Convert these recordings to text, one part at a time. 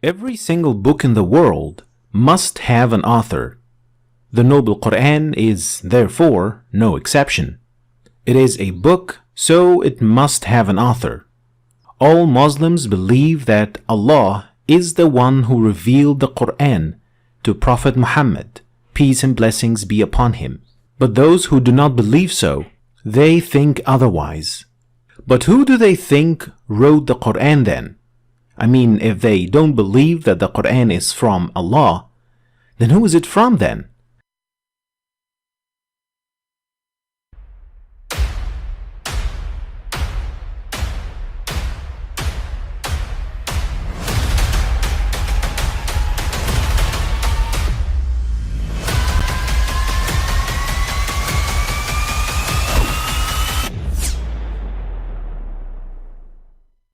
Every single book in the world must have an author. The Noble Quran is, therefore, no exception. It is a book, so it must have an author. All Muslims believe that Allah is the one who revealed the Quran to Prophet Muhammad, peace and blessings be upon him. But those who do not believe so, they think otherwise. But who do they think wrote the Quran then? I mean, if they don't believe that the Quran is from Allah, then who is it from then?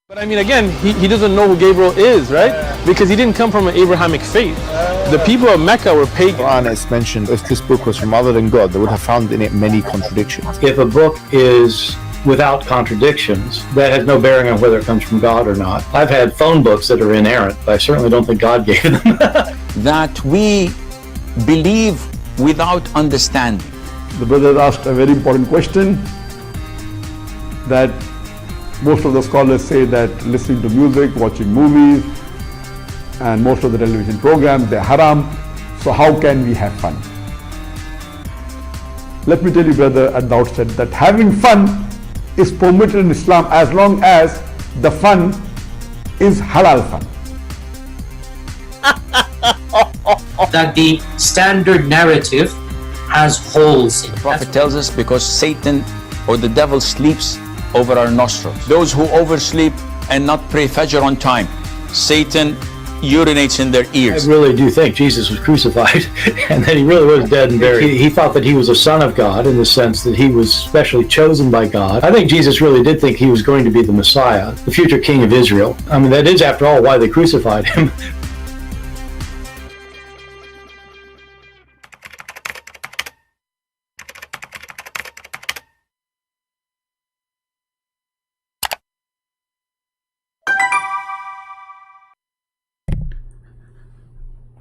But I mean, again, he doesn't know who Gabriel is, right? Because he didn't come from an Abrahamic faith. The people of Mecca were pagan. Quran is mentioned, if this book was from other than God, they would have found in it many contradictions. If a book is without contradictions, that has no bearing on whether it comes from God or not. I've had phone books that are inerrant, but I certainly don't think God gave them. That we believe without understanding. The brother asked a very important question, that most of the scholars say that listening to music, watching movies, and most of the television programs, they're haram. So how can we have fun? Let me tell you, brother, at the outset that having fun is permitted in Islam as long as the fun is halal fun. That the standard narrative has holes in it. The Prophet tells us because Satan or the devil sleeps over our nostrils. Those who oversleep and not pray Fajr on time, Satan urinates in their ears. I really do think Jesus was crucified and that he really was dead and buried. He thought that he was a son of God in the sense that he was specially chosen by God. I think Jesus really did think he was going to be the Messiah, the future king of Israel. I mean, that is, after all, why they crucified him.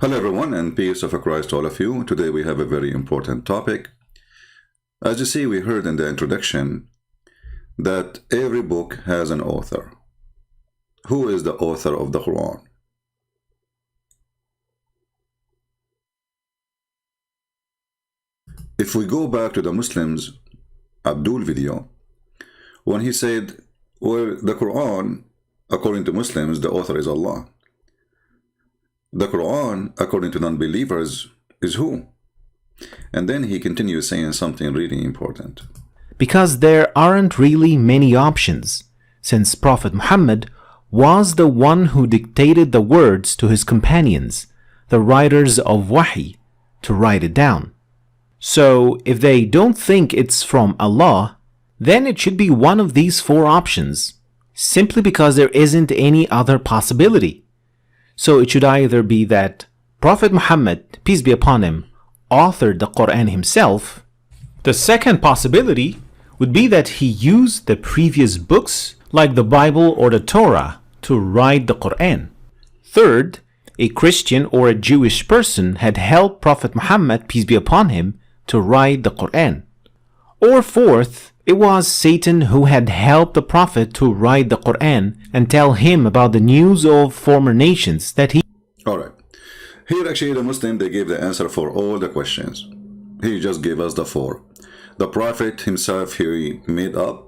Hello everyone, and peace of Christ to all of you. Today we have a very important topic. As you see, we heard in the introduction that every book has an author. Who is the author of the Quran? If we go back to the Muslims Abdul video, when he said, well, the Quran, according to Muslims, the author is Allah. The Quran, according to non-believers, is who? And then he continues saying something really important. Because there aren't really many options, since Prophet Muhammad was the one who dictated the words to his companions, the writers of Wahy, to write it down. So, if they don't think it's from Allah, then it should be one of these four options, simply because there isn't any other possibility. So it should either be that Prophet Muhammad, peace be upon him, authored the Quran himself. The second possibility would be that he used the previous books like the Bible or the Torah to write the Quran. Third, a Christian or a Jewish person had helped Prophet Muhammad, peace be upon him, to write the Quran. Or fourth, it was Satan who had helped the Prophet to write the Quran and tell him about the news of former nations that he... Alright, here actually the Muslim, they gave the answer for all the questions. He just gave us the four. The Prophet himself, he made up.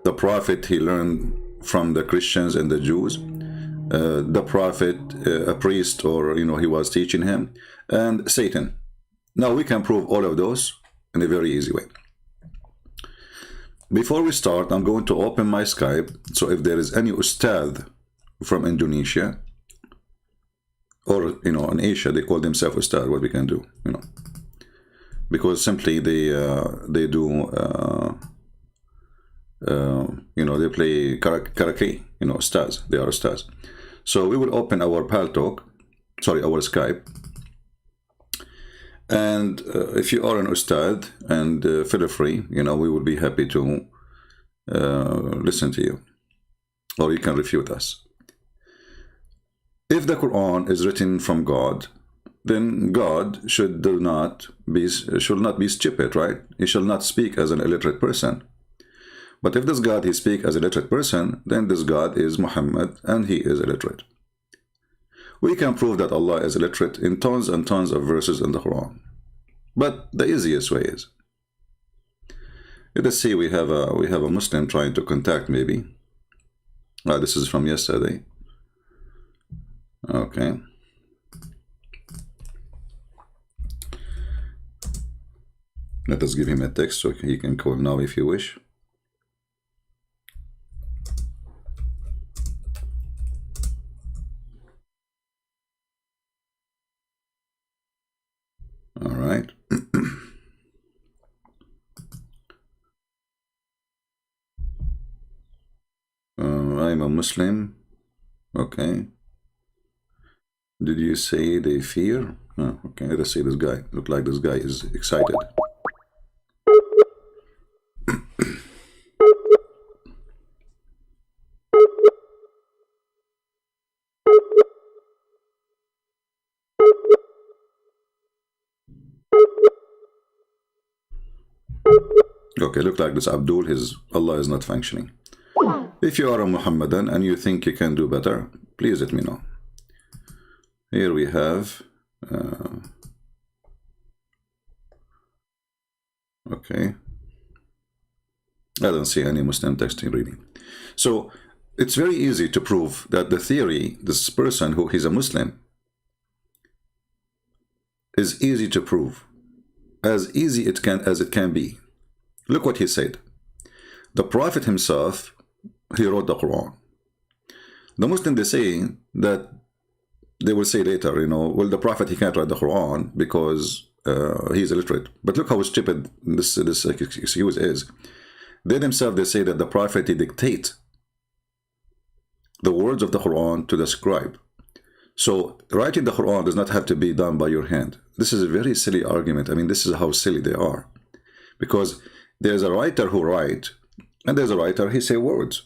The Prophet, he learned from the Christians and the Jews. The Prophet, a priest, or he was teaching him. And Satan. Now we can prove all of those in a very easy way. Before we start, I'm going to open my Skype, so if there is any Ustad from Indonesia, or in Asia, they call themselves Ustad, what we can do, because simply they do, they play karaoke, Ustads, they are Ustads. So we will open our Paltalk, our Skype. And if you are an Ustad, and feel free, we will be happy to listen to you, or you can refute us. If the Quran is written from God, then God should not be stupid, right? He shall not speak as an illiterate person. But if this God he speak as a literate person, then this God is Muhammad and he is illiterate. We can prove that Allah is illiterate in tons and tons of verses in the Quran. But the easiest way is, let us see, we have a Muslim trying to contact maybe. This is from yesterday. Okay. Let us give him a text so he can call now if you wish. All right. I'm a Muslim. Okay. Did you say they fear? Oh, okay, let's see this guy. Look like this guy is excited. Okay, look like this Abdul, his Allah is not functioning. If you are a Muhammadan and you think you can do better, please let me know. Here we have okay, I don't see any Muslim texting reading. So it's very easy to prove that the theory, this person who is a Muslim, is easy to prove, as easy as it can be. Look what he said. The Prophet himself, he wrote the Quran. The Muslim, they say that they will say later, you know, well, the Prophet, he can't write the Quran because he's illiterate. But look how stupid this excuse is. They themselves, they say that the Prophet, he dictate the words of the Quran to the scribe. So writing the Quran does not have to be done by your hand. This is a very silly argument. I mean, this is how silly they are. Because there's a writer who writes, and there's a writer, he say words.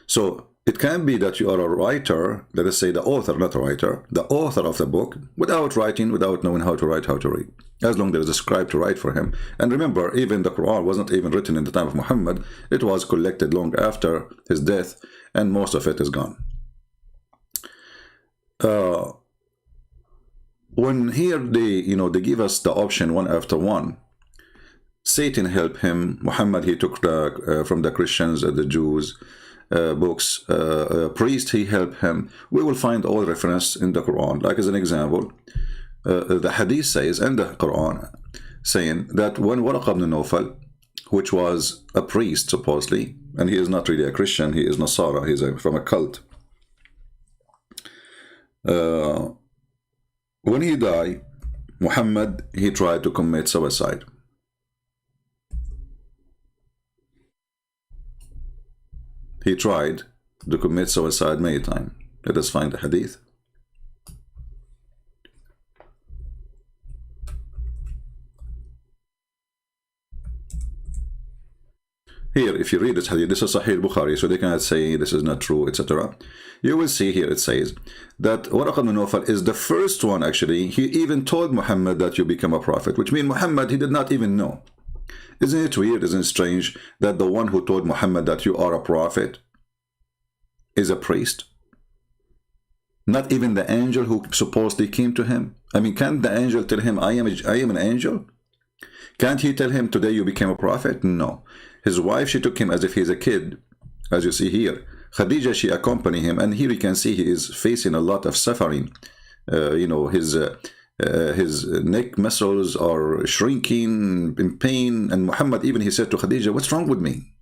So it can be that you are a writer, let us say the author, not a writer, the author of the book, without writing, without knowing how to write, how to read. As long as there is a scribe to write for him. And remember, even the Quran wasn't even written in the time of Muhammad. It was collected long after his death, and most of it is gone. When here they give us the option one after one. Satan helped him. Muhammad, he took from the Christians and the Jews books. Priest, he helped him. We will find all reference in the Quran. Like as an example, the Hadith says, and the Quran saying that when Waraq ibn Nawfal, which was a priest supposedly, and he is not really a Christian, he is Nasara, he's from a cult. When he died, Muhammad, he tried to commit suicide. He tried to commit suicide many times. Let us find the hadith. Here, if you read this hadith, this is Sahih Bukhari, so they cannot say this is not true, etc. You will see here it says that Waraq ibn Nawfal is the first one, actually. He even told Muhammad that you become a prophet, which means Muhammad, he did not even know. Isn't it weird, isn't it strange that the one who told Muhammad that you are a prophet is a priest? Not even the angel who supposedly came to him. I mean, can't the angel tell him, I am an angel? Can't he tell him, today you became a prophet? No. His wife, she took him as if he's a kid, as you see here. Khadija, she accompanied him, and here you can see he is facing a lot of suffering. His neck muscles are shrinking in pain, and Muhammad, even he said to Khadija, what's wrong with me?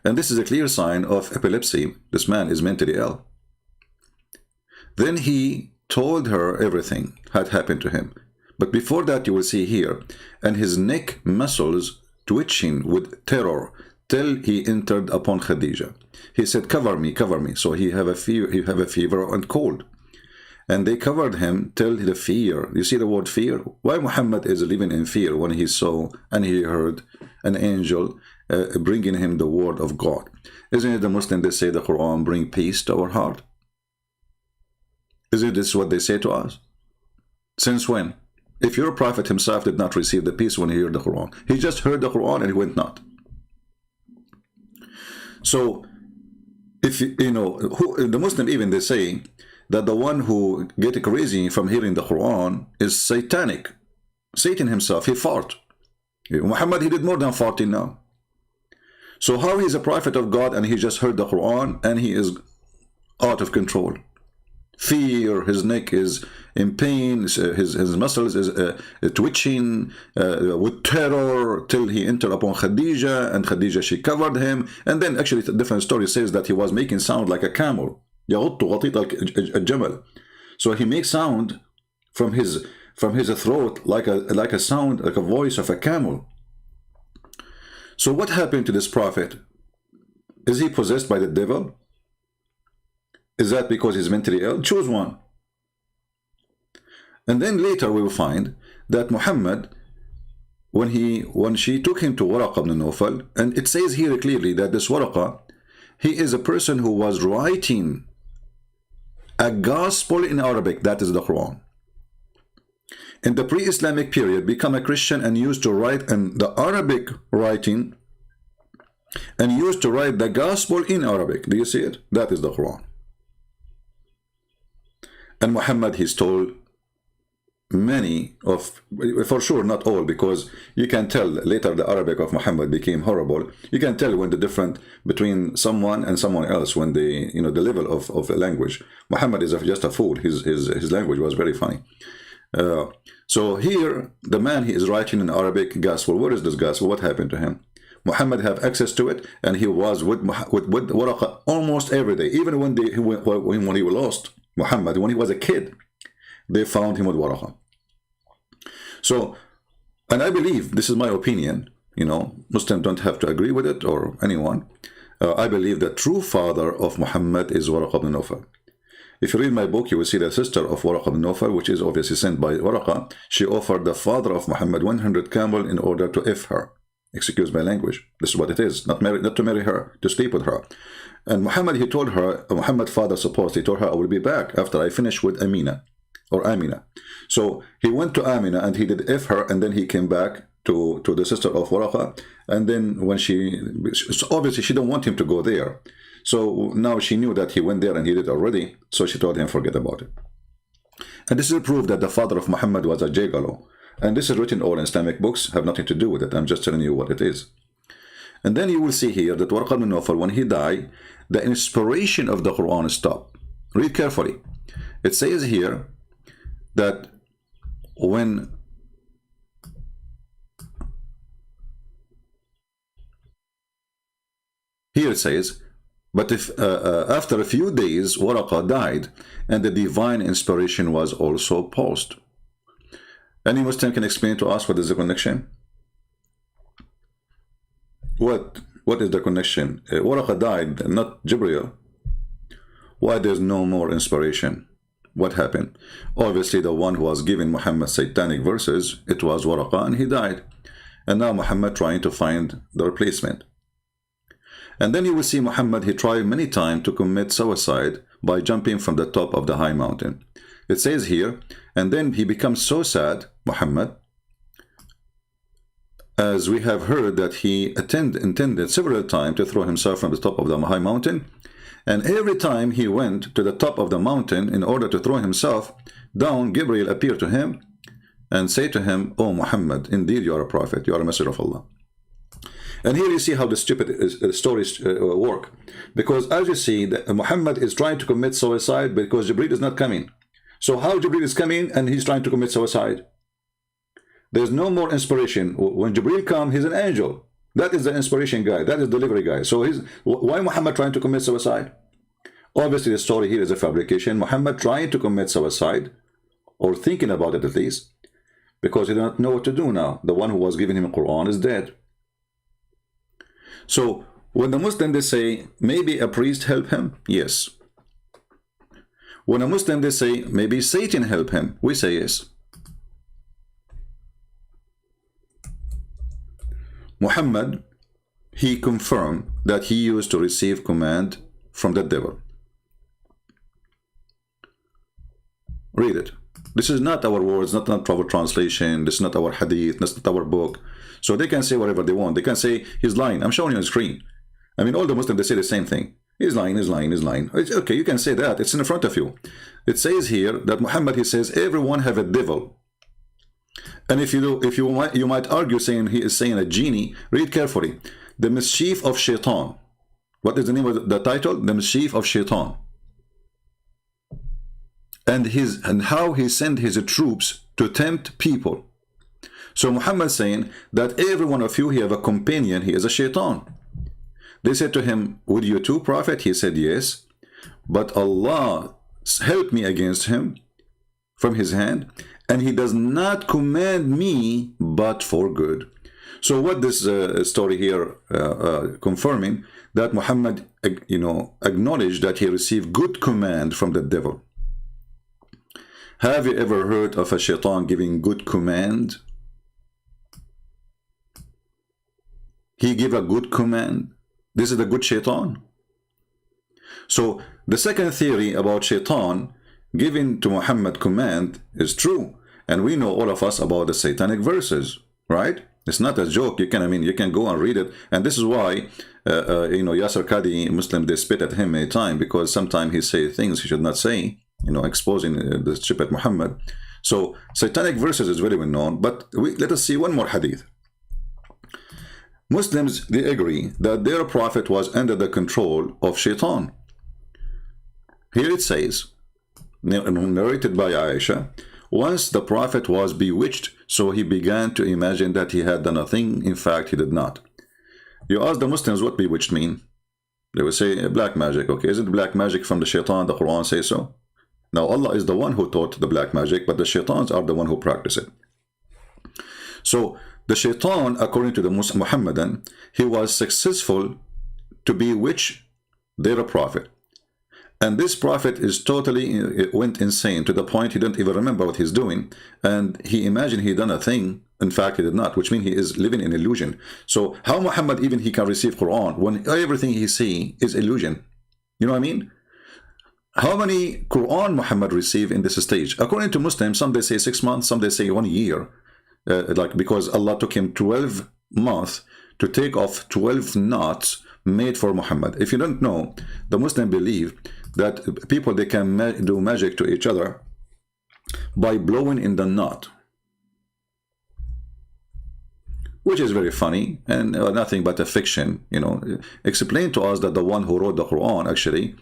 And this is a clear sign of epilepsy. This man is mentally ill. Then he told her everything had happened to him. But before that, you will see here, and his neck muscles twitching with terror till he entered upon Khadija. He said, cover me, cover me. So he have a fever and cold. And they covered him till the fear. You see the word fear? Why Muhammad is living in fear when he saw and he heard an angel bringing him the word of God. Isn't it the Muslim they say the Quran bring peace to our heart? Isn't this what they say to us? Since when? If your prophet himself did not receive the peace when he heard the Quran, he just heard the Quran and he went not. So, if you know, the Muslim even they say that the one who get crazy from hearing the Quran is satanic. Satan himself, he fart. Muhammad, he did more than farting now. So how he's a prophet of God and he just heard the Quran and he is out of control? Fear, his neck is in pain, his muscles is twitching with terror till he entered upon Khadija, and Khadija, she covered him. And then actually the different story says that he was making sound like a camel. يغط غطيط الجمل. So he makes sound from his throat like a sound, like a voice of a camel. So what happened to this prophet? Is he possessed by the devil? Is that because he's mentally ill? Choose one. And then later we will find that Muhammad, when she took him to Waraqa ibn Nawfal, and it says here clearly that this Waraqa, he is a person who was writing a gospel in Arabic, that is the Quran. In the pre-Islamic period, become a Christian and used to write in the Arabic writing and used to write the gospel in Arabic. Do you see it? That is the Quran. And Muhammad, he stole many of, for sure not all, because you can tell later the Arabic of Muhammad became horrible. You can tell when the difference between someone and someone else, when they, you know, the level of language. Muhammad is just a fool. His language was very funny. So here, the man, he is writing in Arabic gospel. What is this gospel? What happened to him? Muhammad have access to it, and he was with Waraqa almost every day. Even when he was lost, Muhammad, when he was a kid, they found him with Waraqa. So, and I believe, this is my opinion, you know, Muslims don't have to agree with it, or anyone. I believe the true father of Muhammad is Waraqa ibn Nawfal. If you read my book, you will see the sister of Waraqa ibn Nawfal, which is obviously sent by Waraqa. She offered the father of Muhammad 100 camel in order to F her. Excuse my language. This is what it is. Not to marry her, to sleep with her. And Muhammad, he told her, Muhammad's father supposed, he told her, I will be back after I finish with Amina. So he went to Amina and he did F her, and then he came back to the sister of Waraqa. And then when obviously she didn't want him to go there. So now she knew that he went there and he did already. So she told him, forget about it. And this is proof that the father of Muhammad was a Jagalo. And this is written all in Islamic books, have nothing to do with it. I'm just telling you what it is. And then you will see here that Waraqa ibn Nawfal, when he died, the inspiration of the Quran stopped. Read carefully. It says here that when here it says, but if after a few days Waraqa died and the divine inspiration was also paused. Any Muslim can explain to us what is the connection? What is the connection? Waraqa died, not Jibreel. Why there's no more inspiration? What happened? Obviously the one who was giving Muhammad satanic verses, it was Waraqa, and he died. And now Muhammad trying to find the replacement. And then you will see Muhammad, he tried many times to commit suicide by jumping from the top of the high mountain. It says here, and then he becomes so sad, Muhammad, as we have heard that he intended several times to throw himself from the top of the high mountain. And every time he went to the top of the mountain in order to throw himself down, Gabriel appeared to him and said to him, "Oh Muhammad, indeed you are a prophet, you are a messenger of Allah." And here you see how the stupid stories work. Because as you see, Muhammad is trying to commit suicide because Jibreel is not coming. So how Jibreel is coming and he's trying to commit suicide? There's no more inspiration. When Jibreel comes, he's an angel. That is the inspiration guy. That is the delivery guy. So why Muhammad trying to commit suicide? Obviously, the story here is a fabrication. Muhammad trying to commit suicide, or thinking about it at least, because he doesn't know what to do now. The one who was giving him the Quran is dead. So when the Muslim, they say, maybe a priest help him? Yes. When a Muslim, they say, maybe Satan help him? We say yes. Muhammad, he confirmed that he used to receive command from the devil. Read it. This is not our words, not our translation, this is not our hadith, this is not our book. So they can say whatever they want. They can say he's lying. I'm showing you on the screen. I mean, all the Muslims, they say the same thing. He's lying, he's lying, he's lying. It's okay, you can say that. It's in front of you. It says here that Muhammad, he says, everyone have a devil. And if you might argue saying he is saying a genie. Read carefully. The mischief of shaitan. What is the name of the title? The mischief of shaitan. And how he sent his troops to tempt people. So Muhammad saying that every one of you, he have a companion, he is a shaitan. They said to him, would you too, Prophet? He said, yes. But Allah helped me against him from his hand, and he does not command me but for good. So what this story here confirming that Muhammad, acknowledged that he received good command from the devil. Have you ever heard of a shaitan giving good command? He gave a good command. This is the good shaitan. So the second theory about shaitan giving to Muhammad command is true, and we know all of us about the satanic verses, right? It's not a joke. You can go and read it, and this is why Yasser Qadi, Muslim, they spit at him many times, because sometimes he say things he should not say, exposing the stupid Muhammad. So satanic verses is very well known, but let us see one more hadith. Muslims, they agree that their prophet was under the control of shaitan. Here it says, narrated by Aisha, once the prophet was bewitched, so he began to imagine that he had done a thing. In fact, he did not. You ask the Muslims what bewitched mean. They will say black magic. Okay, isn't black magic from the shaitan? The Quran says so. Now Allah is the one who taught the black magic, but the shaitans are the one who practice it. So the shaitan, according to the Muhammadan, he was successful to bewitch their prophet. And this prophet is totally went insane to the point he didn't even remember what he's doing. And he imagined he done a thing. In fact, he did not, which means he is living in illusion. So how Muhammad even he can receive Quran when everything he see is illusion? You know what I mean? How many Quran Muhammad received in this stage? According to Muslims, some they say 6 months, some they say 1 year. Because Allah took him 12 months to take off 12 knots made for Muhammad. If you don't know, the Muslim believe that people, they can do magic to each other by blowing in the knot, which is very funny and nothing but a fiction. Explain to us that the one who wrote the Quran actually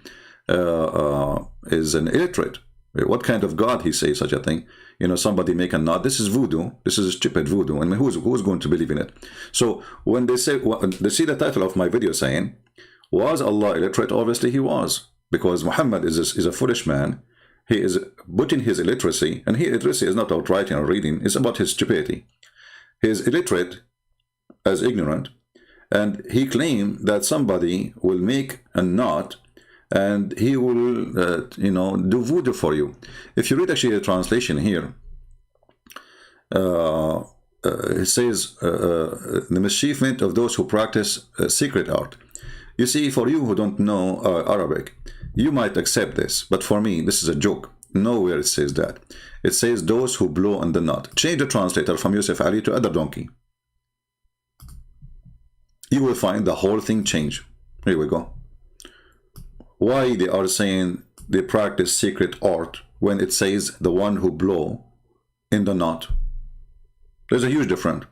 is an illiterate. What kind of God he says such a thing? Somebody make a knot. This is voodoo. This is stupid voodoo. I mean, who's going to believe in it? So when they say, they see the title of my video saying, was Allah illiterate? Obviously he was, because Muhammad is a foolish man. He is putting his illiteracy, and illiteracy is not about writing or reading. It's about his stupidity. He is illiterate as ignorant, and he claimed that somebody will make a knot and he will, do voodoo for you. If you read actually the translation here, it says, the mischievement of those who practice secret art. You see, for you who don't know Arabic, you might accept this, but for me, this is a joke. Nowhere it says that. It says those who blow on the knot. Change the translator from Yusuf Ali to other donkey. You will find the whole thing change. Here we go. Why they are saying they practice secret art when it says the one who blow in the knot? There's a huge difference.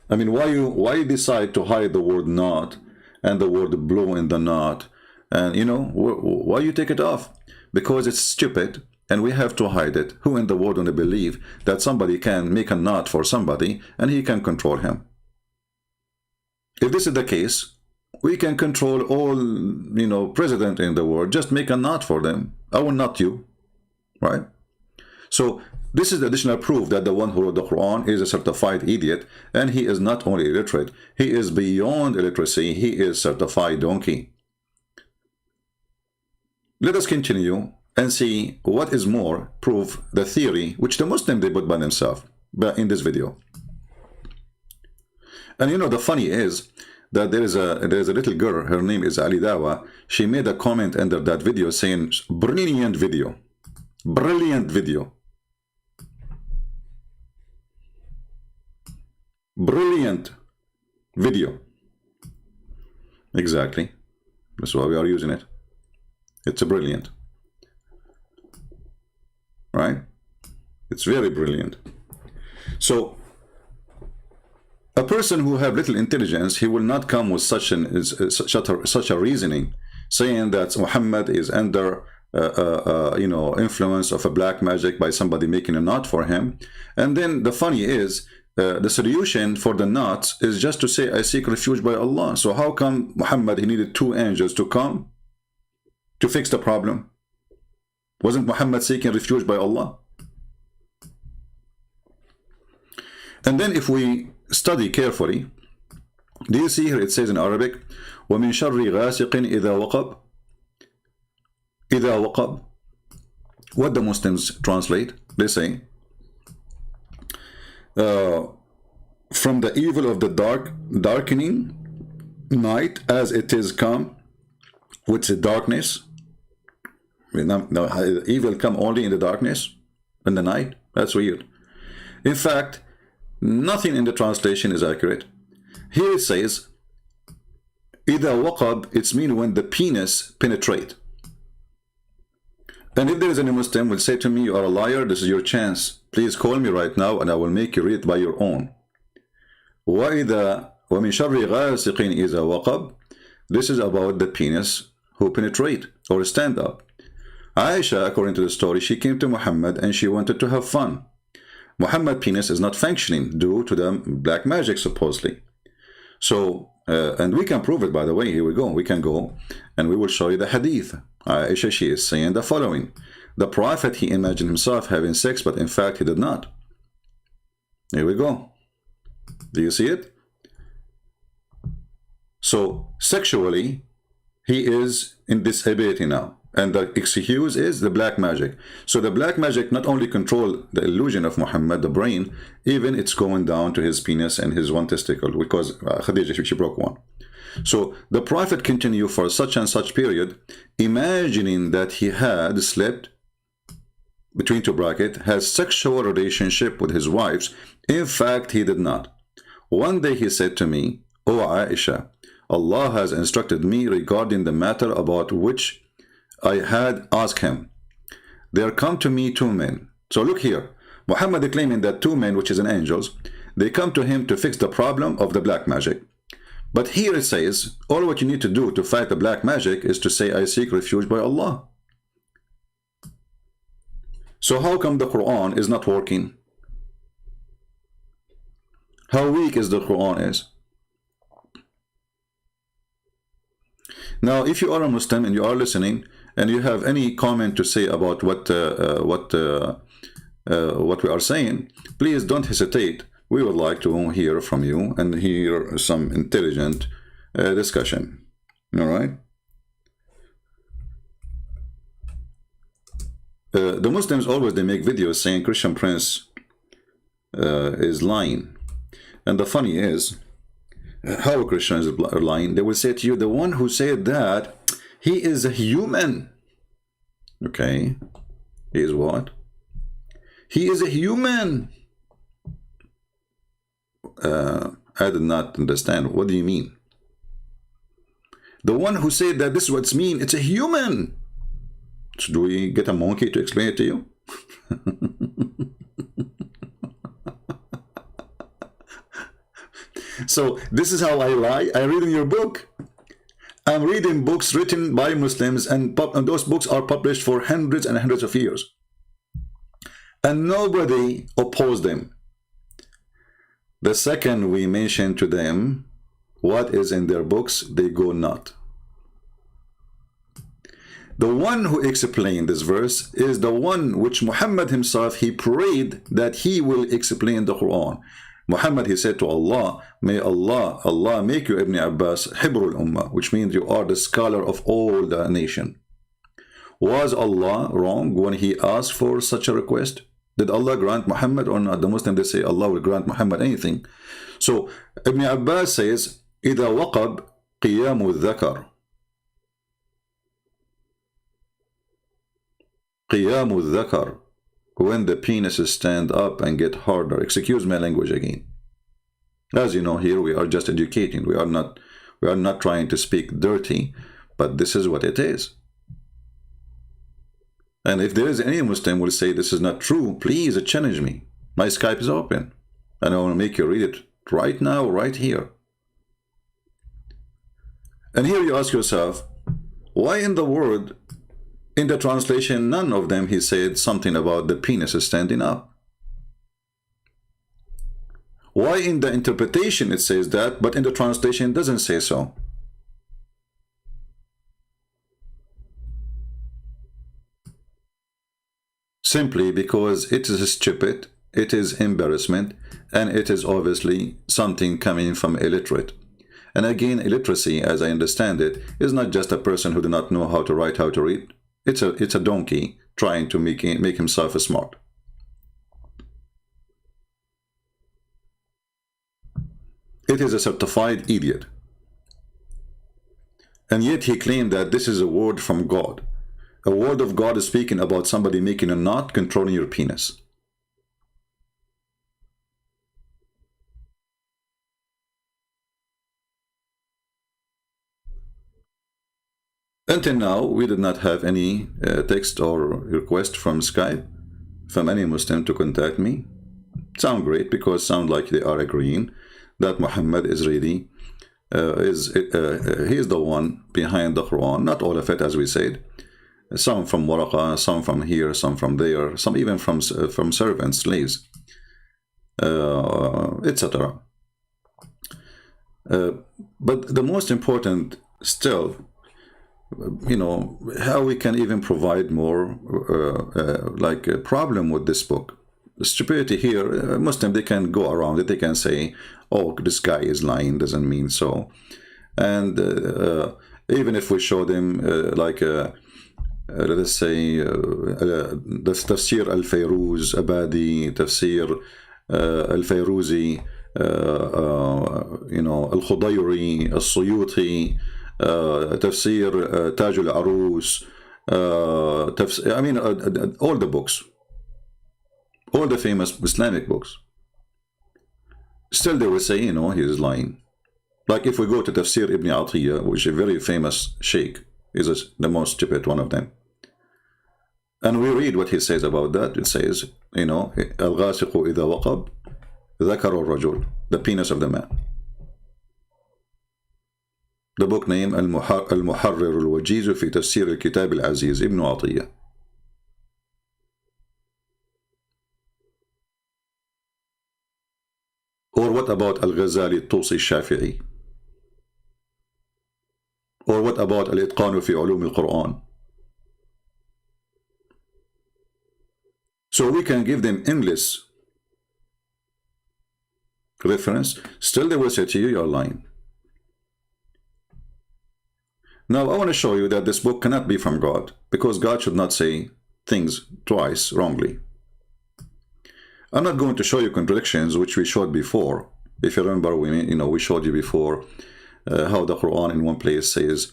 I mean, why you decide to hide the word knot and the word blow in the knot, and why you take it off? Because it's stupid and we have to hide it. Who in the world want to believe that somebody can make a knot for somebody and he can control him? If this is the case, we can control all, president in the world. Just make a knot for them. I will knot you, right? So this is the additional proof that the one who wrote the Quran is a certified idiot, and he is not only illiterate, he is beyond illiteracy. He is certified donkey. Let us continue and see what is more proof the theory which the Muslim they put by themselves in this video. And you know, the funny is that there is a little girl, her name is Ali Dawa. She made a comment under that video saying, brilliant video. Brilliant video. Brilliant video. Exactly. That's why we are using it. It's a brilliant. Right? It's very brilliant. So, a person who have little intelligence, he will not come with such a reasoning, saying that Muhammad is under influence of a black magic by somebody making a knot for him. And then the funny is, the solution for the knots is just to say, I seek refuge by Allah. So how come Muhammad, he needed 2 angels to come to fix the problem? Wasn't Muhammad seeking refuge by Allah? And then if we study carefully, do you see here it says in Arabic, وَمِن شَرِّ غَاسِقٍ إِذَا وَقَبْ. إِذَا وَقَبْ. What the Muslims translate, they say, from the evil of the darkening night as it is come with the darkness. Now, evil come only in the darkness, in the night. That's weird. In fact, nothing in the translation is accurate. Here it says, إِذَا وَقَبْ, it's mean when the penis penetrate. And if there is any Muslim will say to me, you are a liar, this is your chance. Please call me right now and I will make you read by your own. وَإِذَا وَمِن شَرِّ غَاسِقٍ إِذَا وَقَبْ. This is about the penis who penetrate or stand up. Aisha, according to the story, she came to Muhammad and she wanted to have fun. Muhammad's penis is not functioning due to the black magic, supposedly. So, and we can prove it, by the way. Here we go. We can go and we will show you the hadith. Aisha, she is saying the following. The Prophet, he imagined himself having sex, but in fact he did not. Here we go. Do you see it? So, sexually, he is in disability now. And the excuse is the black magic. So the black magic not only control the illusion of Muhammad, the brain, even it's going down to his penis and his one testicle, because Khadija, she broke one. So the Prophet continued for such and such period, imagining that he had slept, between 2 brackets, has sexual relationship with his wives. In fact, he did not. One day he said to me, O Aisha, Allah has instructed me regarding the matter about which I had asked him. There come to me 2 men. So look here. Muhammad claiming that 2 men, which is an angels, they come to him to fix the problem of the black magic. But here it says, all what you need to do to fight the black magic is to say, I seek refuge by Allah. So how come the Quran is not working? How weak is the Quran is? Now, if you are a Muslim and you are listening, and you have any comment to say about what we are saying, please don't hesitate. We would like to hear from you and hear some intelligent discussion. All right? The Muslims always, they make videos saying Christian Prince is lying. And the funny is, how a Christian is lying, they will say to you, the one who said that, he is a human. Okay. He is what? He is a human. I did not understand. What do you mean? The one who said that this is what it means, it's a human. So do we get a monkey to explain it to you? So this is how I lie. I read in your book. I'm reading books written by Muslims, and those books are published for hundreds and hundreds of years. And nobody opposed them. The second we mention to them what is in their books, they go not. The one who explained this verse is the one which Muhammad himself, he prayed that he will explain the Quran. Muhammad, he said to Allah, may Allah make you, Ibn Abbas, Hibrul Ummah, which means you are the scholar of all the nation. Was Allah wrong when he asked for such a request? Did Allah grant Muhammad or not? The Muslims, they say Allah will grant Muhammad anything. So Ibn Abbas says, إذا وقب قيام الذكر. قيام الذكر, when the penises stand up and get harder. Excuse my language again. As you know, here we are just educating. We are not trying to speak dirty, but this is what it is. And if there is any Muslim who will say this is not true, please challenge me. My Skype is open, and I want to make you read it right now, right here. And here you ask yourself, why in the world, in the translation, none of them he said something about the penis standing up? Why in the interpretation it says that, but in the translation it doesn't say so? Simply because it is stupid, it is embarrassment, and it is obviously something coming from illiterate. And again, illiteracy, as I understand it, is not just a person who do not know how to write, how to read. It's a donkey trying to make himself smart. It is a certified idiot. And yet he claimed that this is a word from God. A word of God is speaking about somebody making a knot controlling your penis. Until now, we did not have any text or request from Skype from any Muslim to contact me. Sound great, because sound like they are agreeing that Muhammad is really he is the one behind the Quran. Not all of it, as we said. Some from Waraqa, some from here, some from there, some even from servants, slaves, etc. But the most important still, you know, how we can even provide more like a problem with this book. The stupidity here, Muslim, they can go around it. They can say, oh, this guy is lying, doesn't mean so. And even if we show them let us say the Tafsir al-Fayruz Abadi, Tafsir al-Fayruzi, you know, al-Khudayri, al-Suyuti, Tafsir Taj al-Arus, I mean, all the books, all the famous Islamic books, still they will say, you know, he is lying. Like if we go to Tafsir Ibn Atiyah, which is a very famous sheikh, is the most stupid one of them. And we read what he says about that. It says, you know, الغاسق إذا وقب ذكر الرجل, the penis of the man. The book name المحرر الوجيز في تفسير الكتاب العزيز ابن عطية. Or what about Al-Ghazali الطوسي الشافعي? Or what about الإتقان في علوم القرآن? So we can give them endless reference. Still they will say to you, you're lying. Now I want to show you that this book cannot be from God, because God should not say things twice wrongly. I'm not going to show you contradictions which we showed before. If you remember, we showed you before how the Quran in one place says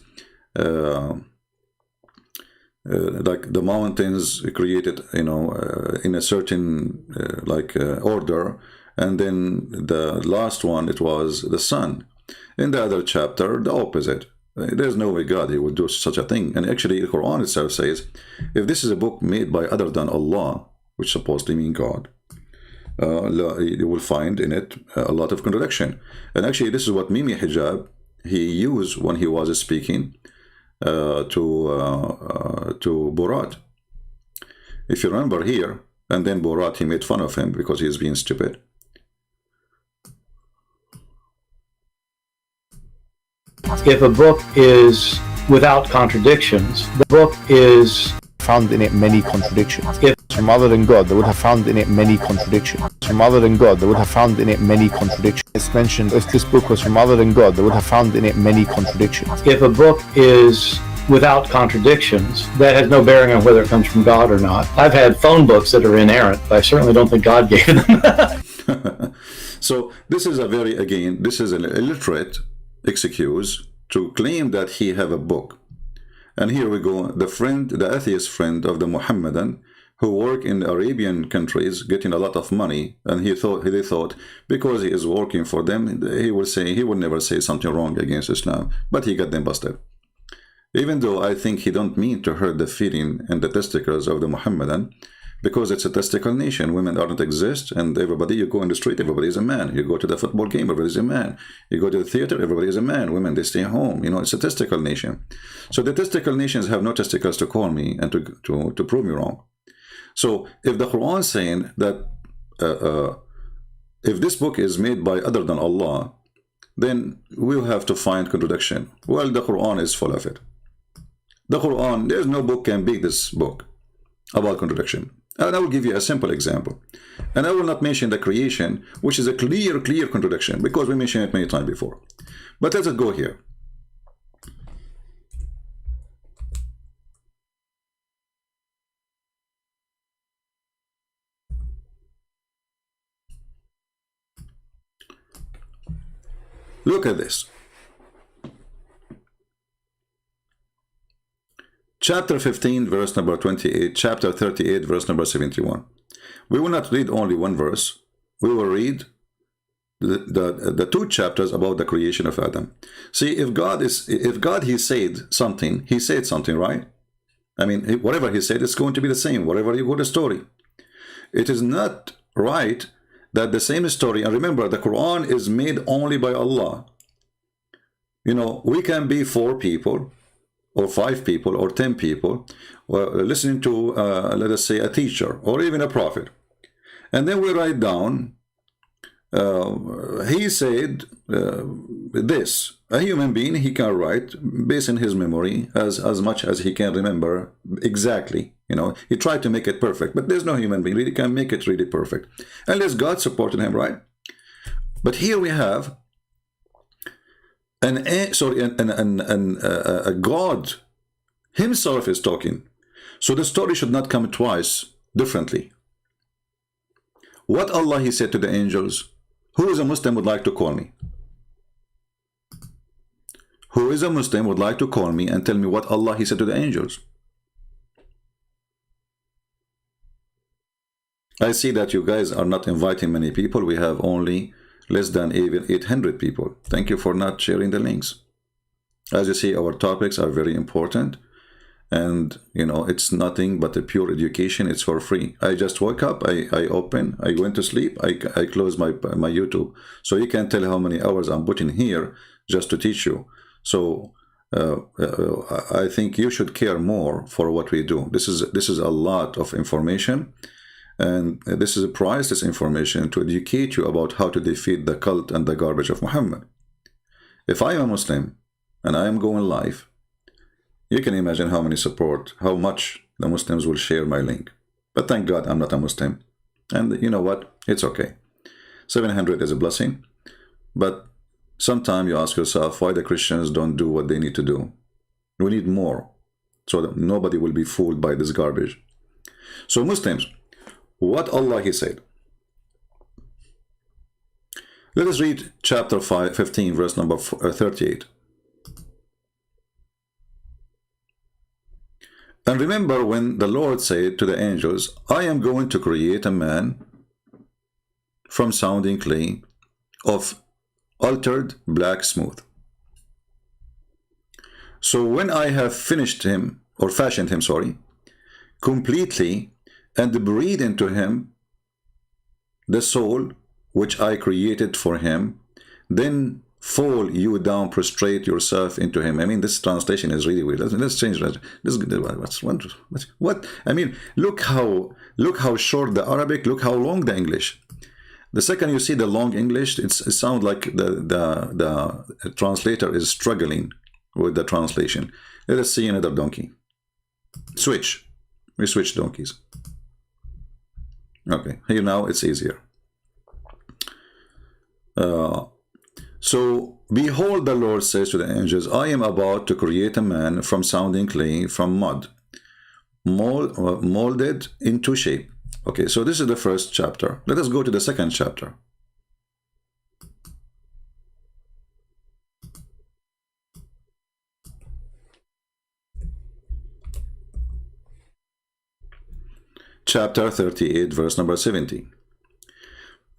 like the mountains created, you know, in a certain order, and then the last one, it was the sun. In the other chapter, the opposite. There's no way God would do such a thing. And actually the Quran itself says, if this is a book made by other than Allah, which supposedly means God, you will find in it a lot of contradiction. And actually this is what Mimi Hijab he used when he was speaking to Borat. If you remember here, and then Borat, he made fun of him because he's being stupid. If a book is without contradictions, the book is found in it many contradictions. If from other than God, they would have found in it many contradictions. From other than God, they would have found in it many contradictions. It's mentioned, if this book was from other than God, they would have found in it many contradictions. If a book is without contradictions, that has no bearing on whether it comes from God or not. I've had phone books that are inerrant, but I certainly don't think God gave them. So this is a very, again, this is an illiterate excuse to claim that he have a book. And here we go, the atheist friend of the Muhammadan, who work in Arabian countries getting a lot of money, and they thought because he is working for them, he will never say something wrong against Islam, but he got them busted. Even though I think he don't mean to hurt the feeling and the testicles of the Muhammadan, because it's a testicle nation. Women don't exist, and everybody, you go in the street, everybody is a man. You go to the football game, everybody is a man. You go to the theater, everybody is a man. Women, they stay home. You know, it's a testicle nation. So the testicle nations have no testicles to call me and to prove me wrong. So if the Quran is saying that if this book is made by other than Allah, then we'll have to find contradiction. Well, the Quran is full of it. The Quran, there's no book can beat this book about contradiction. And I will give you a simple example. And I will not mention the creation, which is a clear contradiction, because we mentioned it many times before. But let's go here. Look at this. Chapter 15, verse number 28, chapter 38, verse number 71. We will not read only one verse. We will read the two chapters about the creation of Adam. See, if God he said something, right? I mean, whatever he said, it's going to be the same, whatever you go to story. It is not right that the same story, and remember, the Quran is made only by Allah. You know, we can be 4 people, or 5 people, or 10 people, listening to, let us say, a teacher, or even a prophet. And then we write down, he said this. A human being, he can write, based on his memory, as much as he can remember exactly. You know, he tried to make it perfect, but there's no human being really can make it really perfect. Unless God supported him, right? But here we have a God himself is talking. So the story should not come twice differently. What Allah he said to the angels, who is a Muslim would like to call me? Who is a Muslim would like to call me and tell me what Allah he said to the angels? I see that you guys are not inviting many people. We have only less than even 800 people. Thank you for not sharing the links. As you see, our topics are very important, and you know, it's nothing but a pure education. It's for free. I just woke up, I open, I went to sleep, I close my YouTube, so you can tell how many hours I'm putting here just to teach you. So I think you should care more for what we do. This is a lot of information, and this is a priceless information to educate you about how to defeat the cult and the garbage of Muhammad. If I am a Muslim and I am going live, you can imagine how much the Muslims will share my link. But thank God I'm not a Muslim. And you know what? It's okay. 700 is a blessing. But sometimes you ask yourself why the Christians don't do what they need to do. We need more, so that nobody will be fooled by this garbage. So Muslims, what Allah he said. Let us read chapter 15, verse number 38. And remember when the Lord said to the angels, I am going to create a man from sounding clay of altered black smooth. So when I have finished him, or fashioned him, completely, and breathe into him the soul which I created for him, then fall you down, prostrate yourself into him. I mean, this translation is really weird. Let's change that. What? I mean, look how short the Arabic, look how long the English. The second you see the long English, it sounds like the translator is struggling with the translation. Let us see another donkey. Switch. We switch donkeys. Okay, here now it's easier. So Behold, the Lord says to the angels, I am about to create a man from sounding clay, from mud, molded into shape. Okay, so this is the first chapter. Let us go to the second chapter. Chapter 38, verse number 70.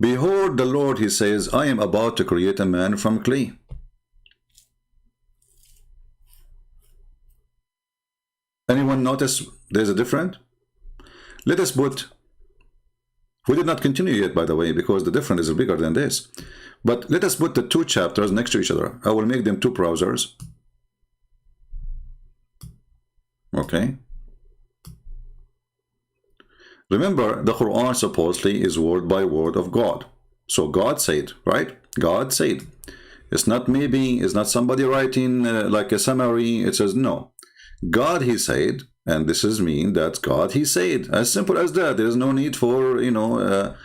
Behold, the Lord, he says, I am about to create a man from clay. Anyone notice there's a difference? Let us put, we did not continue yet, by the way, because the difference is bigger than this. But let us put the two chapters next to each other. I will make them two browsers. Okay. Remember, the Quran supposedly is word by word of God. So God said, right? God said. It's not maybe, it's not somebody writing like a summary. It says, no. God, he said, and this is mean that's God, he said. As simple as that. There is no need for, you know,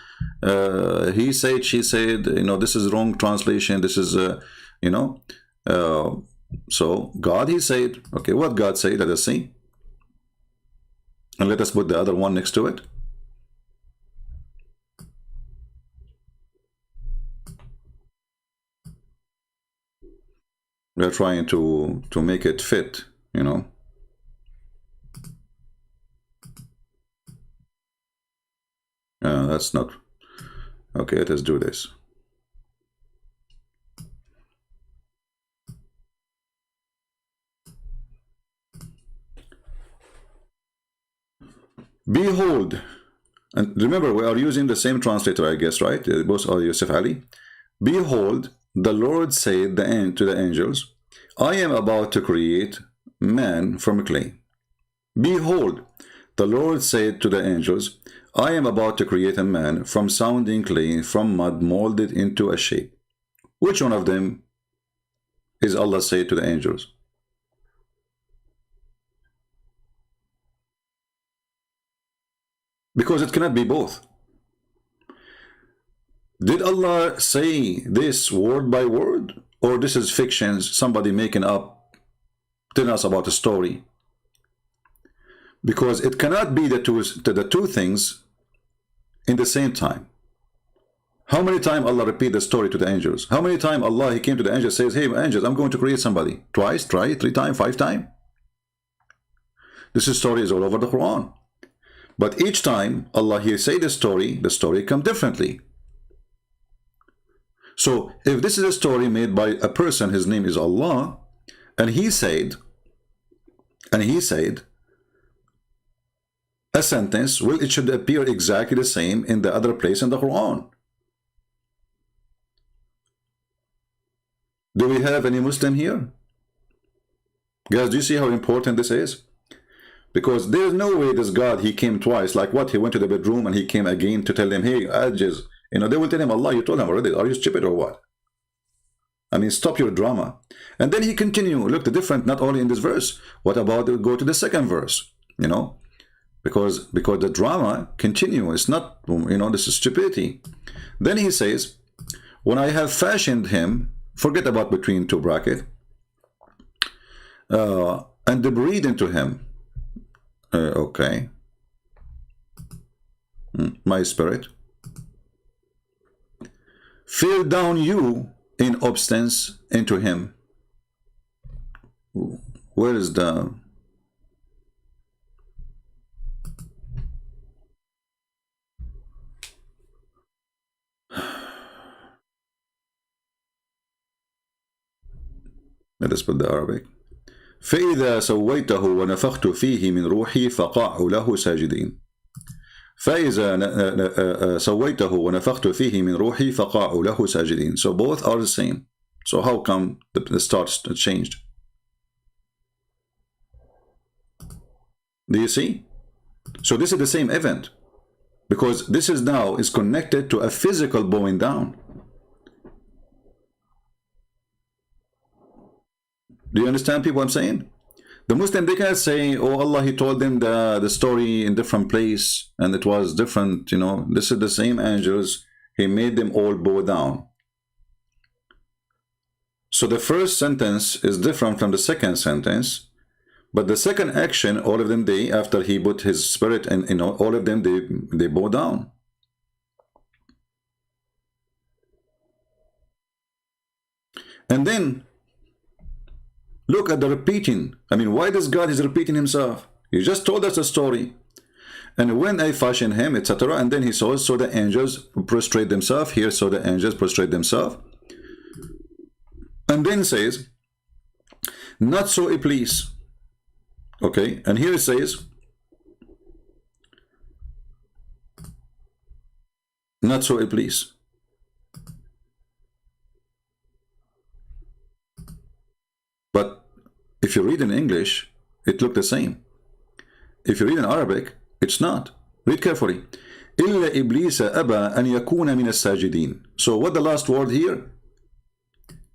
he said, she said, you know, this is wrong translation. This is, you know, so God, he said. Okay, what God said, let us see. And let us put the other one next to it. We are trying to make it fit, you know. That's not okay. Let us do this. Behold, and remember we are using the same translator, I guess, right? Both are Yusuf Ali. Behold, the Lord said to the angels, I am about to create man from clay. Behold, the Lord said to the angels, I am about to create a man from sounding clay, from mud molded into a shape. Which one of them is Allah said to the angels? Because it cannot be both. Did Allah say this word by word? Or this is fictions, somebody making up, telling us about a story? Because it cannot be the two things in the same time. How many times Allah repeat the story to the angels? How many times Allah, he came to the angels, says, hey angels, I'm going to create somebody. Twice, try, 3 times, 5 times. This story is all over the Quran. But each time Allah, he say the story come differently. So if this is a story made by a person, his name is Allah, and he said a sentence, well, it should appear exactly the same in the other place in the Quran. Do we have any Muslim here? Guys, do you see how important this is? Because there's no way this God, he came twice. Like what? He went to the bedroom and he came again to tell them, hey, Ajaz. You know, they will tell him, Allah, you told him already. Are you stupid or what? I mean, stop your drama. And then he continued. Look, the difference, not only in this verse. What about, go to the second verse? You know? Because the drama continues. It's not, you know, this is stupidity. Then he says, when I have fashioned him, forget about between two brackets, and breathe into him. Okay. My spirit. Fill down you in obstance into him. Where is the... Let us put the Arabic. فإذا سويته ونفخت فيه من روحي فقعوا له ساجدين. فإذا سويته ونفخت فيه من روحي فقعوا له ساجدين. So both are the same. So how come the start changed? Do you see? So this is the same event, because this is now is connected to a physical bowing down. Do you understand, people, what I'm saying? The Muslim, they can't say, oh, Allah, he told them the story in different place, and it was different, you know. This is the same angels. He made them all bow down. So the first sentence is different from the second sentence, but the second action, all of them, they, after he put his spirit in, all of them, they bow down. And then look at the repeating. I mean, why this God is repeating himself? He just told us a story. And when I fashion him, etc. And then he says, so the angels prostrate themselves. Here, so the angels prostrate themselves. And then says, not so Iblis. Okay, and here it says, not so Iblis. But if you read in English, it looked the same. If you read in Arabic, it's not. Read carefully. إِلَّا إِبْلِيسَ أَبَى أَنْ يَكُونَ مِنَ السَّاجِدِينَ. So what the last word here?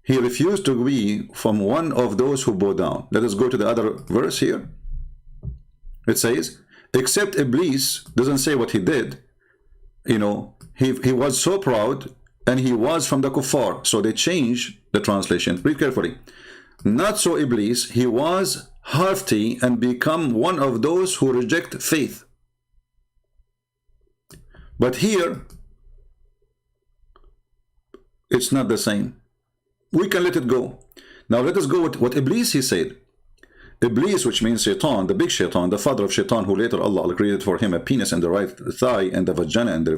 He refused to be from one of those who bow down. Let us go to the other verse here. It says, except Iblis, doesn't say what he did. You know, he was so proud, and he was from the kuffar. So they changed the translation. Read carefully. Not so Iblis, he was haughty and become one of those who reject faith. But here, it's not the same. We can let it go. Now let us go with what Iblis he said. Iblis, which means Shaitan, the big Shaitan, the father of Shaitan, who later Allah created for him a penis in the right thigh and the vagina in the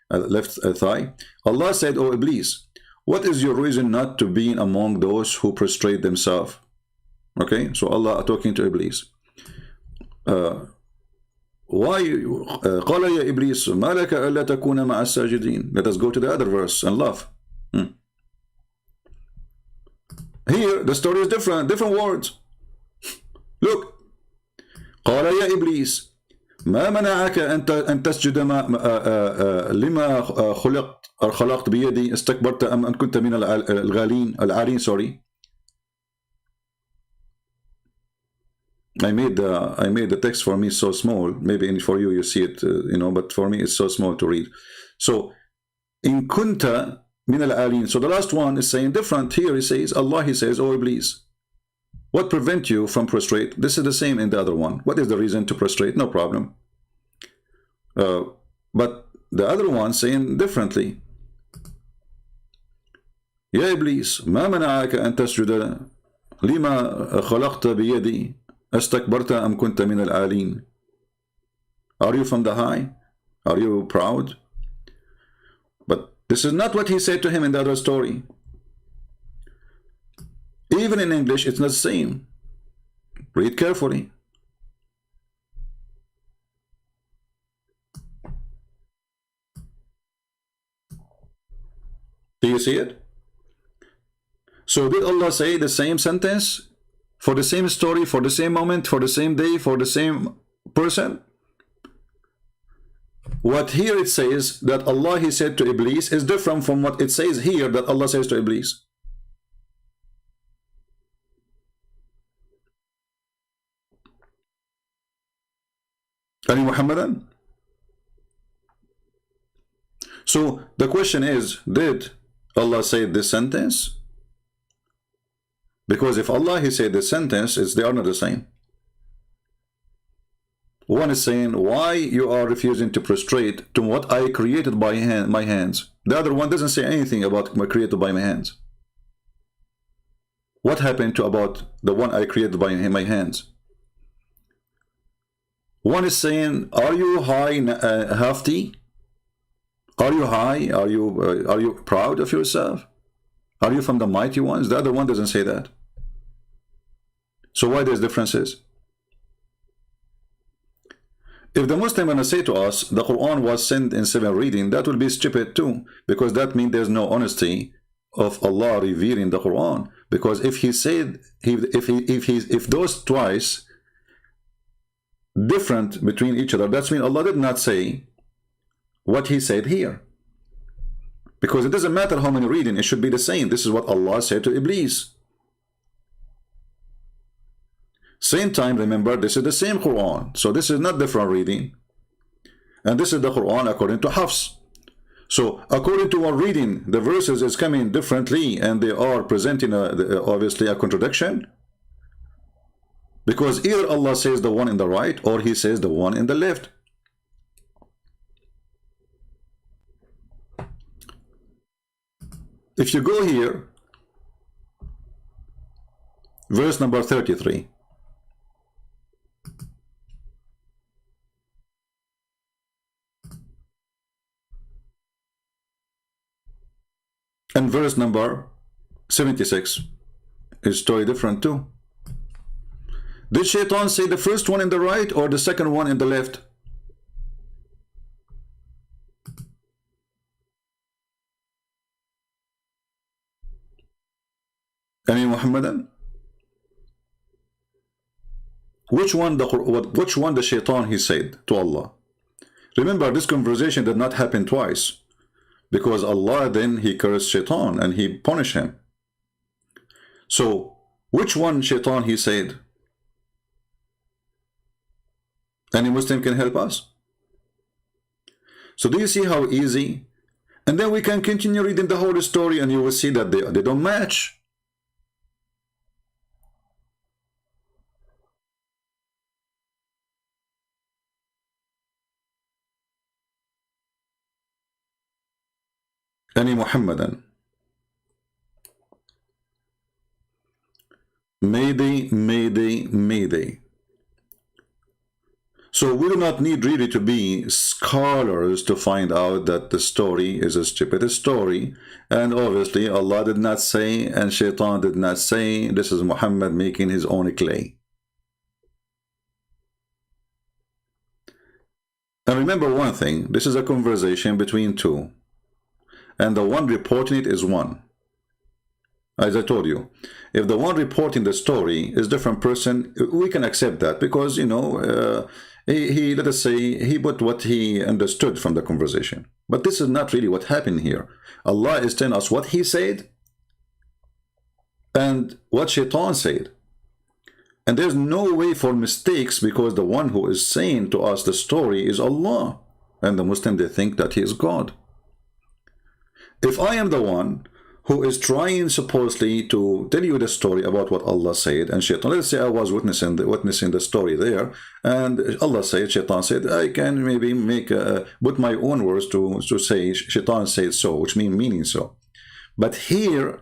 left thigh. Allah said, "O Iblis, what is your reason not to be among those who prostrate themselves?" Okay, so Allah talking to Iblis. Why? قال يا إبليس ما لك ألا تكون مع الساجدين. Let us go to the other verse and laugh. Here the story is different words. Look. قال يا إبليس ما منعك أن تسجد لما خلقت بيدي استكبرت أم أن كنت من العالين. Sorry. I made the text for me so small. Maybe for you see it, you know, but for me it's so small to read. So in kunta min al-alin. So the last one is saying different. Here he says, Allah, he says, "Oh Iblis, what prevent you from prostrate?" This is the same in the other one. What is the reason to prostrate? No problem. But the other one saying differently. يا إبليس ما منعك أن تسجد لما خلقت بيدي استكبرت أم كنت من العالين. Are you from the high? Are you proud? But this is not what he said to him in the other story. Even in English, it's not the same. Read carefully. Do you see it? So did Allah say the same sentence for the same story, for the same moment, for the same day, for the same person? What here it says that Allah, he said to Iblis, is different from what it says here that Allah says to Iblis. Ali Muhammadan? So the question is, did Allah say this sentence? Because if Allah, he said this sentence, they are not the same. One is saying, why you are refusing to prostrate to what I created by my hands. The other one doesn't say anything about my created by my hands. What happened to about the one I created by my hands? One is saying, are you high, hafty? Are you high? Are you proud of yourself? Are you from the mighty ones? The other one doesn't say that. So why there's differences? If the Muslim gonna say to us the Quran was sent in 7 reading, that will be stupid too, because that means there's no honesty of Allah revealing the Quran. Because if he said if those twice different between each other, that means Allah did not say what he said here. Because it doesn't matter how many reading, it should be the same. This is what Allah said to Iblis. Same time, remember, this is the same Quran. So this is not different reading. And this is the Quran according to Hafs. So according to our reading, the verses is coming differently, and they are presenting obviously a contradiction. Because either Allah says the one in the right, or He says the one in the left. If you go here, verse number 33. And verse number 76 is totally different too. Did Shaitan say the first one in the right or the second one in the left? Any Muhammadan? Which one the Shaitan he said to Allah? Remember, this conversation did not happen twice, because Allah then he cursed Shaitan and he punished him. So which one Shaitan he said? Any Muslim can help us? So do you see how easy? And then we can continue reading the whole story, and you will see that they don't match. Any Muhammadan? Mayday, Mayday, Mayday. So we do not need really to be scholars to find out that the story is a stupid story. And obviously Allah did not say, and Shaitan did not say. This is Muhammad making his own clay. And remember one thing, this is a conversation between two. And the one reporting it is one. As I told you, if the one reporting the story is a different person, we can accept that, because, you know, he let us say, he put what he understood from the conversation. But this is not really what happened here. Allah is telling us what He said and what Shaitan said. And there's no way for mistakes, because the one who is saying to us the story is Allah. And the Muslim, they think that He is God. If I am the one who is trying supposedly to tell you the story about what Allah said, and Shaitan, let's say I was witnessing the story there, and Allah said, Shaitan said, I can maybe put my own words to say Shaitan said so, which meaning so. But here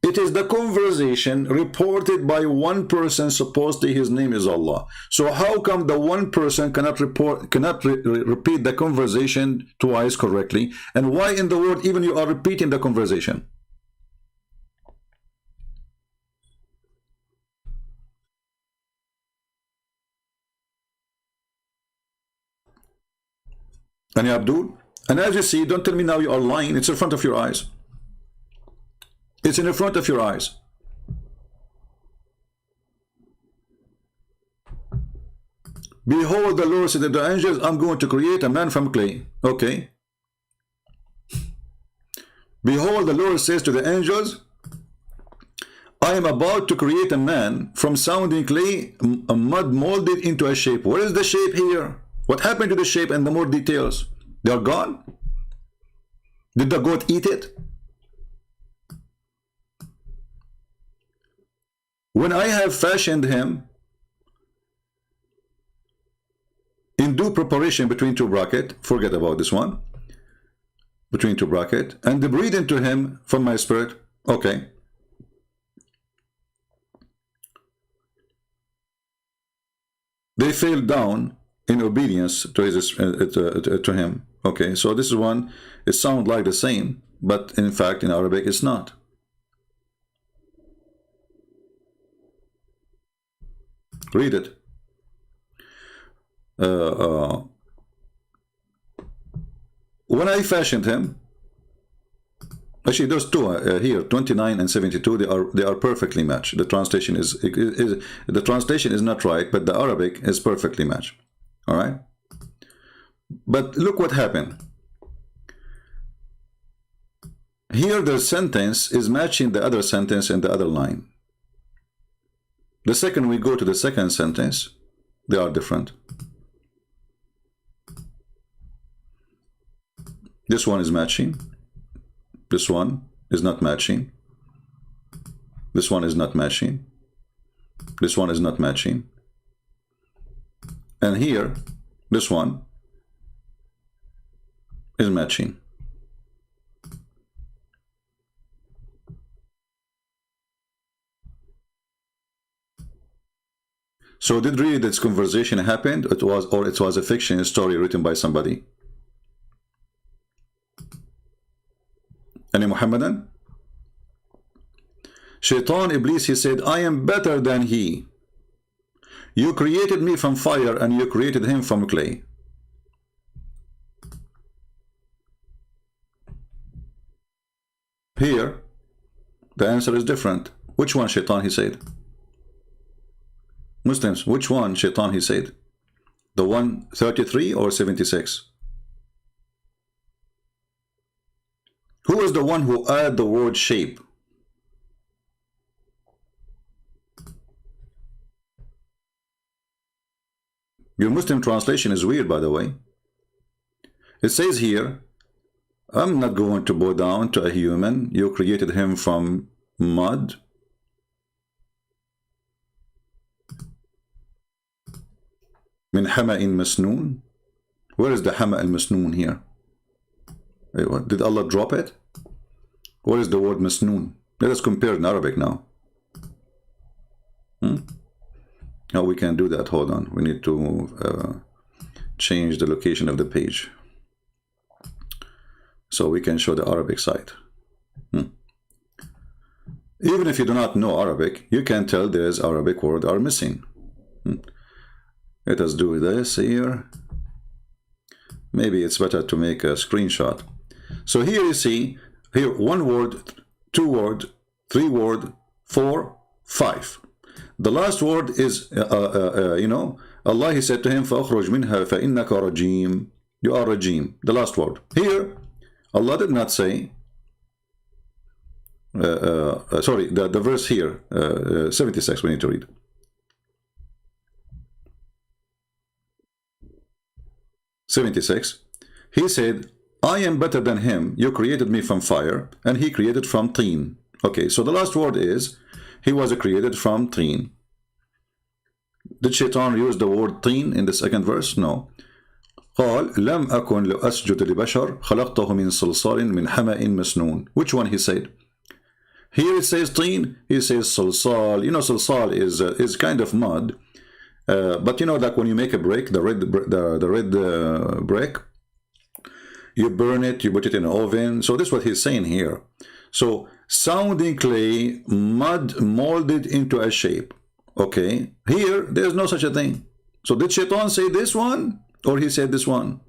it is the conversation reported by one person, supposedly his name is Allah. So how come the one person cannot repeat the conversation twice correctly? And why in the world even you are repeating the conversation? And Abdul, and as you see, don't tell me now you are lying. It's in front of your eyes. It's in the front of your eyes. Behold, the Lord said to the angels, I'm going to create a man from clay. Okay. Behold, the Lord says to the angels, I am about to create a man from sounding clay, a mud molded into a shape. What is the shape here? What happened to the shape and the more details? They are gone? Did the goat eat it? When I have fashioned him in due preparation between two brackets, forget about this one, between two brackets, and breathe into him from my spirit, okay. They fell down in obedience to to him. Okay, so this is one, it sounds like the same, but in fact in Arabic it's not. Read it. When I fashioned him, actually there's two here, 29 and 72, they are perfectly matched. The translation is not right, but the Arabic is perfectly matched. All right, but look what happened here. The sentence is matching the other sentence in the other line. The second we go to the second sentence, they are different. This one is matching. This one is not matching. This one is not matching. This one is not matching. And here, this one is matching. So did really this conversation happen? It was a fiction story written by somebody? Any Muhammadan? Shaitan Iblis, he said, I am better than he. You created me from fire and you created him from clay. Here, the answer is different. Which one Shaitan he said? Muslims, which one Shaitan he said? The 133 or 76? Who is the one who added the word shape? Your Muslim translation is weird, by the way. It says here, I'm not going to bow down to a human. You created him from mud. Min hama'in masnoon. Where is the hama' al-masnoon here? Wait, what? Did Allah drop it? What is the word masnoon? Let us compare in Arabic now. No, we can't do that. Hold on. We need to change the location of the page so we can show the Arabic side. Even if you do not know Arabic, you can tell there's Arabic words are missing. Let us do this here. Maybe it's better to make a screenshot. So here you see, here 1 word, 2 word, 3 word, 4, 5. The last word is, you know, Allah, he said to him, فَأَخْرُجْ مِنْهَا فَإِنَّكَ رَجِيمٌ. You are rajim. The last word. Here, Allah did not say, sorry, the verse here, 76, we need to read. He said, I am better than him. You created me from fire, and he created from teen. Okay, so the last word is, he was created from teen. Did Shaitan use the word teen in the second verse? No. قال لم أكن لأسجد لبشر خلقته من صلصال من حمأ مسنون. Which one he said? Here it says teen, he says salsal. You know, salsal is kind of mud. But you know, like when you make a brick, the red brick, you burn it, you put it in an oven. So this is what he's saying here. So sounding clay, mud molded into a shape. Okay, here there's no such a thing. So did Shaitan say this one, or he said this one?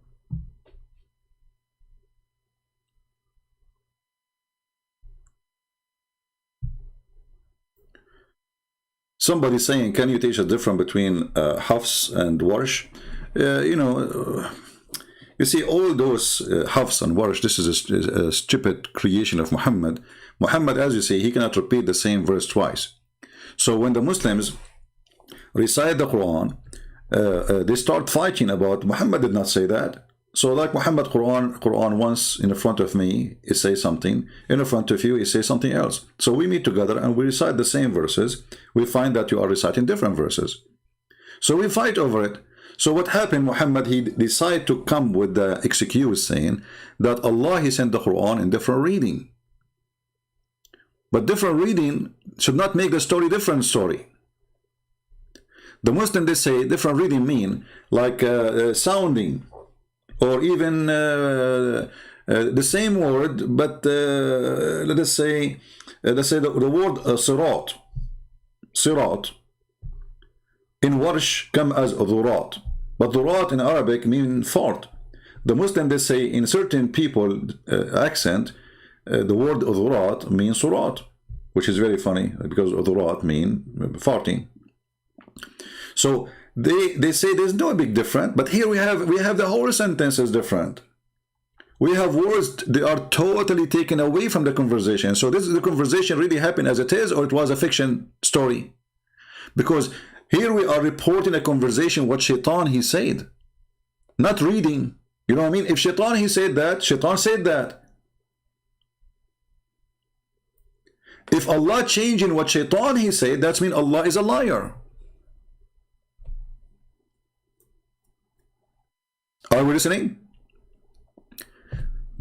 Somebody saying, can you teach a difference between Hafs and Warsh? You know, you see, all those Hafs and Warsh, this is a stupid creation of Muhammad. Muhammad, as you say, he cannot repeat the same verse twice. So when the Muslims recite the Quran, they start fighting about, Muhammad did not say that. So like Muhammad, Quran once in front of me, it says something. In front of you, it says something else. So we meet together and we recite the same verses. We find that you are reciting different verses. So we fight over it. So what happened, Muhammad, he decided to come with the excuse saying that Allah, he sent the Quran in different reading. But different reading should not make the story different story. The Muslim, they say different reading mean like sounding, or even the same word, but let us say the word sirat in Warsh come as dhurat, but dhurat in Arabic mean fart. The Muslim, they say in certain people accent, the word dhurat means surat, which is very funny because dhurat mean farting. So they say there's no big difference, but here we have the whole sentence is different. We have words, they are totally taken away from the conversation. So this is the conversation really happened as it is, or it was a fiction story? Because here we are reporting a conversation what Shaitan he said, not reading. You know what I mean? If Shaitan, he said that, Shaitan said that. If Allah changing what Shaitan, he said, that means Allah is a liar. Are we listening?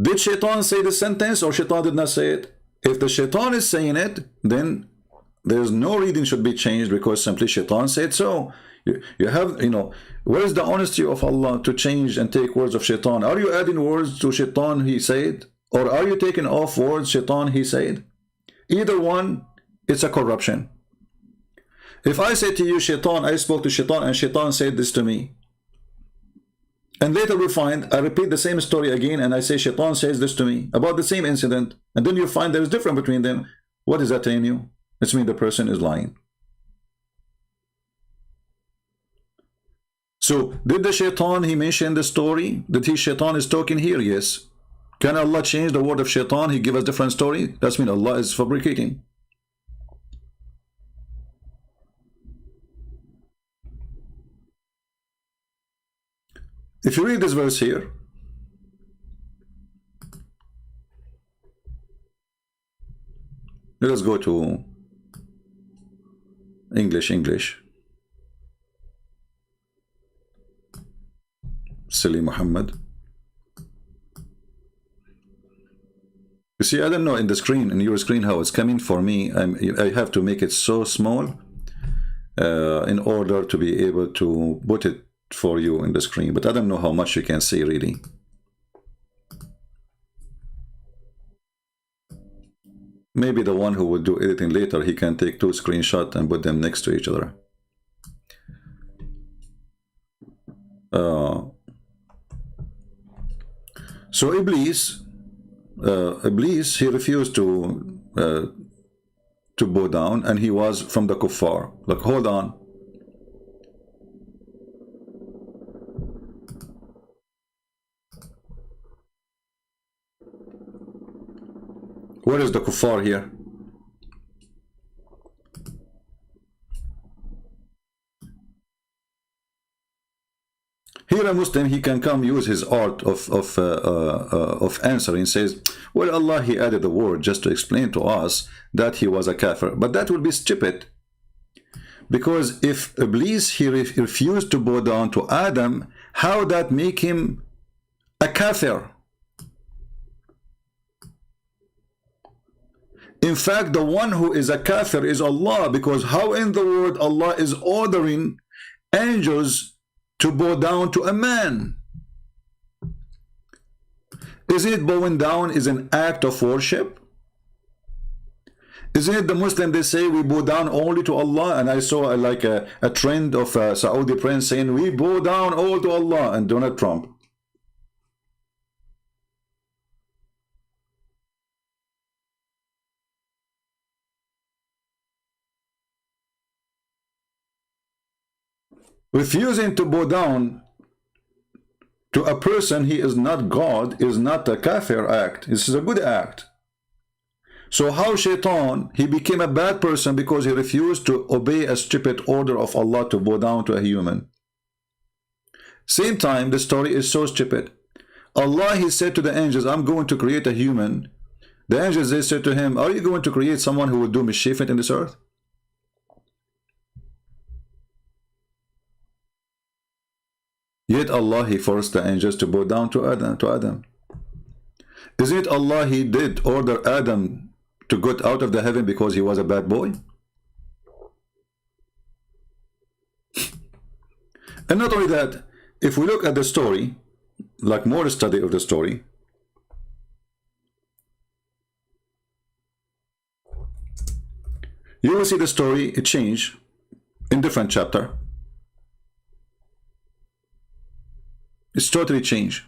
Did Shaitan say the sentence or Shaitan did not say it? If the Shaitan is saying it, then there's no reading should be changed because simply Shaitan said so. You have, you know, where is the honesty of Allah to change and take words of Shaitan? Are you adding words to Shaitan, he said? Or are you taking off words Shaitan, he said? Either one, it's a corruption. If I say to you, Shaitan, I spoke to Shaitan and Shaitan said this to me, and later we find, I repeat the same story again and I say Shaitan says this to me about the same incident, and then you find there is difference between them, what is that telling you? It means the person is lying. So, did the Shaitan, he mentioned the story? Did he, Shaitan is talking here? Yes. Can Allah change the word of Shaitan? He give us different story? That's mean Allah is fabricating. If you read this verse here, let us go to English. Silly Muhammad. You see, I don't know in the screen, in your screen, how it's coming for me. I have to make it so small in order to be able to put it for you in the screen, but I don't know how much you can see really. Maybe the one who will do editing later, he can take 2 screenshots and put them next to each other. So Iblis, he refused to bow down, and he was from the kuffar. Like, hold on. Where is the kuffar here? Here a Muslim, he can come use his art of answering, says, well, Allah, he added the word just to explain to us that he was a kafir. But that would be stupid. Because if Iblis, he refused to bow down to Adam, how that make him a kafir? In fact, the one who is a kafir is Allah, because how in the world Allah is ordering angels to bow down to a man? Isn't it bowing down is an act of worship? Isn't it the Muslim, they say we bow down only to Allah? And I saw like a trend of a Saudi prince saying we bow down all to Allah, and Donald Trump. Refusing to bow down to a person he is not God is not a kafir act. This is a good act. So how Shaitan, he became a bad person because he refused to obey a stupid order of Allah to bow down to a human. Same time, the story is so stupid. Allah, he said to the angels, I'm going to create a human. The angels, they said to him, are you going to create someone who will do mischief in this earth? Yet Allah, he forced the angels to bow down to Adam. Isn't it Allah, he did order Adam to get out of the heaven because he was a bad boy? And not only that, if we look at the story, like more study of the story, you will see the story, it changed in different chapter. It's totally changed.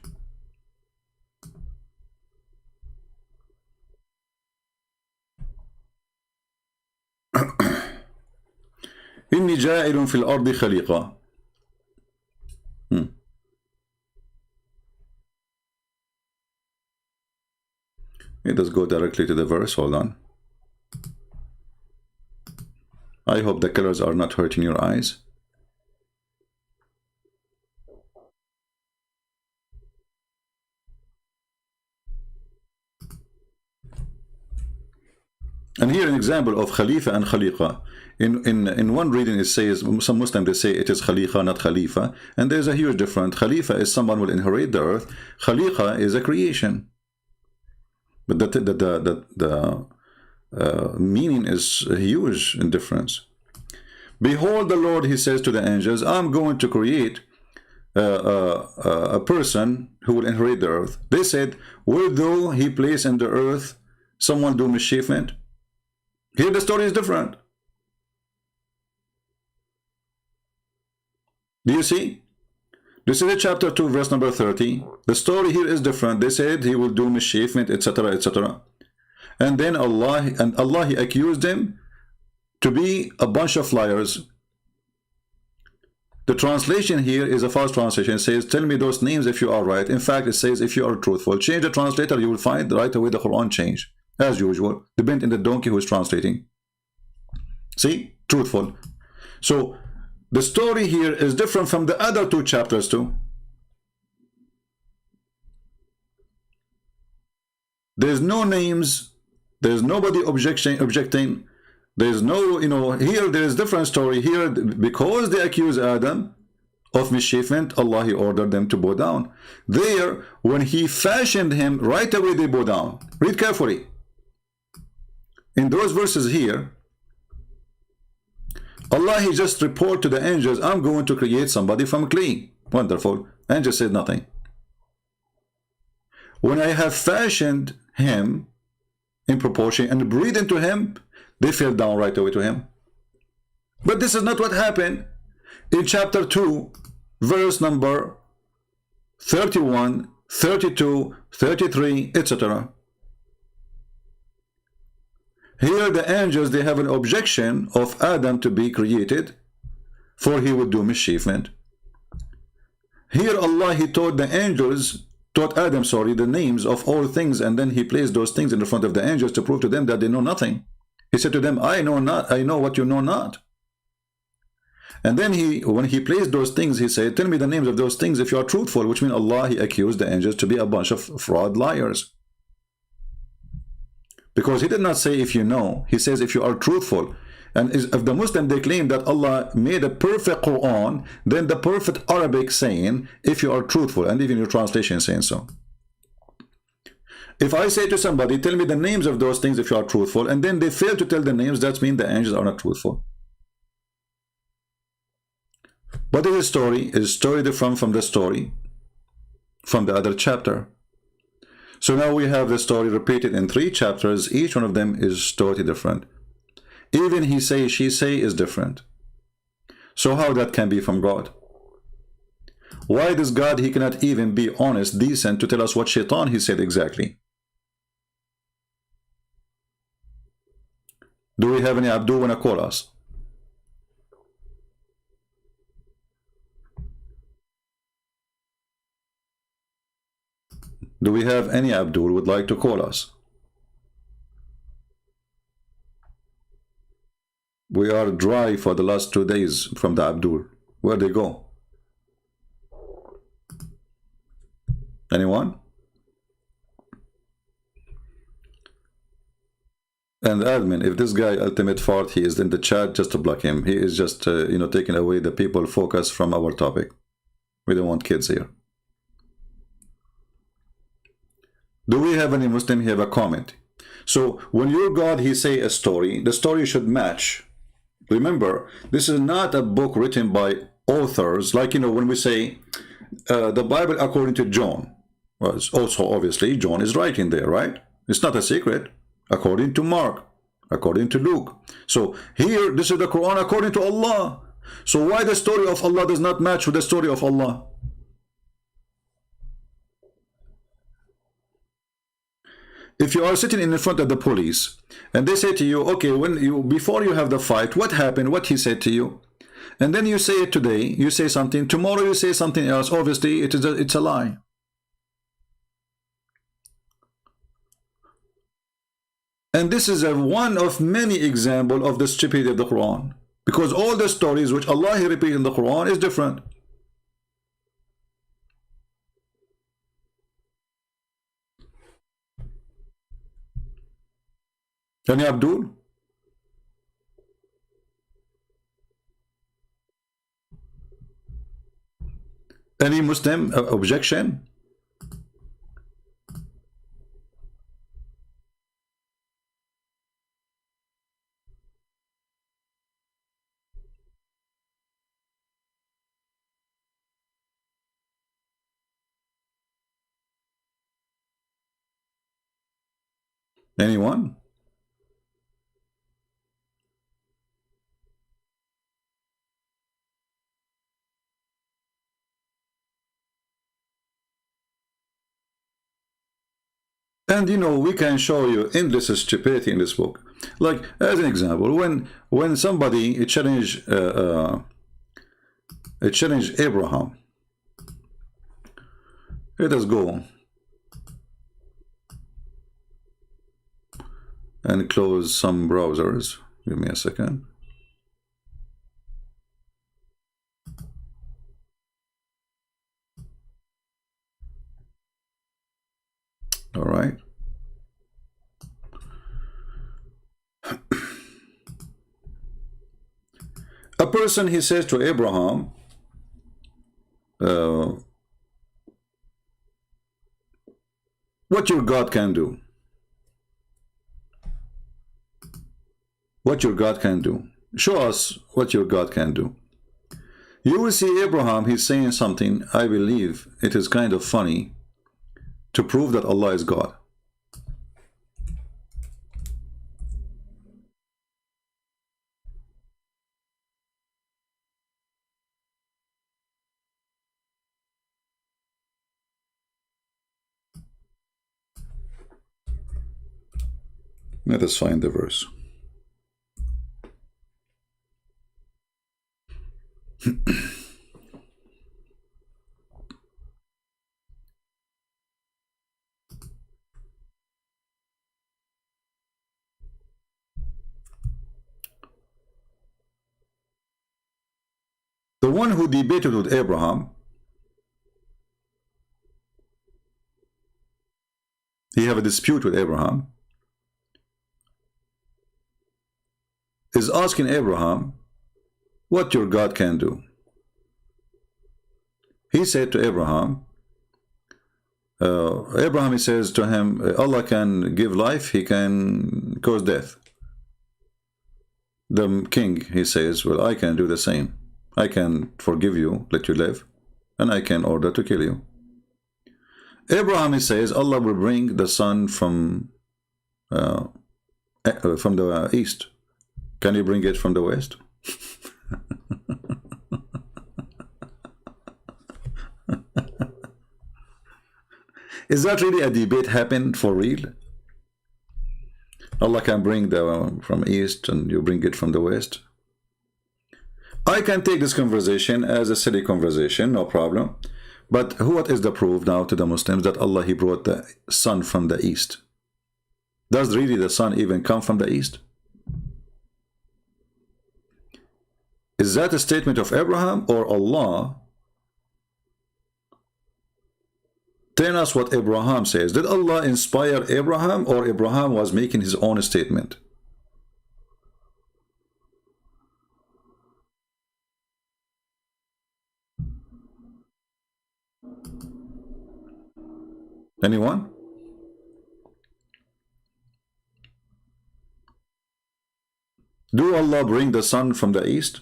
إني جاعل في الأرض خليقة. Let us go directly to the verse. Hold on. I hope the colors are not hurting your eyes. And here an example of Khalifa and Khaliqa. In one reading it says, some Muslims they say it is Khaliqa, not Khalifa, and there's a huge difference. Khalifa is someone who will inherit the earth. Khaliqa is a creation. But the meaning is huge in difference. Behold the Lord, he says to the angels, I'm going to create a person who will inherit the earth. They said, will though he place in the earth someone do mischievement? Here the story is different. Do you see? This is chapter 2 verse number 30. The story here is different. They said he will do mischievement, etc., etc. And then Allah he accused them to be a bunch of liars. The translation here is a false translation. It says, tell me those names if you are right. In fact, it says if you are truthful. Change the translator, you will find right away the Quran change. As usual, depend on the donkey who is translating. See? Truthful. So, the story here is different from the other two chapters too. There's no names. There's nobody objecting. There's no, here there is different story. Here, because they accuse Adam of mischievement, Allah, he ordered them to bow down. There, when he fashioned him, right away they bow down. Read carefully. In those verses here, Allah, he just reported to the angels, I'm going to create somebody from clay. Wonderful. Angels said nothing. When I have fashioned him in proportion and breathed into him, they fell down right away to him. But this is not what happened in chapter 2, verse number 31, 32, 33, etc. Here the angels, they have an objection of Adam to be created, for he would do mischievement. Here Allah, he taught Adam, the names of all things, and then he placed those things in the front of the angels to prove to them that they know nothing. He said to them, I know what you know not. And then when he placed those things, he said, tell me the names of those things if you are truthful, which means Allah, he accused the angels to be a bunch of fraud liars. Because he did not say if you know, he says if you are truthful. And if the Muslim, they claim that Allah made a perfect Quran, then the perfect Arabic saying, if you are truthful, and even your translation is saying so. If I say to somebody, tell me the names of those things if you are truthful, and then they fail to tell the names, that means the angels are not truthful. What is the story? Is a story different from the story from the other chapter. So now we have the story repeated in 3 chapters. Each one of them is totally different. Even he say, she say is different. So how that can be from God? Why does God, he cannot even be honest, decent to tell us what shaitan he said exactly? Do we have any Abdul wanna call us? Do we have any Abdul would like to call us? We are dry for the last 2 days from the Abdul. Where'd they go? Anyone? And admin, if this guy Ultimate Fart, he is in the chat, just to block him. He is just, taking away the people focus from our topic. We don't want kids here. Do we have any Muslim here have a comment? So when your God, he say a story, the story should match. Remember, this is not a book written by authors, like, when we say the Bible according to John. Well, also, obviously, John is writing there, right? It's not a secret. According to Mark, according to Luke. So here, this is the Quran according to Allah. So why the story of Allah does not match with the story of Allah? If you are sitting in front of the police and they say to you, okay, before you have the fight, what happened, what he said to you, and then you say it today, you say something, tomorrow you say something else, obviously it's a lie. And this is one of many examples of the stupidity of the Quran, because all the stories which Allah he repeats in the Quran is different. Any Abdul? Any Muslim objection? Anyone? And you know, we can show you endless stupidity in this book. Like, as an example, when somebody challenged Abraham, let us go and close some browsers. Give me a second. All right. A person, he says to Abraham, what your God can do. What your God can do. Show us what your God can do. You will see Abraham, he's saying something, I believe it is kind of funny, to prove that Allah is God. Let us find the verse. The one who debated with Abraham, he have a dispute with Abraham, is asking Abraham what your God can do. He said to Abraham, he says to him, Allah can give life, he can cause death. The king, he says, well, I can do the same. I can forgive you, let you live, and I can order to kill you. Abraham, he says, Allah will bring the sun from the east. Can you bring it from the west? Is that really a debate happened for real? Allah can bring the from east and you bring it from the west? I can take this conversation as a silly conversation, no problem. But what is the proof now to the Muslims that Allah, he brought the sun from the east? Does really the sun even come from the east? Is that a statement of Abraham or Allah? Tell us what Abraham says. Did Allah inspire Abraham or Abraham was making his own statement? Anyone? Do Allah bring the sun from the east?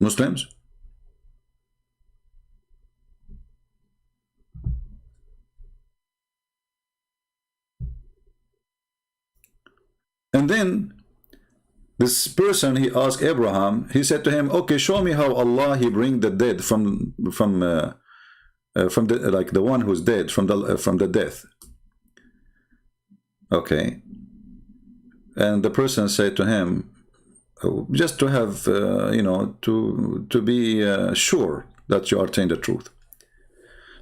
Muslims? And then this person, he asked Abraham, he said to him, okay, show me how Allah, he bring the dead from the like the one who's dead from the death. Okay. And the person said to him, just to have, you know, to be sure that you are telling the truth.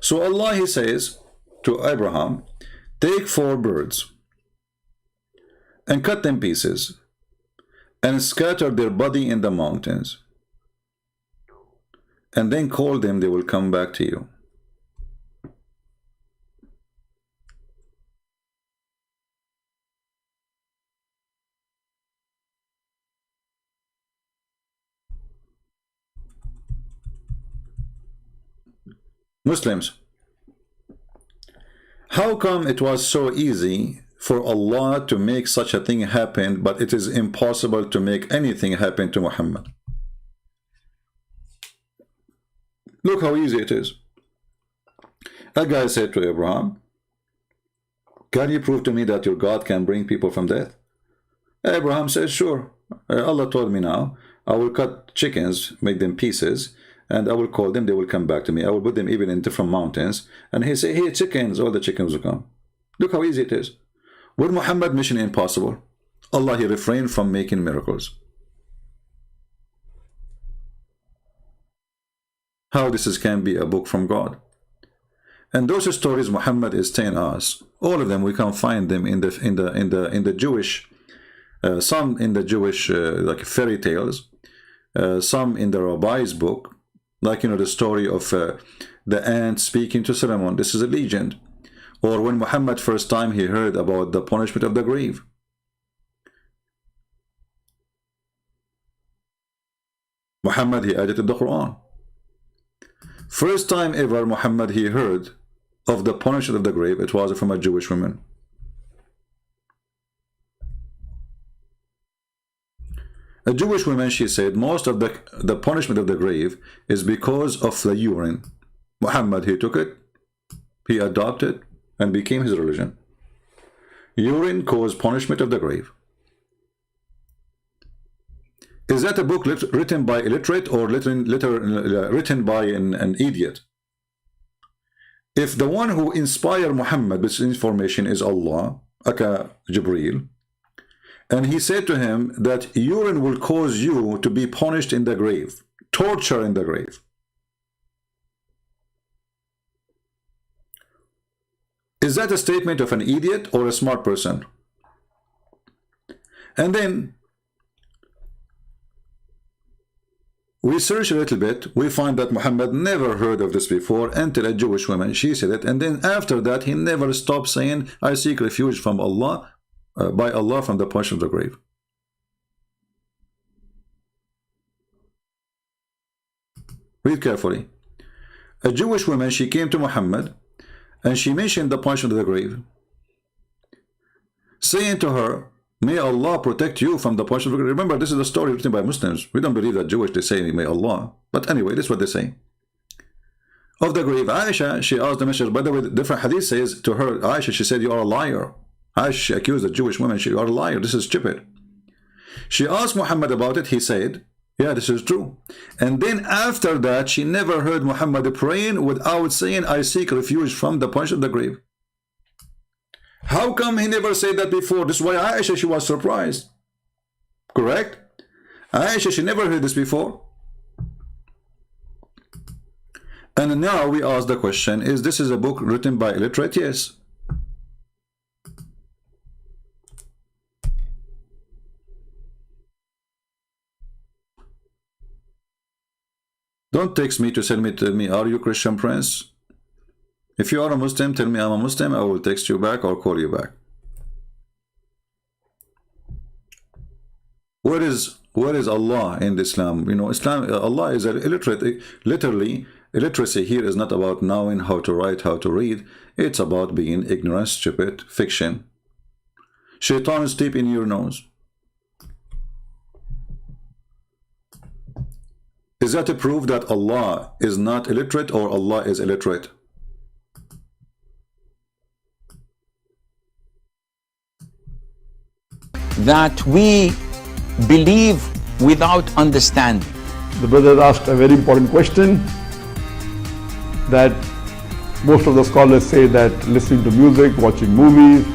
So Allah, he says to Abraham, take 4 birds and cut them pieces and scatter their body in the mountains, and then call them, they will come back to you. Muslims, how come it was so easy for Allah to make such a thing happen, but it is impossible to make anything happen to Muhammad? Look how easy it is. A guy said to Abraham, can you prove to me that your God can bring people from death? Abraham says, sure. Allah told me now, I will cut chickens, make them pieces, and I will call them, they will come back to me. I will put them even in different mountains. And he said, hey, chickens, all the chickens will come. Look how easy it is. With Muhammad, mission impossible. Allah, he refrained from making miracles. How this can be a book from God? And those stories Muhammad is telling us, all of them, we can find them in the Jewish, some in the Jewish like fairy tales, some in the Rabbi's book, like the story of the ant speaking to Solomon. This is a legend. Or when Muhammad first time he heard about the punishment of the grave. Muhammad, he edited the Quran. First time ever Muhammad he heard of the punishment of the grave, it was from a Jewish woman. A Jewish woman, she said, most of the punishment of the grave is because of the urine. Muhammad, he took it, he adopted, and became his religion. Urine caused punishment of the grave. Is that a book written by illiterate or written by an idiot? If the one who inspired Muhammad with information is Allah, aka Jibreel, and he said to him that urine will cause you to be punished in the grave, torture in the grave. Is that a statement of an idiot or a smart person? And then we search a little bit, we find that Muhammad never heard of this before until a Jewish woman, she said it, and then after that he never stopped saying, I seek refuge from Allah, by Allah from the punishment of the grave. Read carefully. A Jewish woman, she came to Muhammad and she mentioned the punishment of the grave, saying to her, may Allah protect you from the punishment of the grave. Remember, this is a story written by Muslims. We don't believe that Jewish, they say, may Allah. But anyway, this is what they say. Of the grave, Aisha, she asked the messenger, by the way, different hadith says to her, Aisha, she said, you are a liar. Aisha, she accused the Jewish woman, you are a liar, this is stupid. She asked Muhammad about it, he said, yeah, this is true. And then after that, she never heard Muhammad praying without saying, I seek refuge from the punishment of the grave. How come he never said that before? This is why Aisha, she was surprised. Correct? Aisha, she never heard this before. And now we ask the question, is this a book written by illiterate? Yes. Don't text me to tell me, are you Christian Prince? If you are a Muslim, tell me I'm a Muslim, I will text you back or call you back. Where is Allah in Islam? Islam, Allah is illiterate. Literally, illiteracy here is not about knowing how to write, how to read. It's about being ignorant, stupid, fiction. Shaitan is deep in your nose. Is that a proof that Allah is not illiterate or Allah is illiterate? That we believe without understanding. The brother asked a very important question, that most of the scholars say that listening to music, watching movies,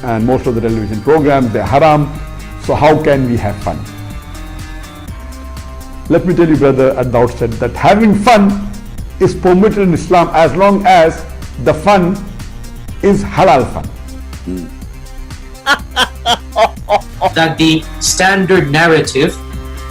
and most of the television programs, they're haram. So how can we have fun? Let me tell you, brother, at the outset that having fun is permitted in Islam as long as the fun is halal fun. That the standard narrative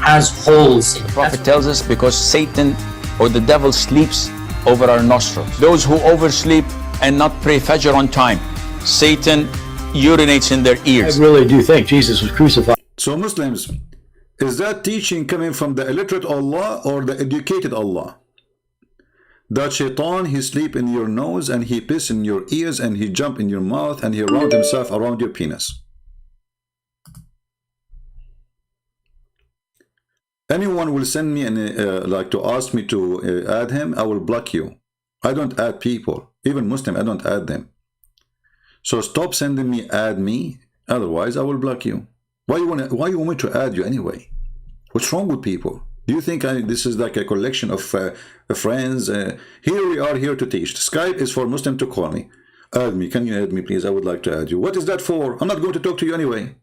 has holes in it. The Prophet tells us because Satan or the devil sleeps over our nostrils. Those who oversleep and not pray Fajr on time, Satan urinates in their ears. I really do think Jesus was crucified. So Muslims, is that teaching coming from the illiterate Allah or the educated Allah? That shaitan, he sleep in your nose and he piss in your ears and he jump in your mouth and he round himself around your penis. Anyone will send me like to ask me to add him, I will block you. I don't add people, even Muslim, I don't add them. So stop sending me, add me, otherwise I will block you. Why you want me to add you anyway? What's wrong with people? Do you think this is like a collection of friends? Here we are here to teach. Skype is for Muslim to call me. Add me, can you add me please? I would like to add you. What is that for? I'm not going to talk to you anyway.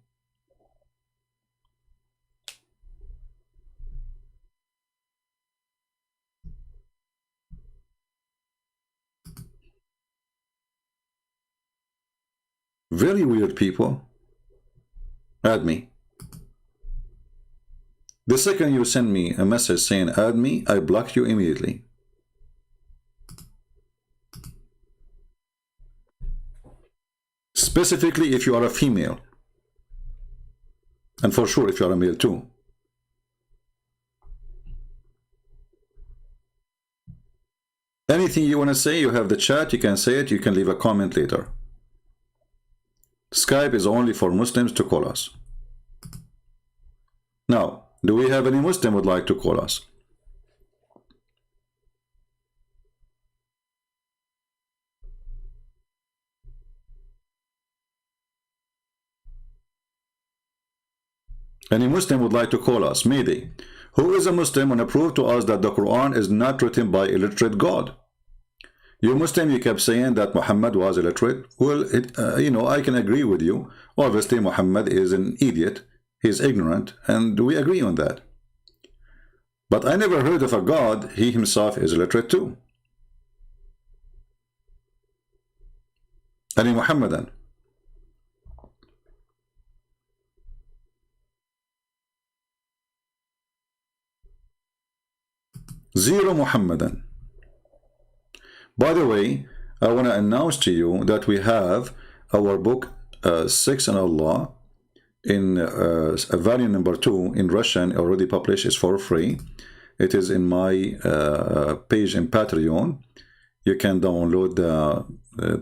Very weird people. Add me. The second you send me a message saying add me, I block you immediately. Specifically if you are a female. And for sure if you are a male too. Anything you want to say, you have the chat, you can say it, you can leave a comment later. Skype is only for Muslims to call us. Now, do we have any Muslim would like to call us? Any Muslim would like to call us? Mayday. Who is a Muslim and prove to us that the Quran is not written by illiterate God? You Muslim, you kept saying that Muhammad was illiterate. Well, you know, I can agree with you. Obviously, Muhammad is an idiot. He's ignorant, and we agree on that. But I never heard of a God, he himself is illiterate too. Any Muhammadan? Zero Muhammadan. By the way, I want to announce to you that we have our book 6 in Allah in volume number 2 in Russian, already published. It's for free. It is in my page in Patreon. You can download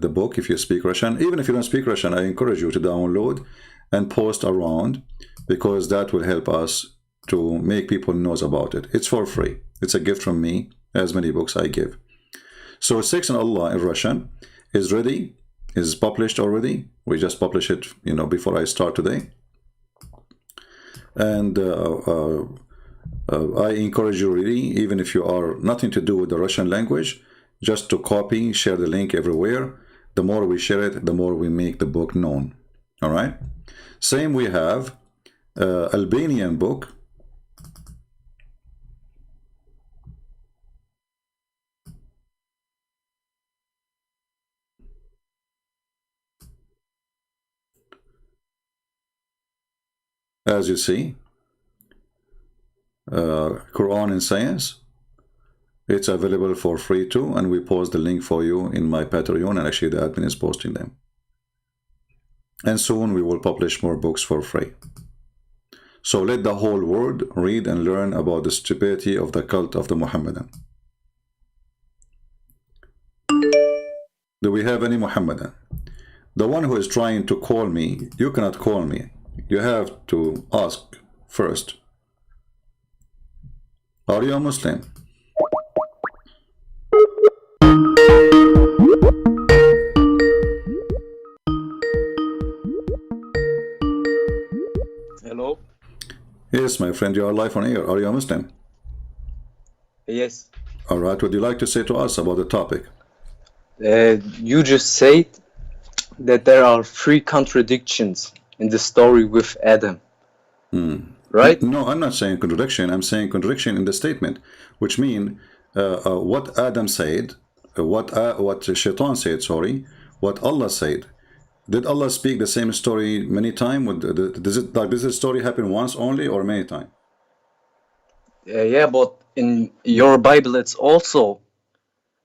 the book if you speak Russian. Even if you don't speak Russian, I encourage you to download and post around, because that will help us to make people know about it. It's for free. It's a gift from me, as many books I give. So 6 in Allah in Russian is ready, is published already. We just published it, you know, before I start today. And I encourage you really, even if you are nothing to do with the Russian language, just to copy, share the link everywhere. The more we share it, the more we make the book known. All right. Same we have Albanian book. As you see, Quran in Science, it's available for free too, and we post the link for you in my Patreon, and actually the admin is posting them. And soon we will publish more books for free. So let the whole world read and learn about the stupidity of the cult of the Muhammadan. Do we have any Muhammadan? The one who is trying to call me, you cannot call me. You have to ask first. Are you a Muslim? Hello? Yes, my friend, you are live on air. Are you a Muslim? Yes. All right, what would you like to say to us about the topic? You just said that there are 3 contradictions in the story with Adam. Right? No, I'm not saying contradiction. I'm saying contradiction in the statement, which mean what Adam said, what Shaitan said, sorry, what Allah said. Did Allah speak the same story many times? Does this story happen once only or many times? Yeah, but in your Bible it's also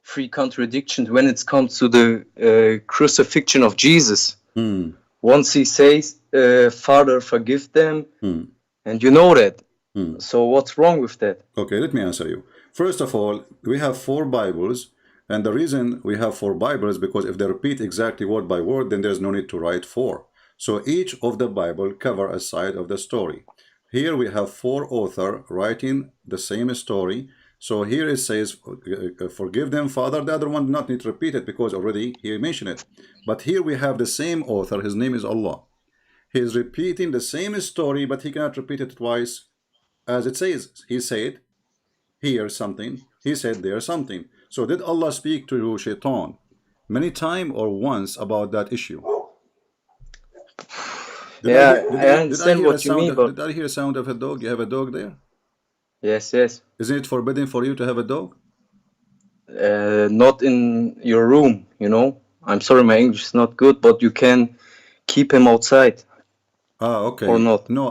3 contradictions when it comes to the crucifixion of Jesus. Once he says, Father, forgive them, and you know that. So what's wrong with that? Okay, let me answer you. First of all, we have 4 Bibles, and the reason we have 4 Bibles is because if they repeat exactly word by word, then there's no need to write 4. So each of the Bible cover a side of the story. Here we have 4 authors writing the same story. So here it says, forgive them, Father. The other one did not need to repeat it because already he mentioned it. But here we have the same author. His name is Allah. He is repeating the same story, but he cannot repeat it twice. As it says, he said here something, he said there something. So did Allah speak to Shaitan many times or once about that issue? I understand what you mean, but did I hear sound of a dog? You have a dog there? yes, yes. Isn't it forbidden for you to have a dog? Not in your room, you know. I'm sorry, my English is not good, but you can keep him outside. Ah, okay. Or not. No,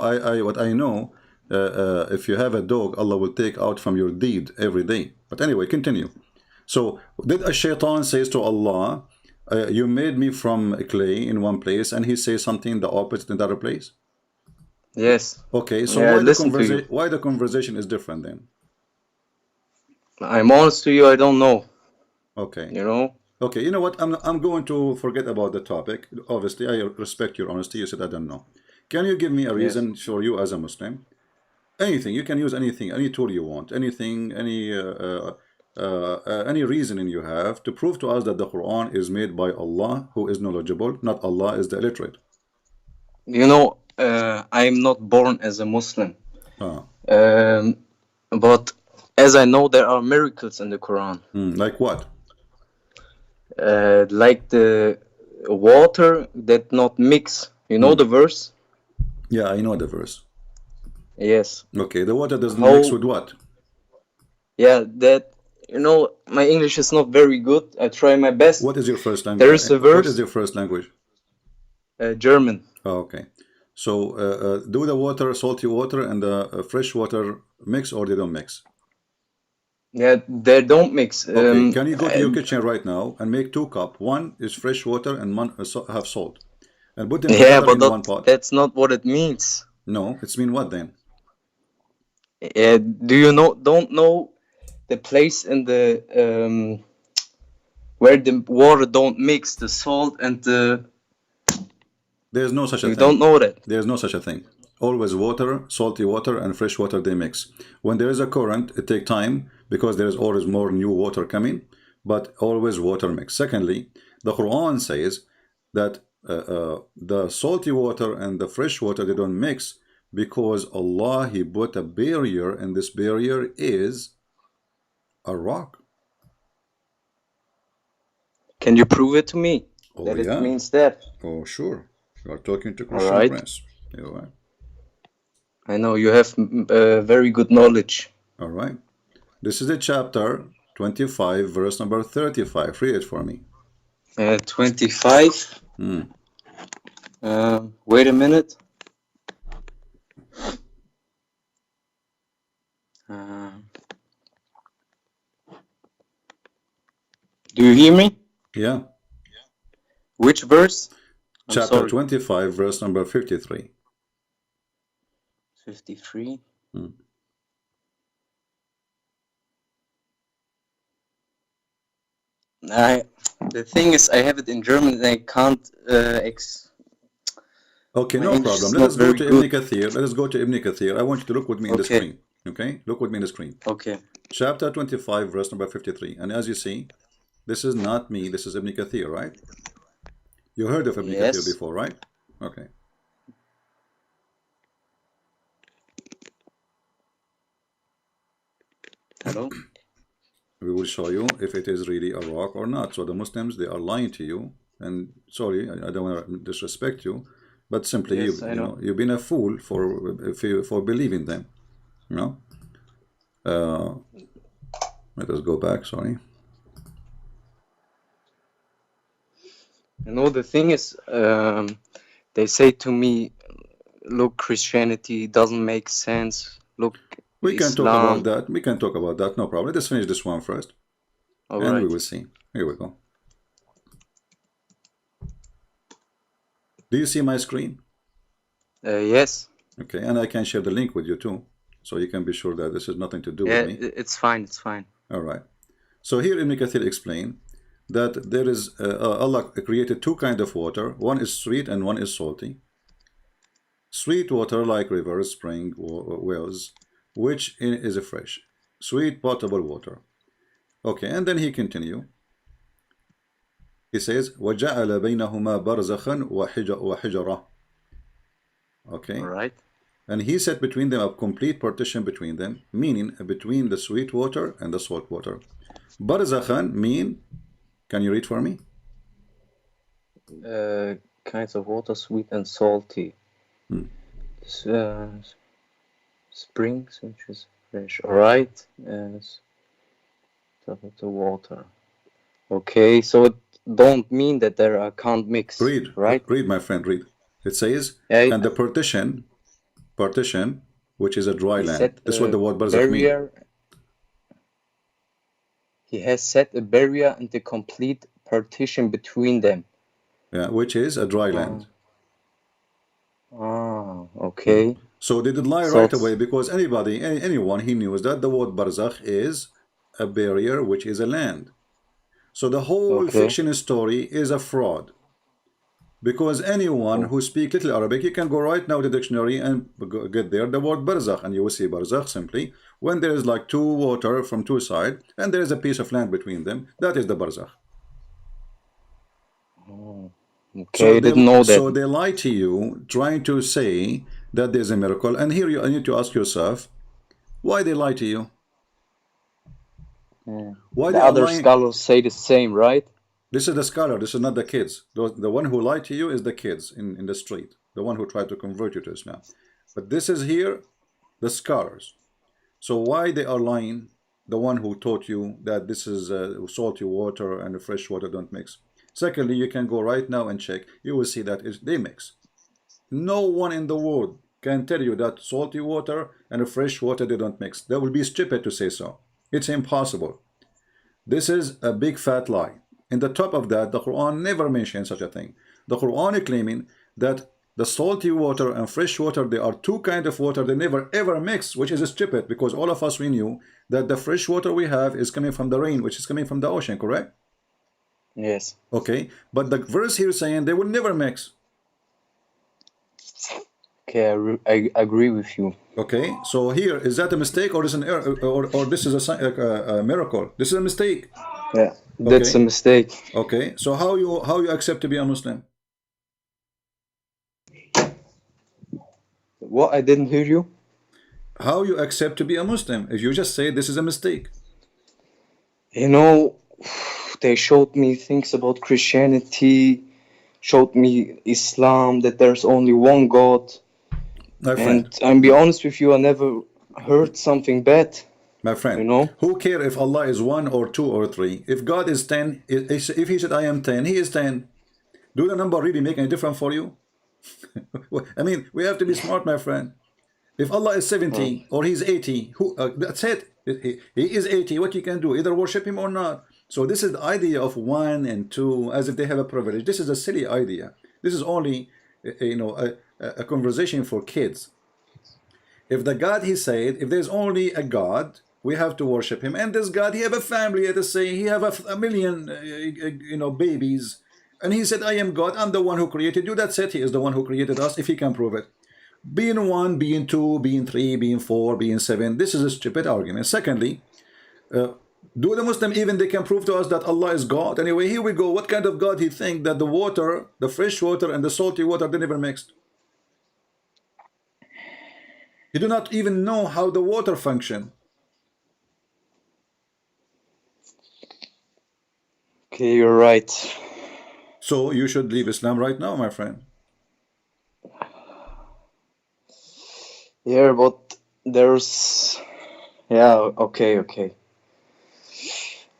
what I know, if you have a dog, Allah will take out from your deed every day. But anyway, continue. So, did a shaitan says to Allah, you made me from clay in one place, and he says something the opposite in the other place? Yes. Okay, so why the conversation is different then? I'm honest to you, I don't know. Okay. You know? Okay, you know what? I'm going to forget about the topic. Obviously, I respect your honesty. You said I don't know. Can you give me a reason for you as a Muslim? Anything. You can use anything, any tool you want, anything, any reasoning you have to prove to us that the Quran is made by Allah, who is knowledgeable, not Allah is the illiterate. You know, I'm not born as a Muslim. But as I know, there are miracles in the Quran. Like what? Like the water that not mix. You know the verse? Yeah, I know the verse. Yes. Okay, the water doesn't mix with what? Yeah, that, you know, my English is not very good. I try my best. What is your first language? There is a verse. What is your first language? German. Oh, okay. So, do the water, salty water, and the fresh water mix, or they don't mix? Yeah, they don't mix. Okay. Can you go to your kitchen right now and make 2 cups? One is fresh water and one have salt, and put them together in one pot. That's not what it means. No, it's mean what then? Do you don't know the place in the where the water don't mix, the salt and the... There's no such a thing. You don't know that. There's no such a thing. Always water, salty water, and fresh water, they mix. When there is a current, it takes time because there is always more new water coming, but always water mix. Secondly, the Quran says that the salty water and the fresh water, they don't mix because Allah, He put a barrier, and this barrier is a rock. Can you prove it to me? Oh, that yeah. It means that. Oh, sure. You are talking to Christian right. Prince. All right. I know you have very good knowledge. All right. This is the chapter 25, verse number 35. Read it for me. 25. Wait a minute. Do you hear me? Yeah. Which verse? Chapter 25, verse number 53. 53. The thing is, I have it in German and I can't Okay, no problem. Let us go to Ibn Kathir. Let us go to Ibn Kathir. I want you to look with me in the screen. Okay? Look with me in the screen. Okay. Chapter 25, verse number 53. And as you see, this is not me. This is Ibn Kathir, right? You heard of Ibn Kathir before, right? Okay. Hello? We will show you if it is really a rock or not. So the Muslims, they are lying to you. And sorry, I don't want to disrespect you, but simply you know, you've been a fool for believing them. You know. Let us go back. Sorry. You know, the thing is, they say to me, "Look, Christianity doesn't make sense. Look." We can talk about that. We can talk about that. No problem. Let's finish this one first. All and right. we will see. Here we go. Do you see my screen? Yes. Okay, and I can share the link with you too. So you can be sure that this has nothing to do Yeah, with me. it's fine. It's fine. All right. So here Ibn Kathir explained that there is Allah created two kinds of water. One is sweet and one is salty. Sweet water like rivers, spring, wells, which is fresh. Sweet potable water. Okay, and then he continue. He says, وَجَعَلَ بَيْنَهُمَا بَرْزَخًا وَحِجَرًا. Okay. All right. And he set between them a complete partition between them, meaning between the sweet water and the salt water. Barzakhan mean, can you read for me? Kinds of water, sweet and salty. Springs, which is fresh. All right. Top of the water. Okay, so it don't mean that there can't mix. Read, right? Read, my friend, read. It says, Yeah, and the partition, which is a dry land. This is what the word barzakh means. He has set a barrier and a complete partition between them. Yeah, which is a dry land. Okay. So they did lie right away, because anyone he knew that the word barzakh is a barrier, which is a land. So the whole fiction story is a fraud. Because anyone who speaks little Arabic, you can go right now to the dictionary and get there the word barzakh, and you will see barzakh simply when there is like two water from two sides and there is a piece of land between them. That is the barzakh. Okay, I didn't know that. So they lie to you, trying to say that there's a miracle. And here you need to ask yourself, why they lie to you? Why the other scholars say the same, right? This is the scholar, this is not the kids. The one who lied to you is the kids in the street, the one who tried to convert you to Islam. But this is here, the scholars. So why they are lying? The one who taught you that this is salty water and fresh water don't mix. Secondly, you can go right now and check. You will see that they mix. No one in the world can tell you that salty water and fresh water, they don't mix. That will be stupid to say so. It's impossible. This is a big fat lie. In the top of that, the Quran never mentions such a thing. The Quran is claiming that the salty water and fresh water, they are two kinds of water, they never ever mix, which is stupid, because all of us, we knew that the fresh water we have is coming from the rain, which is coming from the ocean, correct? Yes. Okay, but the verse here is saying they will never mix. Okay, I agree with you. Okay, so here, is that a mistake, or is an error, or this is a miracle? This is a mistake. Yeah, that's a mistake. Okay, so how you accept to be a Muslim? What? I didn't hear you. How you accept to be a Muslim if you just say this is a mistake? You know, they showed me things about Christianity, showed me Islam, that there's only one God. My friend, and I'll be honest with you, I never heard something bad. My friend, you know, who care if Allah is 1 or 2 or 3? If God is 10, if he said I am 10, he is 10. Do the number really make any difference for you? I mean, we have to be smart, my friend. If Allah is 70 or he's 80, that's it. He is 80. What you can do? Either worship him or not. So this is the idea of 1 and 2 as if they have a privilege. This is a silly idea. This is only, a conversation for kids. If the God he said, if there's only a God, we have to worship him. And this God, he have a family, let us say, he have a million, babies. And he said, I am God, I'm the one who created you. That's it, he is the one who created us, if he can prove it. Being 1, being 2, being 3, being 4, being 7, this is a stupid argument. Secondly, do the Muslim even they can prove to us that Allah is God? Anyway, here we go. What kind of God he think that the water, the fresh water and the salty water, they never mixed? He do not even know how the water function. Okay, you're right. So you should leave Islam right now, my friend. Yeah, but there's... Yeah, okay.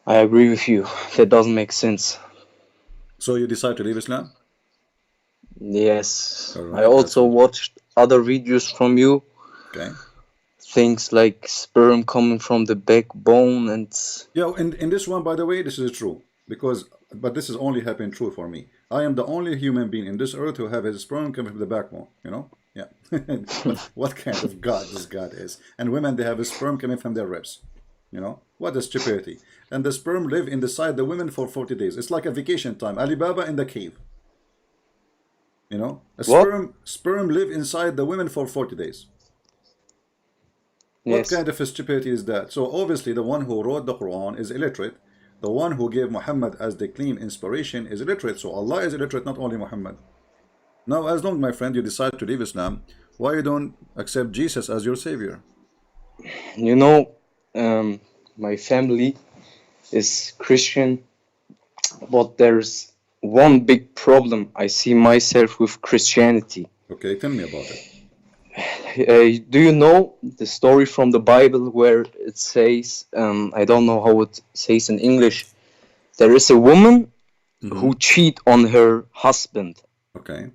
I agree with you. That doesn't make sense. So you decide to leave Islam? Yes. Right, I also watched other videos from you. Okay. Things like sperm coming from the backbone and... Yeah, in this one, by the way, this is true. But this is only happened true for me. I am the only human being in this earth who have his sperm coming from the backbone, Yeah. What kind of God this God is? And women, they have a sperm coming from their ribs. You know, what a stupidity. And the sperm live inside the women for 40 days. It's like a vacation time. Alibaba in the cave. You know, sperm live inside the women for 40 days. Yes. What kind of stupidity is that? So obviously the one who wrote the Quran is illiterate. The one who gave Muhammad as the clean inspiration is illiterate. So Allah is illiterate, not only Muhammad. Now, as long, my friend, you decide to leave Islam, why you don't accept Jesus as your savior? You know, my family is Christian, but there's one big problem I see myself with Christianity. Okay, tell me about it. Do you know the story from the Bible where it says, I don't know how it says in English, there is a woman who cheat on her husband. Okay.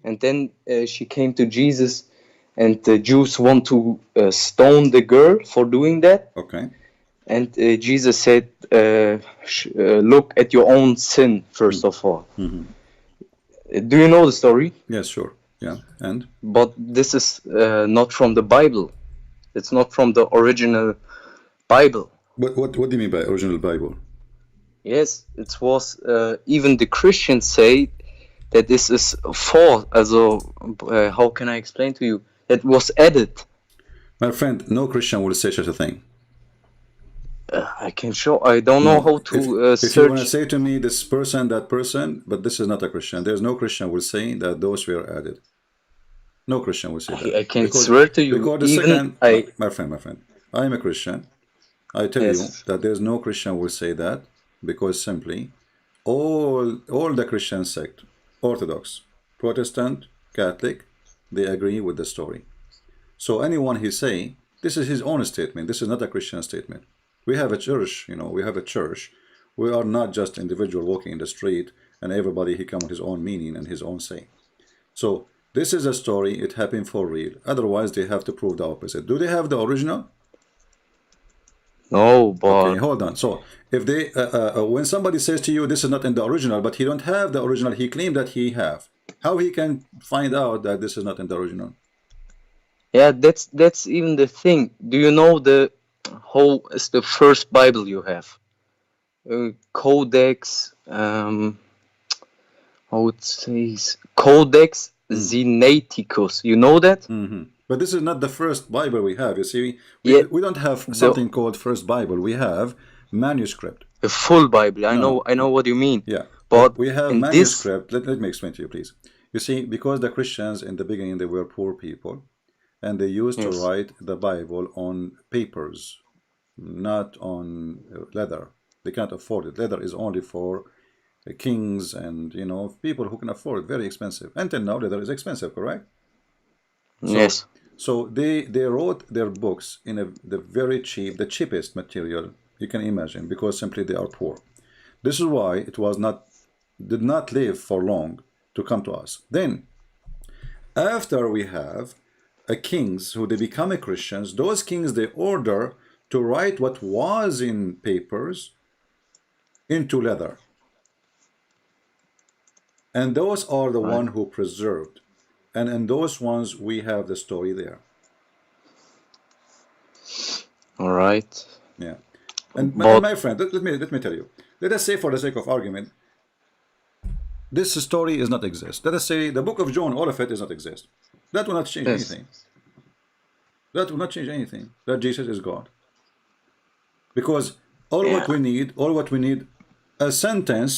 And then she came to Jesus, and the Jews want to stone the girl for doing that. Okay. And Jesus said, look at your own sin, first of all. Do you know the story? Yes, sure. Yeah, and? But this is not from the Bible. It's not from the original Bible. What do you mean by original Bible? Yes, it was, even the Christians say that this is false. Also, how can I explain to you? It was added. My friend, no Christian will say such a thing. I can show. I don't know how to if search. you want to say to me this person, that person, but this is not a Christian. There's no Christian will say that those were added. No Christian will say that. I can swear to you. Because the even second, my friend, I am a Christian. I tell Yes. you that there's no Christian will say that, because simply all the Christian sect, Orthodox, Protestant, Catholic, they agree with the story. So anyone he say, this is his own statement. This is not a Christian statement. We have a church, you know, we have a church. We are not just individual walking in the street and everybody he come with his own meaning and his own say. So this is a story, it happened for real. Otherwise they have to prove the opposite. Do they have the original? No, but Okay, hold on. So if they when somebody says to you this is not in the original, but he don't have the original, he claimed that he have, how he can find out that this is not in the original? yeah, that's even the thing. Do you know how is the first Bible you have? Codex, how it says, Codex Sinaiticus. You know that? But this is not the first Bible we have. You see, Yeah. we don't have something called first Bible. We have manuscript. The full Bible. I know what you mean. Yeah, But we have in manuscript. Let me explain to you, please. You see, because the Christians in the beginning, they were poor people, and they used to write the Bible on papers, not on leather. They can't afford it. Leather is only for kings and, you know, people who can afford it. Very expensive. Until now, leather is expensive, correct? Yes. So they wrote their books in the very cheap, the cheapest material you can imagine, because simply they are poor. This is why it did not live for long to come to us. Then, after we have kings who they become Christians, those kings they order to write what was in papers into leather, and those are the one who preserved. And in those ones, we have the story there. All right. Yeah. And But- my friend, let me tell you. Let us say, for the sake of argument, this story is not exist. Let us say the book of John, all of it does not exist. That will not change Yes. anything. That will not change anything. That Jesus is God. Because all what we need, a sentence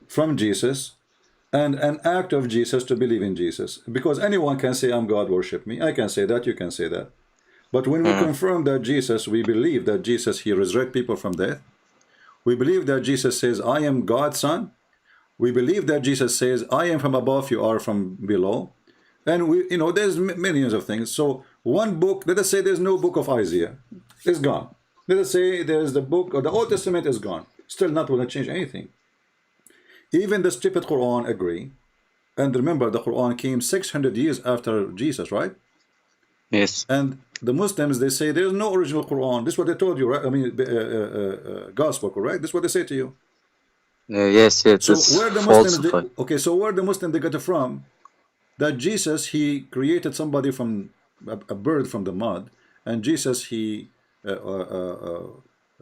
from Jesus and an act of Jesus to believe in Jesus. Because anyone can say, I'm God, worship me. I can say that, you can say that. But when we confirm that Jesus, we believe that Jesus, he resurrected people from death. We believe that Jesus says, I am God's son. We believe that Jesus says, I am from above, you are from below. And we, you know, there's millions of things. So one book, let us say there's no book of Isaiah. It's gone. Let us say there's the book of the Old Testament is gone. Still not going to change anything. Even the stupid Quran agree. And remember, the Quran came 600 years after Jesus, right? Yes. And the Muslims, they say there's no original Quran. This is what they told you, right? I mean, gospel, correct? This is what they say to you. Yes. So It's where the Muslims, falsified. okay, so where the Muslim they got it from? that Jesus, he created somebody from a bird from the mud, and Jesus, he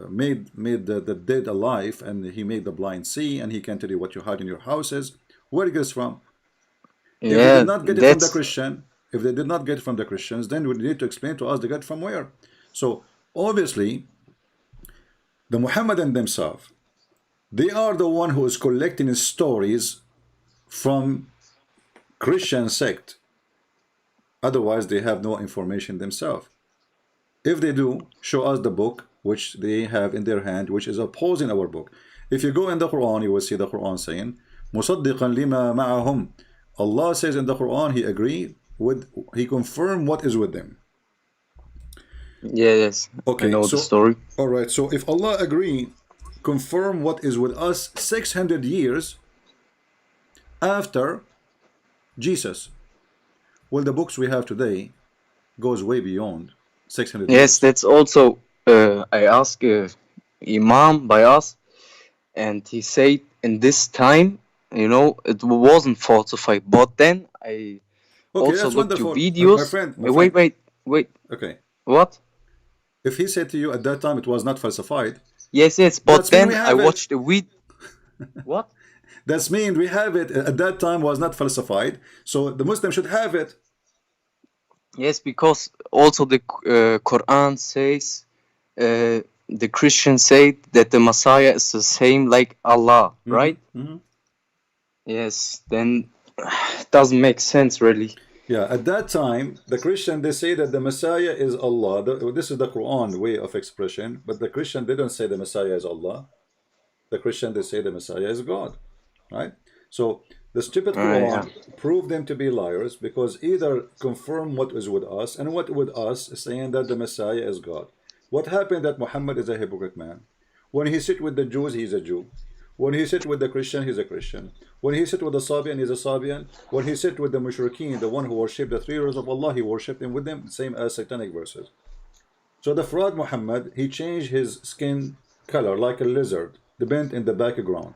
made the dead alive, and he made the blind see, and he can tell you what you hide in your houses. Where it gets from? If they Yeah, did not get it from the Christian, if they did not get it from the Christians, then we need to explain to us they got it from where. So obviously, the Muhammadan themselves, they are the one who is collecting stories from Christian sect. Otherwise, they have no information themselves. If they do, show us the book which they have in their hand, which is opposing our book. If you go in the Quran, you will see the Quran saying, مُصَدِّقًا لِمَا مَعَهُمْ. Allah says in the Quran, He agreed with, He confirmed what is with them. yes, Okay, I know so, the story. all right, so if Allah agreed, confirm what is with us 600 years after Jesus. Well, the books we have today goes way beyond 600 Yes, years. that's also, I asked Imam by us, and he said in this time, you know, it wasn't falsified. But then I Okay, also that's looked to wonderful. videos. My friend, Wait. Okay. What? If he said to you at that time it was not falsified, Yes, but that's mean then we I have it. watched the video. What? That's mean we have it at that time was not falsified. So the Muslim should have it. Yes, because also the Quran says, the Christians say that the Messiah is the same like Allah, right? Yes, then it doesn't make sense really. Yeah, at that time, the Christian, they say that the Messiah is Allah. This is the Quran way of expression, but the Christian, they don't say the Messiah is Allah. The Christian, they say the Messiah is God, right? So the stupid Quran proved them to be liars, because either confirm what is with us, and what with us is saying that the Messiah is God. What happened that Muhammad is a hypocrite man? When he sit with the Jews, he's a Jew. When he sit with the Christian, he's a Christian. When he sit with the Sabian, he's a Sabian. When he sit with the Mushrikeen, the one who worshipped the three words of Allah, he worshipped him with them, same as satanic verses. So the fraud Muhammad, he changed his skin color like a lizard, the bent in the background.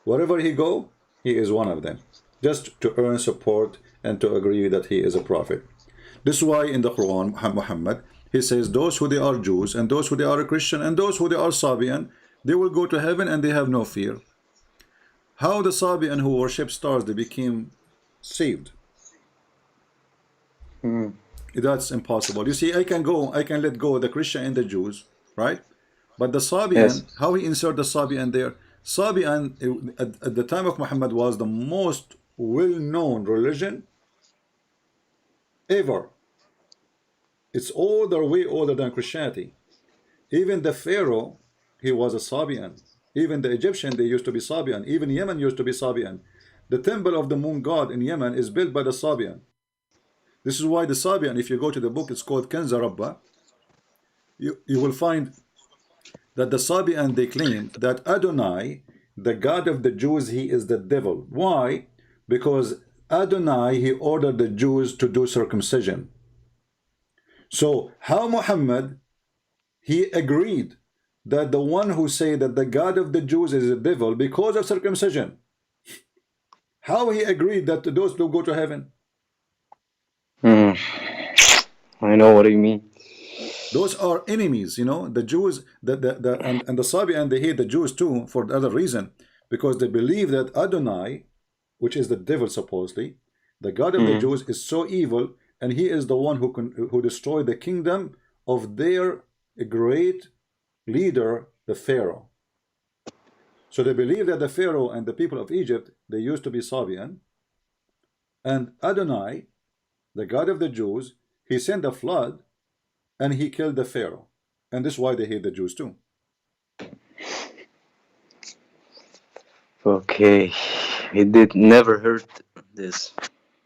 Wherever he go, he is one of them, just to earn support and to agree that he is a prophet. This is why in the Quran, Muhammad, he says those who they are Jews, and those who they are Christian, and those who they are Sabian, they will go to heaven and they have no fear. How the Sabian who worship stars, they became saved? That's impossible. You see, I can let go the Christian and the Jews, right? But the Sabian, how he insert the Sabian there? Sabian at the time of Muhammad was the most well-known religion ever. It's way older than Christianity. Even the Pharaoh, he was a Sabian. Even the Egyptian, they used to be Sabian. Even Yemen used to be Sabian. The temple of the moon god in Yemen is built by the Sabian. This is why the Sabian, if you go to the book, it's called Kanza Rabba, you will find that the Sabian, they claim that Adonai, the God of the Jews, he is the devil. Why? Because Adonai, he ordered the Jews to do circumcision. So how Muhammad, he agreed that the one who say that the God of the Jews is the devil because of circumcision, how he agreed that those will go to heaven? I know what you mean. Those are enemies, you know. The Jews, and the Sabian, they hate the Jews too for the other reason, because they believe that Adonai, which is the devil supposedly, the God of the Jews, is so evil, and he is the one who destroyed the kingdom of their great leader, the Pharaoh. So they believe that the Pharaoh and the people of Egypt, they used to be Sabian, and Adonai, the God of the Jews, he sent a flood and he killed the Pharaoh, and this is why they hate the Jews too. Okay, he never heard this.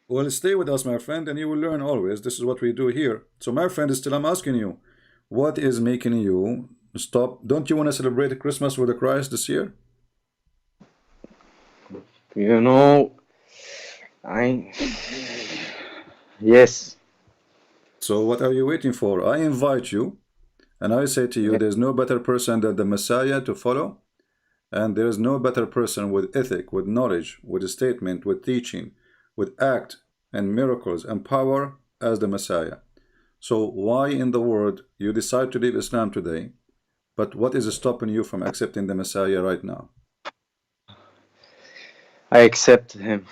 Well, stay with us, my friend, and you will learn always. This is what we do here. So my friend, still I'm asking you, what is making you stop? Don't you want to celebrate Christmas with the Christ this year? You know, yes. So what are you waiting for? I invite you, and I say to you, there's no better person than the Messiah to follow, and there is no better person with ethic, with knowledge, with a statement, with teaching, with act, and miracles and power as the Messiah. So why in the world you decide to leave Islam today, but what is stopping you from accepting the Messiah right now? I accept him.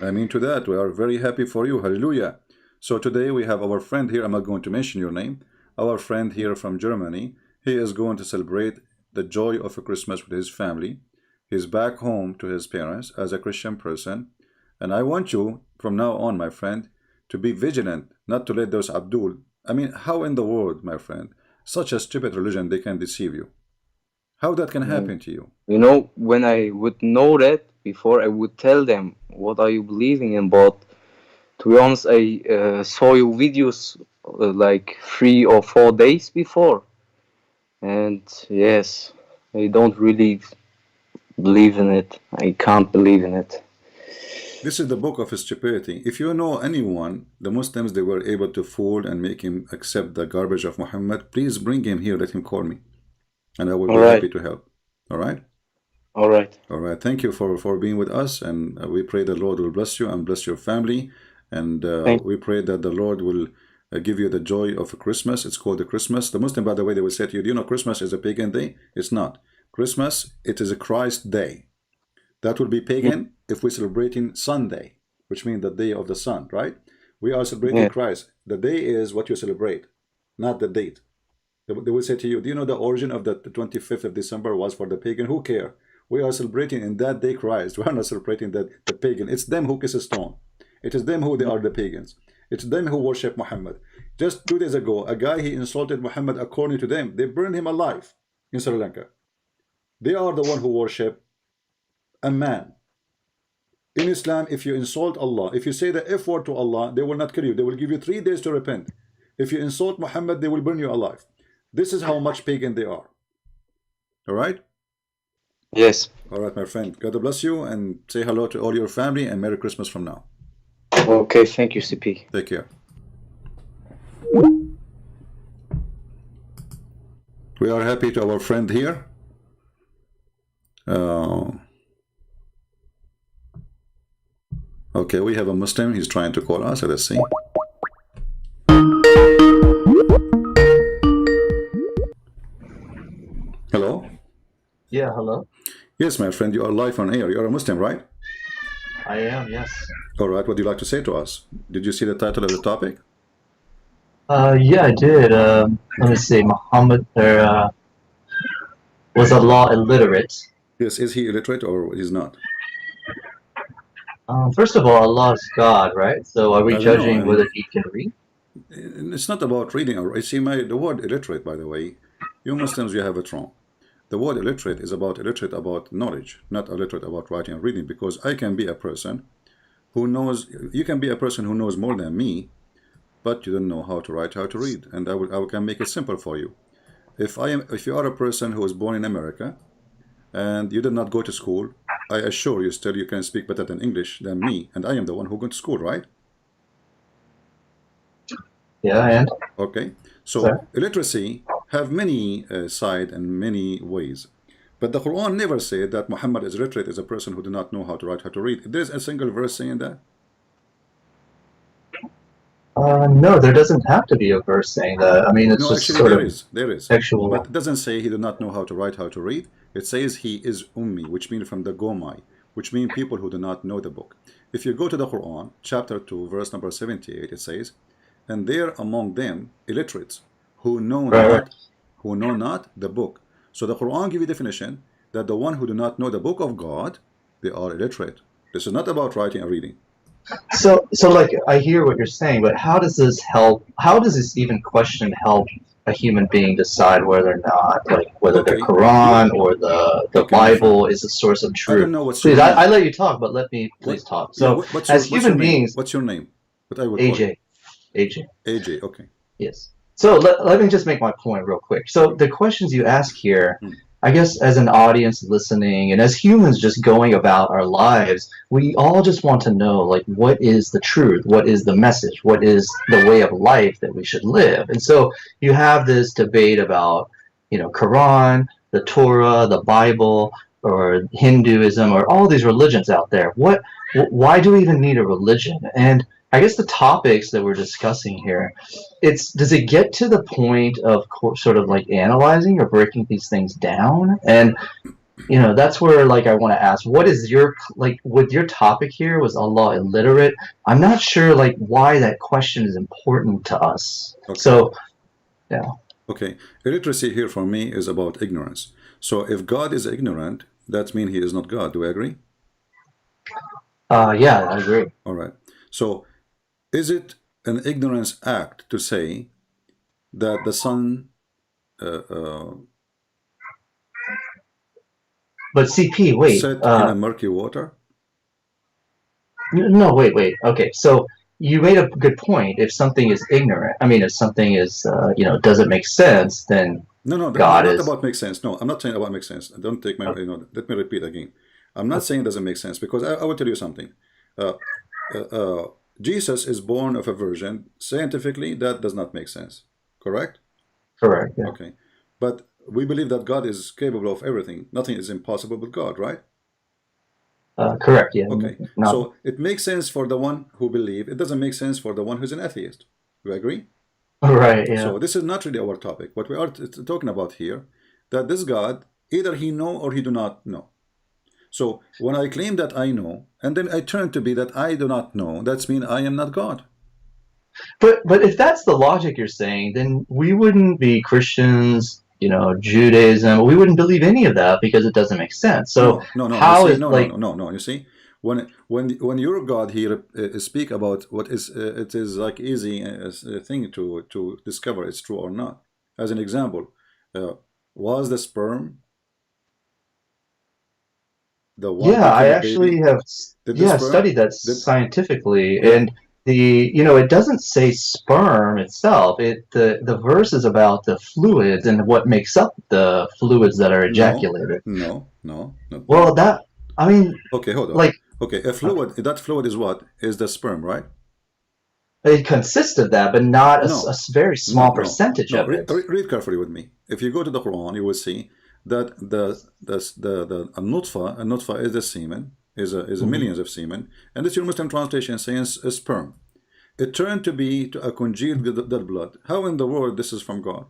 I mean to that, we are very happy for you. Hallelujah. So today we have our friend here, I'm not going to mention your name, our friend here from Germany. He is going to celebrate the joy of a Christmas with his family. He's back home to his parents as a Christian person. And I want you, from now on, my friend, to be vigilant, not to let those Abdul. I mean, how in the world, my friend, such a stupid religion, they can deceive you? How that can happen to you? You know, when I would know that before, I would tell them, what are you believing in? But to be honest, I saw your videos like 3 or 4 days before. And yes, I don't really believe in it. I can't believe in it. This is the book of stupidity. If you know anyone, the Muslims, they were able to fool and make him accept the garbage of Muhammad, please bring him here, let him call me. And I will be happy to help. All right? All right. All right. Thank you for being with us. And we pray the Lord will bless you and bless your family. And we pray that the Lord will give you the joy of Christmas. It's called the Christmas. The Muslim, by the way, they will say to you, do you know Christmas is a pagan day? It's not. Christmas, it is a Christ day. That will be pagan if we're celebrating Sunday, which means the day of the sun, right? We are celebrating Christ. The day is what you celebrate, not the date. They will say to you, do you know the origin of the 25th of December was for the pagan? Who cares? We are celebrating in that day Christ. We are not celebrating the pagan. It's them who kiss a stone. It is them who they are the pagans. It's them who worship Muhammad. Just 2 days ago, a guy, he insulted Muhammad according to them. They burned him alive in Sri Lanka. They are the one who worship a man. In Islam, if you insult Allah, if you say the F word to Allah, they will not kill you. They will give you 3 days to repent. If you insult Muhammad, they will burn you alive. This is how much pagan they are. All right? Yes. All right, my friend. God bless you and say hello to all your family and Merry Christmas from now. Okay, thank you, CP. Take care. We are happy to our friend here. Okay, we have a Muslim. He's trying to call us. Let's see. Hello? Yeah, hello? Yes, my friend, you are live on air. You are a Muslim, right? I am, yes. All right, what do you like to say to us? Did you see the title of the topic? Yeah, I did. Let me see. Muhammad was Allah illiterate? Yes, is he illiterate or he's not? First of all, Allah is God, right? So are we judging whether he can read? It's not about reading. You see, the word illiterate, by the way, you Muslims, you have it wrong. The word illiterate is illiterate about knowledge, not illiterate about writing and reading, because I can be a person who knows, you can be a person who knows more than me, but you don't know how to write, how to read, and I can make it simple for you. If you are a person who was born in America and you did not go to school, I assure you still you can speak better than English than me, and I am the one who went to school, right? Yeah, and? Okay, so illiteracy have many sides and many ways, but the Quran never said that Muhammad is illiterate as a person who do not know how to write, how to read. There's a single verse saying that? No, there doesn't have to be a verse saying that. I mean, it's just actually, sort there of is. There is. Actual. But it doesn't say he did not know how to write, how to read. It says he is ummi, which means from the Gomai, which means people who do not know the book. If you go to the Quran, chapter 2, verse number 78, it says, and there among them illiterates who know not the book. So the Quran gives you definition that the one who do not know the book of God, they are illiterate. This is not about writing and reading. So like, I hear what you're saying, but how does this help? How does this even question help a human being decide whether or not, like, whether the Quran or the Bible is a source of truth? I don't know what's please, I let you talk, but let me please talk. So, as human beings, what's your name? What I would AJ. AJ, okay. Yes. So let me just make my point real quick. So the questions you ask here, I guess as an audience listening and as humans just going about our lives, we all just want to know, like, what is the truth? What is the message? What is the way of life that we should live? And so you have this debate about, you know, Quran, the Torah, the Bible, or Hinduism, or all these religions out there. Why do we even need a religion? And I guess the topics that we're discussing here, does it get to the point of sort of like analyzing or breaking these things down? And that's where like I want to ask, what is your like with your topic here? Was Allah illiterate? I'm not sure like why that question is important to us. Okay. So yeah. Okay, illiteracy here for me is about ignorance. So if God is ignorant, that means he is not God. Do I agree? Yeah, I agree. All right. So is it an ignorance act to say that the sun but CP, wait. set in a murky water? No, wait. Okay, so you made a good point. If something is ignorant, I mean, if something is, doesn't make sense, then No, God not is. about make sense. No, I'm not saying about make sense. Don't take my, let me repeat again. I'm not saying it doesn't make sense, because I will tell you something. Jesus is born of a virgin. Scientifically, that does not make sense. Correct? Correct. Yeah. Okay. But we believe that God is capable of everything. Nothing is impossible with God, right? Correct. Yeah. Okay. So it makes sense for the one who believes. It doesn't make sense for the one who's an atheist. Do you agree? Right. Yeah. So this is not really our topic. What we are talking about here, that this God, either he know or he do not know. So when I claim that I know, and then I turn to be that I do not know, that's mean I am not God. But if that's the logic you're saying, then we wouldn't be Christians, Judaism. We wouldn't believe any of that because it doesn't make sense. So no. No. You see, when your God here speak about what is it is like easy thing to discover it's true or not. As an example, was the sperm the one? Yeah, I actually have studied that scientifically, and it doesn't say sperm itself. The verse is about the fluids and what makes up the fluids that are ejaculated. No. Well, okay, hold on. Okay, a fluid, that fluid is what? Is the sperm, right? It consists of that, but not a very small percentage of it. Read carefully with me. If you go to the Quran, you will see that the nutfa is the semen, is millions of semen, and it's your Muslim translation saying a sperm. It turned to be to a congealed dead blood. How in the world this is from God?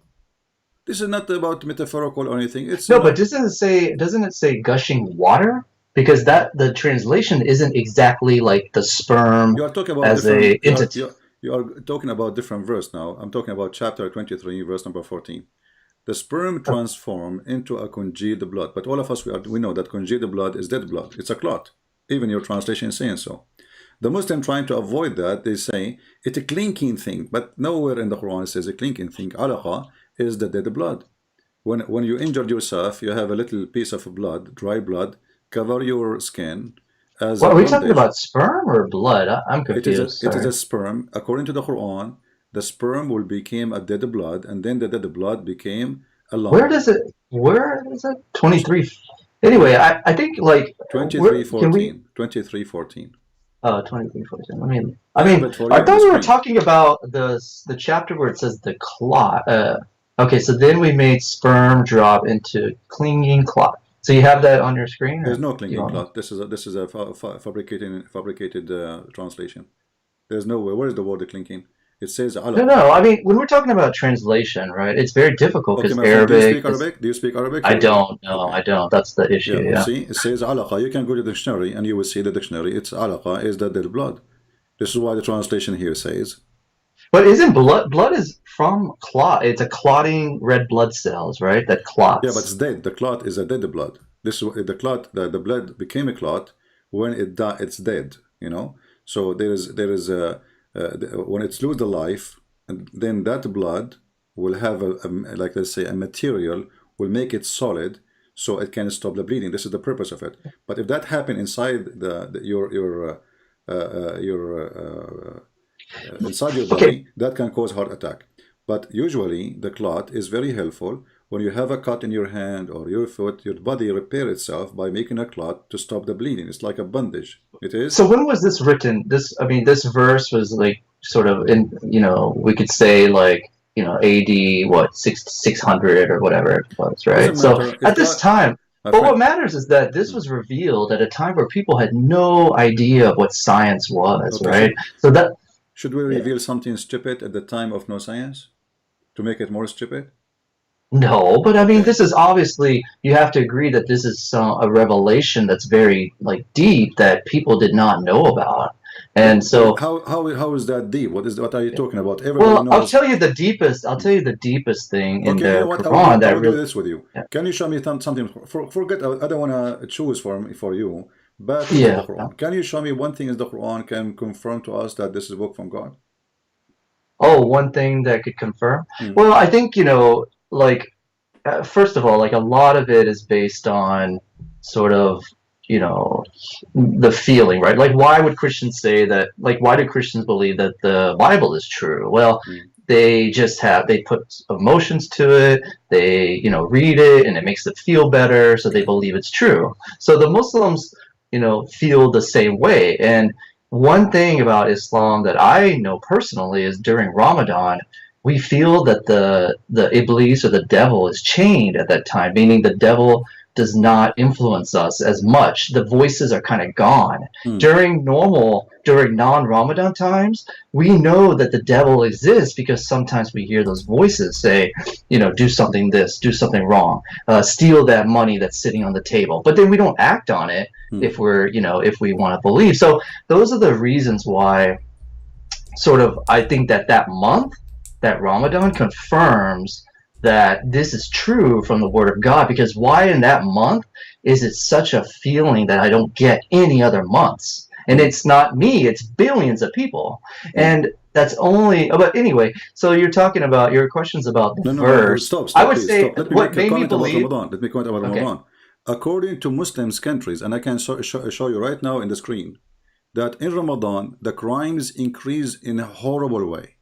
This is not about metaphorical or anything. It's but doesn't it say gushing water? Because the translation isn't exactly like the sperm you are talking about as a entity. You are talking about different verse now. I'm talking about chapter 23, verse number 14. The sperm transform into a congealed blood. But all of us, we know that congealed blood is dead blood. It's a clot. Even your translation is saying so. The Muslim trying to avoid that, they say it's a clinking thing. But nowhere in the Quran it says a clinking thing. Alaqa is the dead blood. When you injured yourself, you have a little piece of blood, dry blood, cover your skin. Are we talking about sperm or blood? I'm confused. It is a sperm. According to the Quran, the sperm will become a dead blood, and then the dead blood became a lump. Where is it? 23. Anyway, I think like 23:14. 23:14. 23:14. I thought we were talking about the chapter where it says the clot. Okay, so then we made sperm drop into clinging clot. So you have that on your screen? There's no clinging clot. This is a fabricated translation. There's no way. Where is the word clinging? It says alaqa. No. I mean, when we're talking about translation, right? It's very difficult because Arabic. Do you speak Arabic? I don't. No, okay. I don't. That's the issue. Yeah. See, it says alaqa. You can go to the dictionary and you will see the dictionary. It's alaqa is the dead blood. This is why the translation here says. But isn't blood is from clot? It's a clotting red blood cells, right? That clots. Yeah, but it's dead. The clot is a dead blood. This is the clot. The blood became a clot when it's dead. So there is a when it's lose the life, and then that blood will have like let's say a material will make it solid, so it can stop the bleeding. This is the purpose of it. But if that happen inside inside your body, that can cause heart attack. But usually the clot is very helpful when you have a cut in your hand or your foot. Your body repair itself by making a clot to stop the bleeding. It's like a bandage. It is. So when was this written? This verse was like sort of in, we could say like, AD 600 or whatever it was, right? So at this time, but what matters is that this was revealed at a time where people had no idea of what science was, right? So Should we reveal something stupid at the time of no science to make it more stupid? No, but I mean, this is obviously, you have to agree that this is a revelation that's very like deep that people did not know about. And so how is that deep? What are you talking about? Everybody well, knows. I'll tell you the deepest thing in Okay, the you know what? Quran that I will do really, this with you. yeah. Can you show me something? Forget. I don't want to choose for you. But Yeah. the Quran. Can you show me one thing is the Quran can confirm to us that this is a book from God? Oh, one thing that could confirm. Well, I think, you know, like first of all, like a lot of it is based on sort of, you know, the feeling, right? Like, why would Christians say that? Like, why do Christians believe that the Bible is true? Well, they just they put emotions to it. They, you know, read it and it makes them feel better, so they believe it's true. So the Muslims, you know, feel the same way. And one thing about Islam that I know personally is during Ramadan, we feel that the Iblis or the devil is chained at that time, meaning the devil does not influence us as much. The voices are kind of gone. During non-Ramadan times, we know that the devil exists because sometimes we hear those voices say, you know, do something this, do something wrong, steal that money that's sitting on the table. But then we don't act on it if we're, you know, if we want to believe. So those are the reasons why sort of I think that month, that Ramadan confirms that this is true from the Word of God, because why in that month is it such a feeling that I don't get any other months? And it's not me, it's billions of people. And that's only, but anyway, so you're talking about, your questions about the verse. Stop, I would please, say stop. Let me what make a made me comment about believe, Ramadan. Let me comment about Ramadan. According to Muslims countries, and I can show you right now in the screen, that in Ramadan, the crimes increase in a horrible way.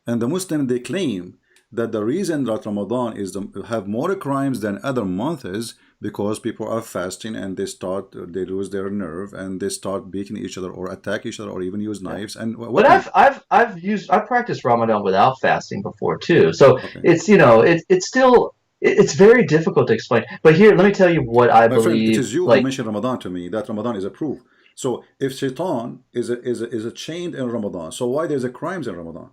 And the Muslims, they claim that the reason that Ramadan is have more crimes than other months is because people are fasting and they lose their nerve and they start beating each other or attack each other or even use knives. And but I've practiced Ramadan without fasting before too. So it's, you know, it's still, it's very difficult to explain. But here, let me tell you what I believe. Friend, it is you like, who mentioned Ramadan to me, that Ramadan is a proof. So if Shaitan is a chained in Ramadan, so why there's a crimes in Ramadan?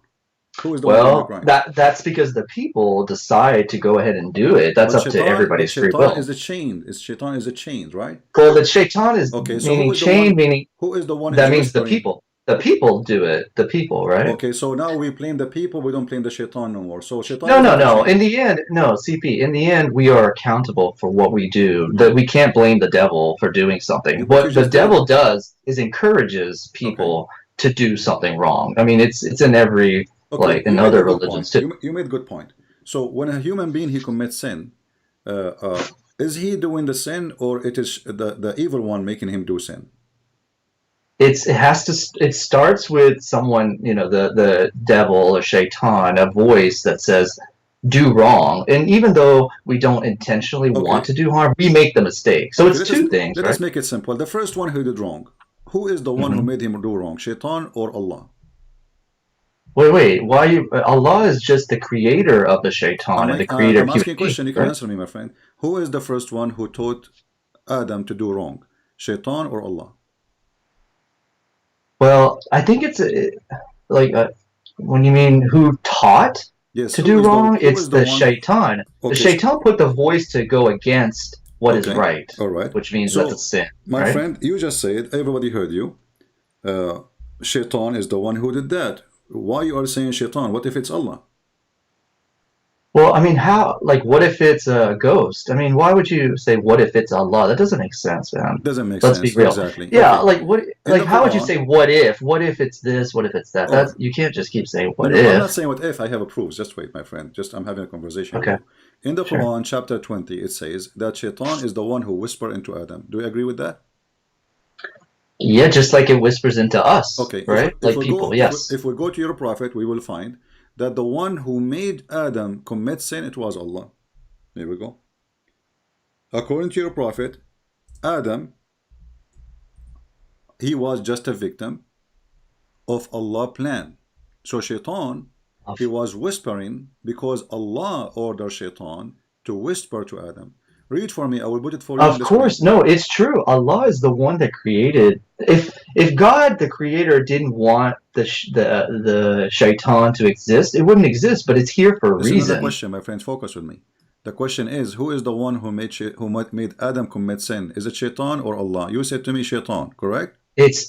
Who is the one doing the crime? That's because the people decide to go ahead and do it. That's up to everybody's free will. Shaitan is a chain. Shaitan is a chain, right? Well, the Shaitan is meaning chain, meaning who is the one? That means the people. The people do it. The people, right? Okay, so now we blame the people. We don't blame the Shaitan no more. So Shaitan. No. In the end, no, CP. In the end, we are accountable for what we do. That we can't blame the devil for doing something. What the devil does is encourages people to do something wrong. I mean, it's in every. Like in other religions too. You made a good point. So when a human being he commits sin, is he doing the sin or it is the evil one making him do sin? It starts with someone, you know, the devil or Shaitan, a voice that says do wrong, and even though we don't intentionally want to do harm, we make the mistake. So it's two things. Let us make it simple. The first one who did wrong, who is the one who made him do wrong, Shaitan or Allah? Wait, why you? Allah is just the creator of the Shaitan and the creator of I'm asking a question, you can answer me, my friend. Who is the first one who taught Adam to do wrong, Shaitan or Allah? Well, I think it's when you mean who taught to do wrong, it's the Shaitan. The Shaitan put the voice to go against what is right, which means that's a sin. My friend, you just said, everybody heard you. Shaitan is the one who did that. Why you are saying Shaitan? What if it's Allah? Well, I mean, how? Like, what if it's a ghost? I mean, why would you say what if it's Allah? That doesn't make sense, man. Doesn't make sense. Let's be real. Exactly. Yeah, like what? Like, how would you say what if? What if it's this? What if it's that? That's, you can't just keep saying what if. I'm not saying what if. I have a proof. Just wait, my friend. I'm having a conversation. Okay. In the Quran, chapter 20, it says that Shaitan is the one who whispered into Adam. Do you agree with that? Yeah, just like it whispers into us. Okay. Right? Like people. Yes. If we go to your prophet, we will find that the one who made Adam commit sin, it was Allah. Here we go. According to your prophet, Adam, he was just a victim of Allah's plan. So Shaitan, he was whispering because Allah ordered Shaitan to whisper to Adam. Read for me. I will put it for you. Of course, no, it's true. Allah is the one that created. If God, the creator, didn't want the shaitan to exist, it wouldn't exist. But it's here for a reason. This is another reason. question, my friends. Focus with me. The question is, who is the one who made Adam commit sin? Is it shaitan or Allah? You said to me shaitan, correct? It's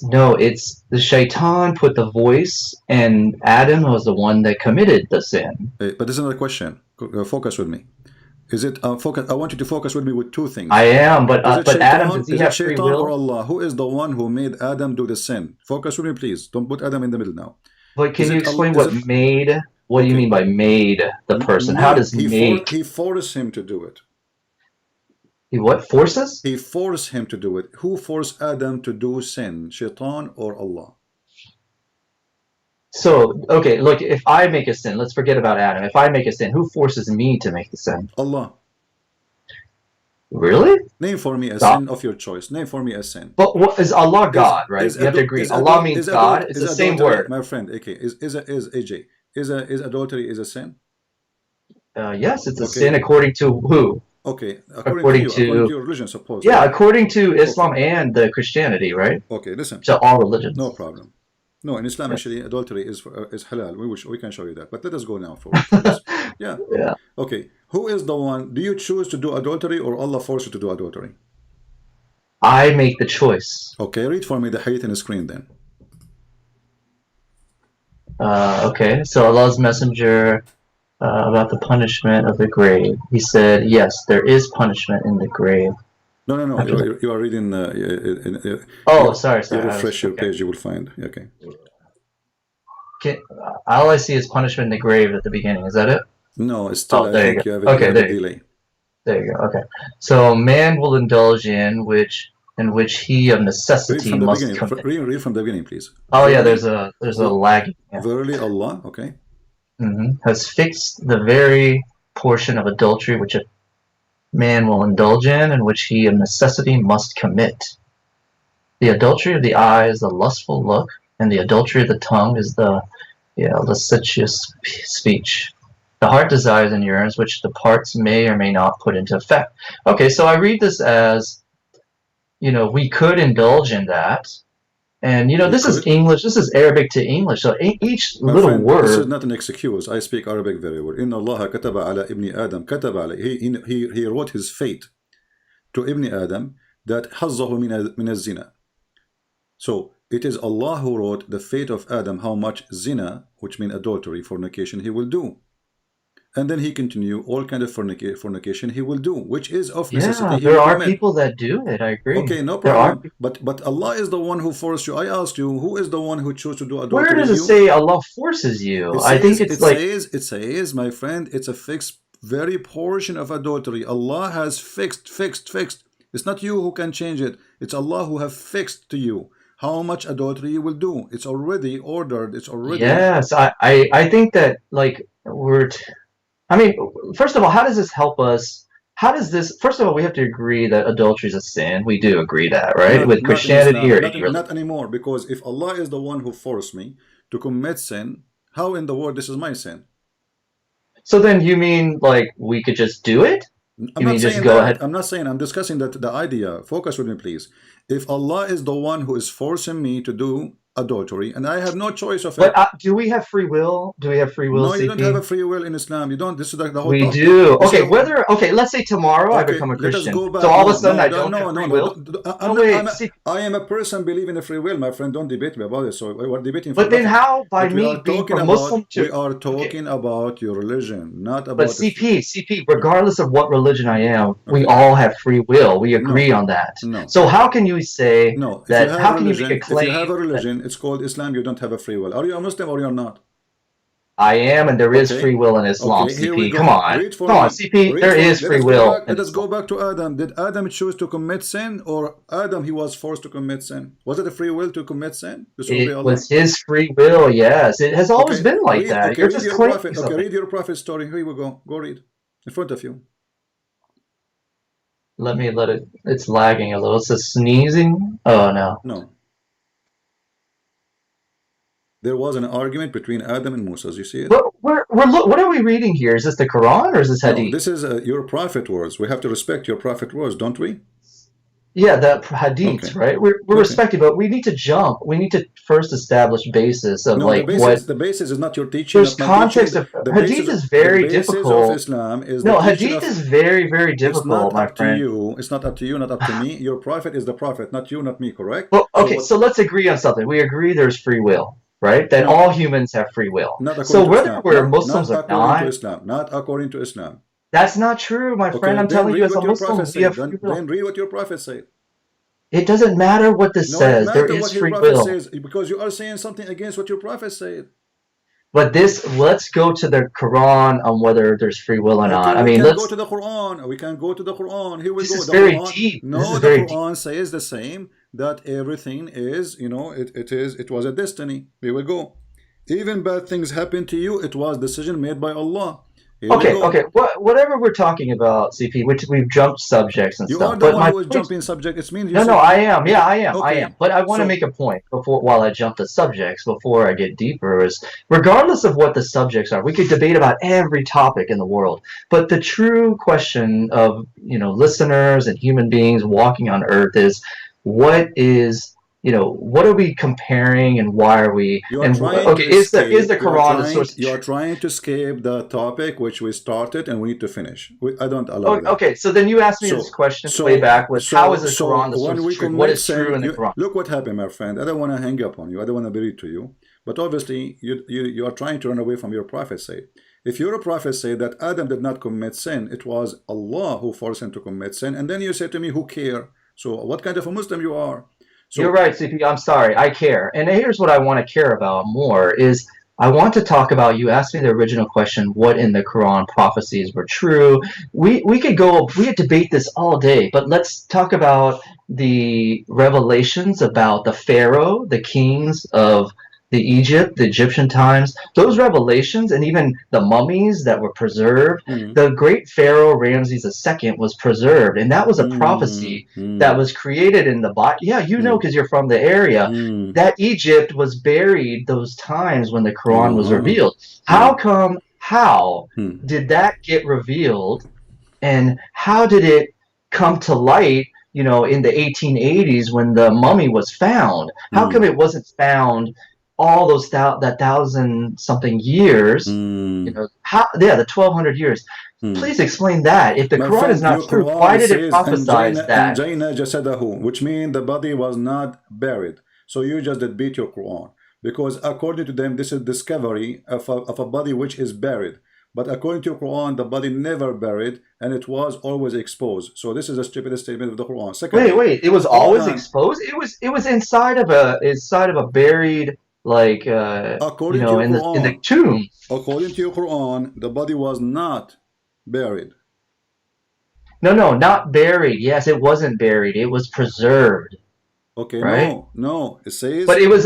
the shaitan put the voice, and Adam was the one that committed the sin. But this is another question. Focus with me. Is it focus? I want you to focus with me with two things. I am, but shaitan, Adam, does he have free shaitan will? Or Allah? Who is the one who made Adam do the sin? Focus with me, please. Don't put Adam in the middle now. But can you explain what made? What do you mean by made the person? How does make? He forced him to do it. He what? Forces? He forced him to do it. Who forced Adam to do sin? Shaitan or Allah? So, okay, look, if I make a sin, let's forget about Adam. If I make a sin, who forces me to make the sin? Allah. Really? Name for me a sin of your choice. Name for me a sin. But what is Allah God, right? You have to agree. Allah means God. It's the same word. My friend, okay, is AJ. Is adultery is a sin? Yes, it's a sin according to who? Okay, according to your religion, suppose. Yeah, according to Islam and the Christianity, right? Okay, listen. So all religions. No problem. No, in Islam actually adultery is halal. We can show you that. But let us go now for this. Yeah. Yeah. Okay. Who is the one? Do you choose to do adultery or Allah force you to do adultery? I make the choice. Okay, read for me the hadith in the screen then. Okay, so Allah's messenger about the punishment of the grave. He said, yes, there is punishment in the grave. No. You are reading. Sorry. You refresh your page, you will find. Okay. All I see is punishment in the grave at the beginning. Is that it? No, it's still. There you go. Okay, there you go. Okay. So man will indulge in which he of necessity must commit. Read from the beginning, please. Oh yeah, there's a lag. Yeah. Verily Allah, okay. Has fixed the very portion of adultery which a man will indulge in, and which he of necessity must commit. The adultery of the eye is the lustful look, and the adultery of the tongue is the lascivious speech. The heart desires and yearns, which the parts may or may not put into effect. Okay, so I read this as, we could indulge in that. And, this is English, this is Arabic to English, so each little word... This is not an excuse. I speak Arabic very well. Inna Allah kataba ala ibni Adam, kataba ala. He wrote his fate to Ibn Adam that hazzahu min az-zina. So, it is Allah who wrote the fate of Adam, how much zina, which means adultery, fornication, he will do. And then he continue all kind of fornication he will do, which is of necessity. Yeah, there are people that do it. I agree. Okay, no problem. But Allah is the one who forced you. I asked you, who is the one who chose to do adultery? Where does it say Allah forces you? I think it says, my friend, it's a fixed very portion of adultery. Allah has fixed. It's not you who can change it. It's Allah who have fixed to you how much adultery you will do. It's already ordered. It's already. Yes, I think that first of all, how does this help us? First of all, we have to agree that adultery is a sin. We do agree that, right? With Christianity or not anymore, because if Allah is the one who forced me to commit sin, how in the world this is my sin? So then you mean like we could just do it? I'm not saying, I'm discussing the idea. Focus with me, please. If Allah is the one who is forcing me to do adultery, and I have no choice of it. But do we have free will? No, CP? You don't have a free will in Islam. You don't. This is the whole. We do. Okay, let's say tomorrow I become a Christian. So all of a sudden I don't have free will. I am a person believing in free will, my friend. Don't debate me about it. So we're debating. But then how by me being from Muslim to? We are talking about your religion, not about. But CP, regardless of what religion I am, we all have free will. We agree on that. No. So how can you say that? How can you make a claim? If you have a religion, it's called Islam. You don't have a free will. Are you a Muslim or you're not? I am, and there is free will in Islam. CP, come on, CP. There is free will. Let us go back to Adam. Did Adam choose to commit sin, or Adam he was forced to commit sin? Was it a free will to commit sin? It was his free will. Yes, it has always been like that. You're just claiming something. Read your prophet story. Here we go. Go read in front of you. Let it. It's lagging a little. It's a sneezing. Oh no. No. There was an argument between Adam and Moses. You see it? What are we reading here? Is this the Quran or is this Hadith? No, this is your prophet words. We have to respect your prophet words, don't we? Yeah, the Hadiths, Okay. right? We're Okay. respecting, but we need to jump. We need to first establish basis of No, like the basis is not your teaching. There's not my context teaching. of The Hadith basis is very the basis difficult. of Islam is No, the teaching Hadith of, is very, very it's difficult, not my up to friend. you. It's not up to you, not up to me. Your prophet is the prophet, not you, not me, correct? Well, okay, what- so let's agree on something. We agree there's free will, right? That No. all humans have free will. Not according So to whether Islam. we're Not Muslims or according to not, Islam. Not according to Islam. that's not true, my Okay, friend. I'm then telling you read as a what your Muslim, prophet we have said. free will. Then read what your prophet said. It doesn't matter what this No, says. it There matters is what your free prophet will. says, because you are saying something against what your prophet said. But let's go to the Quran on whether there's free will or not. Okay, I we mean, can let's. go to the Quran. We can go to the Quran. Here we This go. is The very Quran, deep. No, This is the very deep. Quran says the same, that everything is, it was a destiny. Here we go. Even bad things happen to you, it was decision made by Allah. Here we Okay, go. okay. Whatever we're talking about, CP, which we've jumped subjects and You stuff. are the But one my who is point- jumping subject. It means you No, said- no, I am. Yeah, I am. I Okay. am. But I want to So- make a point while I jump to subjects before I get deeper. Is regardless of what the subjects are, we could debate about every topic in the world. But the true question of listeners and human beings walking on Earth is, what are we comparing and why are we? You are And trying okay, to is the escape- Quran the source? You are trying to escape the topic which we started and we need to finish. I don't allow that. Okay, so then you asked me this question way back was how is the Quran the source of truth? What is true in the Quran? Look what happened, my friend. I don't want to hang up on you. I don't want to be rude to you. But obviously, you are trying to run away from your prophet say. If your prophet say that Adam did not commit sin, it was Allah who forced him to commit sin, and then you say to me, who care? So what kind of a Muslim you are? So, You're right, CP. I'm sorry. I care. And here's what I want to care about more is I want to talk about, you asked me the original question, what in the Quran prophecies were true. We could debate this all day, but let's talk about the revelations about the Pharaoh, the kings of the Egyptian times, those revelations, and even the mummies that were preserved. The great Pharaoh Ramses II was preserved, and that was a prophecy that was created in the Bible. Yeah, because you're from the area. That Egypt was buried those times when the Quran was revealed. How did that get revealed, and how did it come to light, in the 1880s when the mummy was found? How come it wasn't found all those that 1,000-something years, the 1,200 years? Please explain that. If the my Quran friend, is not your true, Quran why did it says, prophesize that? "Anjayna jasadahu," which means the body was not buried. So you just did beat your Quran, because according to them, this is discovery of a body which is buried. But according to your Quran, the body never buried, and it was always exposed. So this is a stupid statement of the Quran. Secondly, Wait, it was always exposed? It was inside of a buried, like according to your in Quran, the tomb. According to your Quran, the body was not buried. No, not buried. Yes, it wasn't buried. It was preserved. Okay, right? No. It says, but it was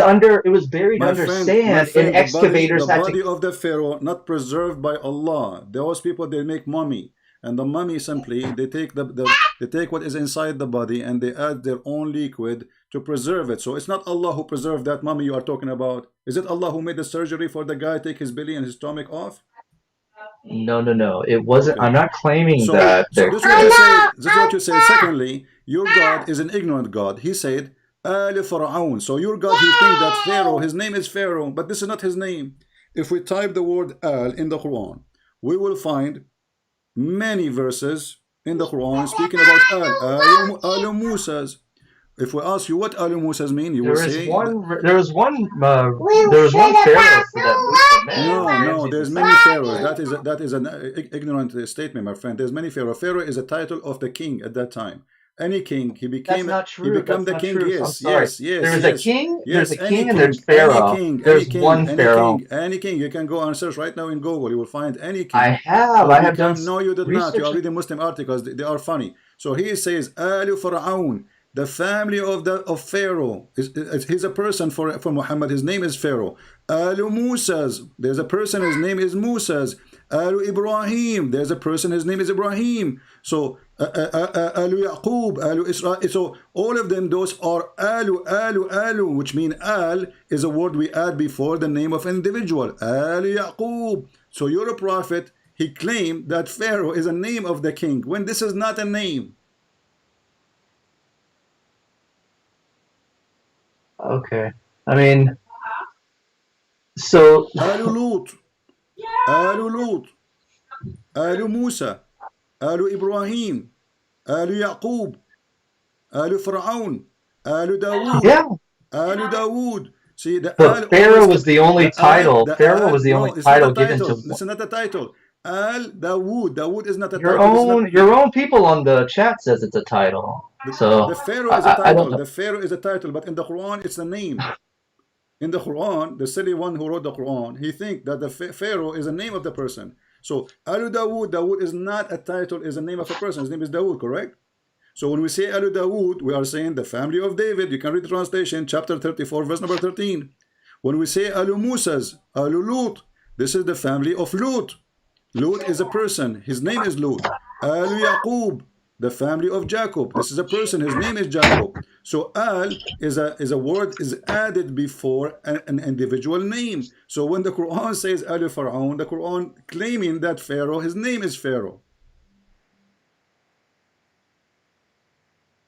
buried under sand, and excavators the had body to. of the Pharaoh not preserved by Allah. Those people, they make mummy, and the mummy simply they take they take what is inside the body and they add their own liquid to preserve it. So it's not Allah who preserved that mummy you are talking about. Is it Allah who made the surgery for the guy take his belly and his stomach off? No. It wasn't. Okay. I'm not claiming So that. this is what you say. This is what you say. Secondly, your God is an ignorant God. He said, Ali Fir'aun. So your God, he thinks that Pharaoh, his name is Pharaoh, but this is not his name. If we type the word Al in the Quran, we will find many verses in the Quran speaking about Al Musa's. If we ask you what Al Musa's mean, you will say there was one Pharaoh for that. No, there's many pharaohs. That is an ignorant statement, my friend. There's many pharaohs. Pharaoh is a title of the king at that time. Any king, he became. That's not true. He became That's the king. not true. Yes. There's a king. There's a any king, and there's Pharaoh. There's one Pharaoh. Any king. You can go and search right now in Google. You will find any king. I have done. No, you did not. You are reading Muslim articles. They are funny. So he says, Ali Fir'aun. the family of Pharaoh. He's a person for Muhammad. His name is Pharaoh. Alu Musa's. There's a person. His name is Musa's. Alu Ibrahim. There's a person. His name is Ibrahim. So Alu Yaqub. Alu Israel. So all of them, those are Alu, which mean Al is a word we add before the name of an individual. Alu Yaqub. So you're a prophet. He claimed that Pharaoh is a name of the king when this is not a name. Okay. I mean, so Alu Lut, Alu Musa, Alu Ibrahim, Alu Yaqub, Alu Fir'aun, Alu Dawood, yeah. Alu Dawood. See, But Pharaoh was the only title. Pharaoh was the only title given to. This is not a title. Al Dawood. Dawood is not a title. Your own people on the chat says it's a title. So the Pharaoh is a title. The Pharaoh is a title, but in the Quran it's a name. In the Quran, the silly one who wrote the Quran, he thinks that the Pharaoh is a name of the person. So Alu Dawood, Dawood is not a title, is a name of a person. His name is Dawood, correct? So when we say Alu Dawood, we are saying the family of David. You can read the translation, chapter 34, verse number 13. When we say Alu Musa's, Alu Lut, this is the family of Lut. Lut is a person. His name is Lut. Alu Yaqub, the family of Jacob. This is a person. His name is Jacob. So Al is a word is added before an individual name. So when the Quran says Alu Pharaoh, the Quran claiming that Pharaoh, his name is Pharaoh.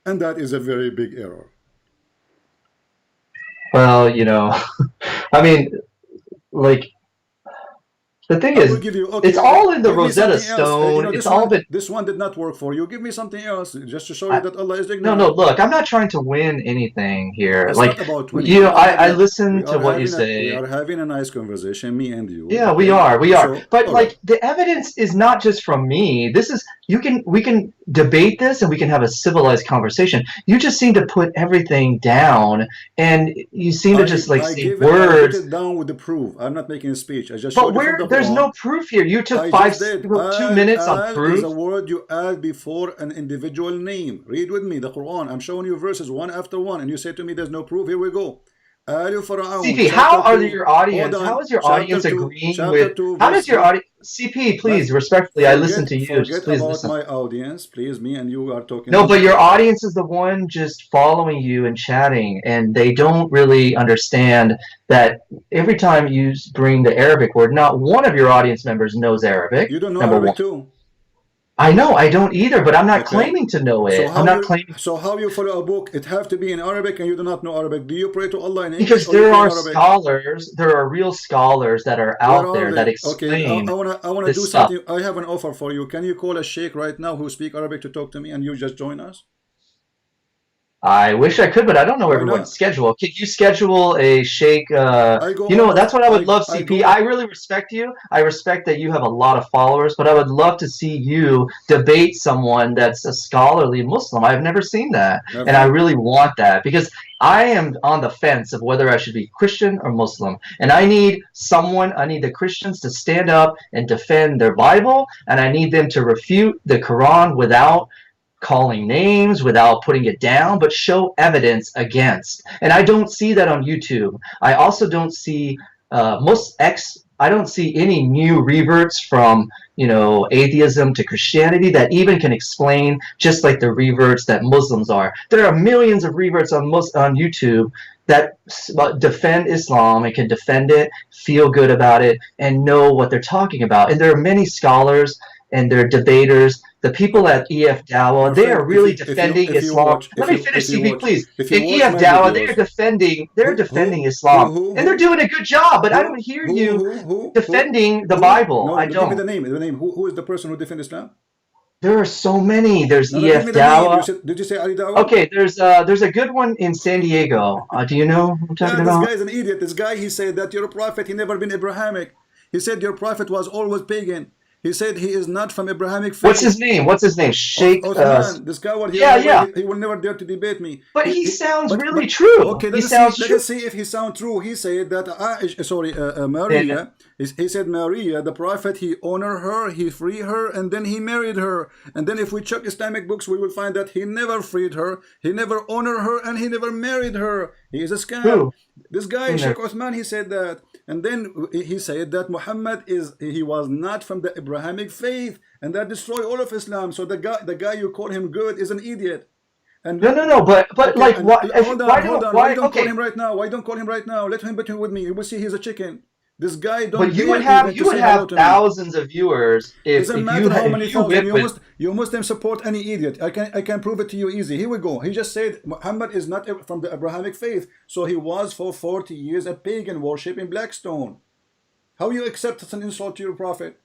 And that is a very big error. Well, you know, I mean, like, the thing is, it's all in the Rosetta Stone. It's all been. This one did not work for you. Give me something else, just to show you that Allah is ignorant. No, look, I'm not trying to win anything here. It's like, not about winning. you know, I listen to what you say. We are having a nice conversation, me and you. Yeah, we are. So, but like, right. The evidence is not just from me. This is we can debate this and we can have a civilized conversation. You just seem to put everything down, and you seem to just like say words. I put it down with the proof. I'm not making a speech. I just. But where there's no proof here. You took 2 minutes on proof. Is a word you add before an individual name. Read with me the Quran. I'm showing you verses one after one, and you say to me, "There's no proof." Here we go. CP, how are your audience? How is your audience agreeing with? How does your audience? CP, please, respectfully, I listen to you. Forget please about listen. my audience, please. Me and you are talking. No, but your audience is the one just following you and chatting, and they don't really understand that every time you bring the Arabic word, not one of your audience members knows Arabic. You don't know Arabic too. I know, I don't either, but I'm not claiming to know it. I'm not claiming. So how you follow a book? It have to be in Arabic, and you do not know Arabic. Do you pray to Allah in English? Because there are scholars, there are real scholars that are out there that explain. Okay, I want to do something. I have an offer for you. Can you call a sheikh right now who speak Arabic to talk to me, and you just join us? I wish I could, but I don't know everyone's schedule. Can you schedule a sheikh? You know, that's what I would love, CP. I really respect you. I respect that you have a lot of followers, but I would love to see you debate someone that's a scholarly Muslim. I've never seen that, and I really want that because I am on the fence of whether I should be Christian or Muslim, and I need the Christians to stand up and defend their Bible, and I need them to refute the Quran without calling names, without putting it down, but show evidence against. And I don't see that on YouTube. I also don't see I don't see any new reverts from, you know, atheism to Christianity that even can explain just like the reverts that Muslims are. There are millions of reverts on YouTube that defend Islam and can defend it, feel good about it, and know what they're talking about. And there are many scholars and they're debaters. The people at EF Dawah, they are really defending Islam. Let me finish, CP, please. In EF Dawah, they're defending Islam, and they're doing a good job. But I don't hear you defending the Bible. No, I don't. Give me the name. Who is the person who defends Islam? There are so many. There's EF Dawah. Did you say Ali Dawah? Okay, there's a good one in San Diego. Do you know who I'm talking about? This guy is an idiot. This guy, he said that your prophet, he never been Abrahamic. He said your prophet was always pagan. He said he is not from Abrahamic faith. What's his name? Sheikh Osman. This guy, he will never dare to debate me. But he sounds really true. Okay, let us see if he sounds true. He said that Maria, He said Maria, the prophet, he honored her, he freed her, and then he married her. And then if we check Islamic books, we will find that he never freed her, he never honored her, and he never married her. He is a scam. Who? This guy, Sheikh Uthman, he said that. And then he said that Muhammad he was not from the Abrahamic faith, and that destroyed all of Islam. So the guy you call him good is an idiot. And no, but okay, like, why? Hold on. Why don't okay. call him right now? Why don't call him right now? Let him between with me. You will see he's a chicken. This guy don't. But you would have thousands of viewers if doesn't you matter how many thousands. You Muslims support any idiot. I can prove it to you easy. Here we go. He just said Muhammad is not from the Abrahamic faith, so he was for 40 years a pagan worship in Blackstone. How you accept such an insult to your prophet?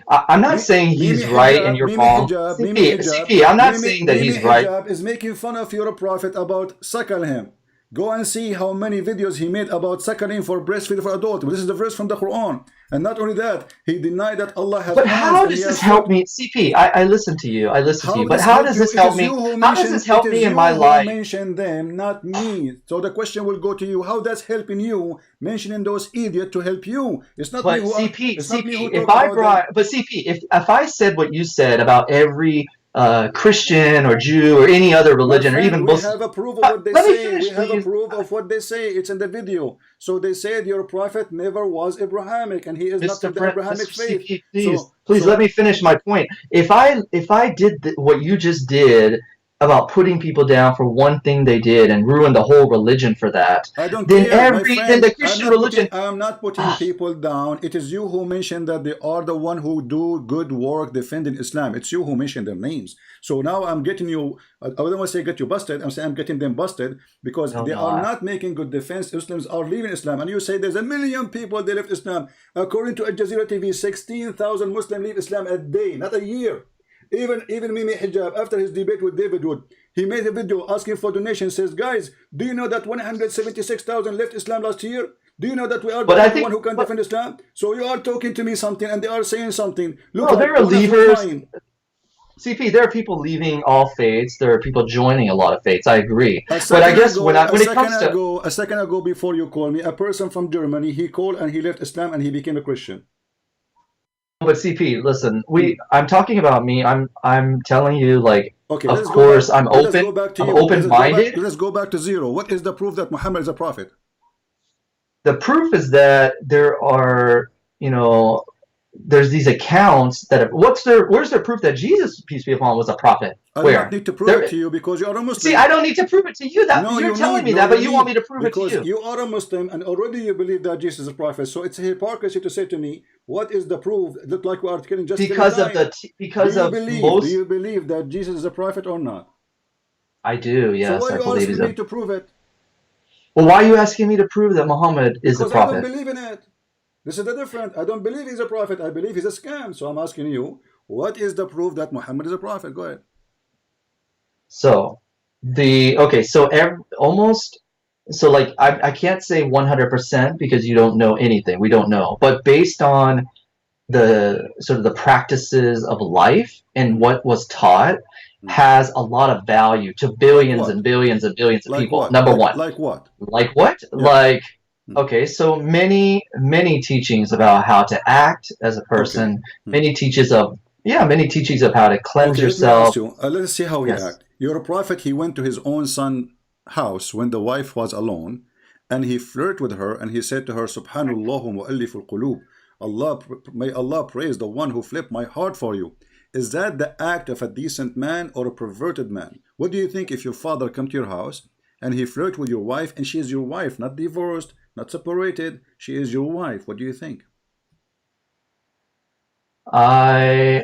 I'm not saying he's right and you're wrong. CP, I'm not saying that he's right. Is making fun of your prophet about suckle him. Go and see how many videos he made about suckling for breastfeeding for adults. This is the verse from the Quran. And not only that, he denied that Allah has. But how does this help me? CP, I listen to you. I listen to you. But how does this help me? How does this help me in my life? Mention them, not me. So the question will go to you. How does helping you mentioning those idiots to help you? It's not me who. CP, if I said what you said about every Christian or Jew or any other religion or even Muslim. We have a proof of what they say. We have a proof of what they say. It's in the video. So they said your prophet never was Abrahamic and he is not of the Abrahamic faith. Please let me finish my point. If I did what you just did about putting people down for one thing they did and ruin the whole religion for that, I don't then care, then the Christian religion. I'm not putting people down. It is you who mentioned that they are the one who do good work defending Islam. It's you who mentioned their names. So now I'm getting you. I don't want to say get you busted. I'm saying I'm getting them busted because they are not making good defense. Muslims are leaving Islam, and you say there's 1 million people they left Islam. According to Al Jazeera TV, 16,000 Muslims leave Islam a day, not a year. Even Mimi Hijab, after his debate with David Wood, he made a video asking for donations. Says, guys, do you know that 176,000 left Islam last year? Do you know that we are the one who can defend Islam? So you are talking to me something, and they are saying something. Look, there are leavers. CP, there are people leaving all faiths. There are people joining a lot of faiths. I agree. But I guess when it comes to a second ago, before you called me, a person from Germany, he called and he left Islam and he became a Christian. But CP, listen, I'm talking about me. I'm telling you, like, okay, of course, I'm open. I'm open-minded. Let's go back to zero. What is the proof that Muhammad is a prophet? The proof is that there are, there's these accounts that where's their proof that Jesus, peace be upon him, was a prophet? I don't need to prove it to you because you are a Muslim. See, I don't need to prove it to you. You're telling me that, but you want me to prove it to you. Because you are a Muslim and already you believe that Jesus is a prophet. So it's a hypocrisy to say to me, what is the proof? It looked like we are killing just because of do you believe that Jesus is a prophet or not? I do, yes. So why are you asking me to prove it? Well, why are you asking me to prove that Muhammad is a prophet? I don't believe in it. This is the difference. I don't believe he's a prophet. I believe he's a scam. So I'm asking you, what is the proof that Muhammad is a prophet? Go ahead. So I can't say 100% because you don't know anything. We don't know. But based on the sort of the practices of life and what was taught has a lot of value to billions and billions and billions of people. What? Number one. Like what? Like what? Yeah. Okay, so many teachings about how to act as a person, many teachings of how to cleanse yourself. Let's see how he act. Your prophet, he went to his own son's house when the wife was alone, and he flirted with her, and he said to her, Subhanallah mu'alliful qulub. May Allah praise the one who flipped my heart for you. Is that the act of a decent man or a perverted man? What do you think if your father come to your house and he flirt with your wife, and she is your wife, not divorced, not separated, she is your wife? What do you think? I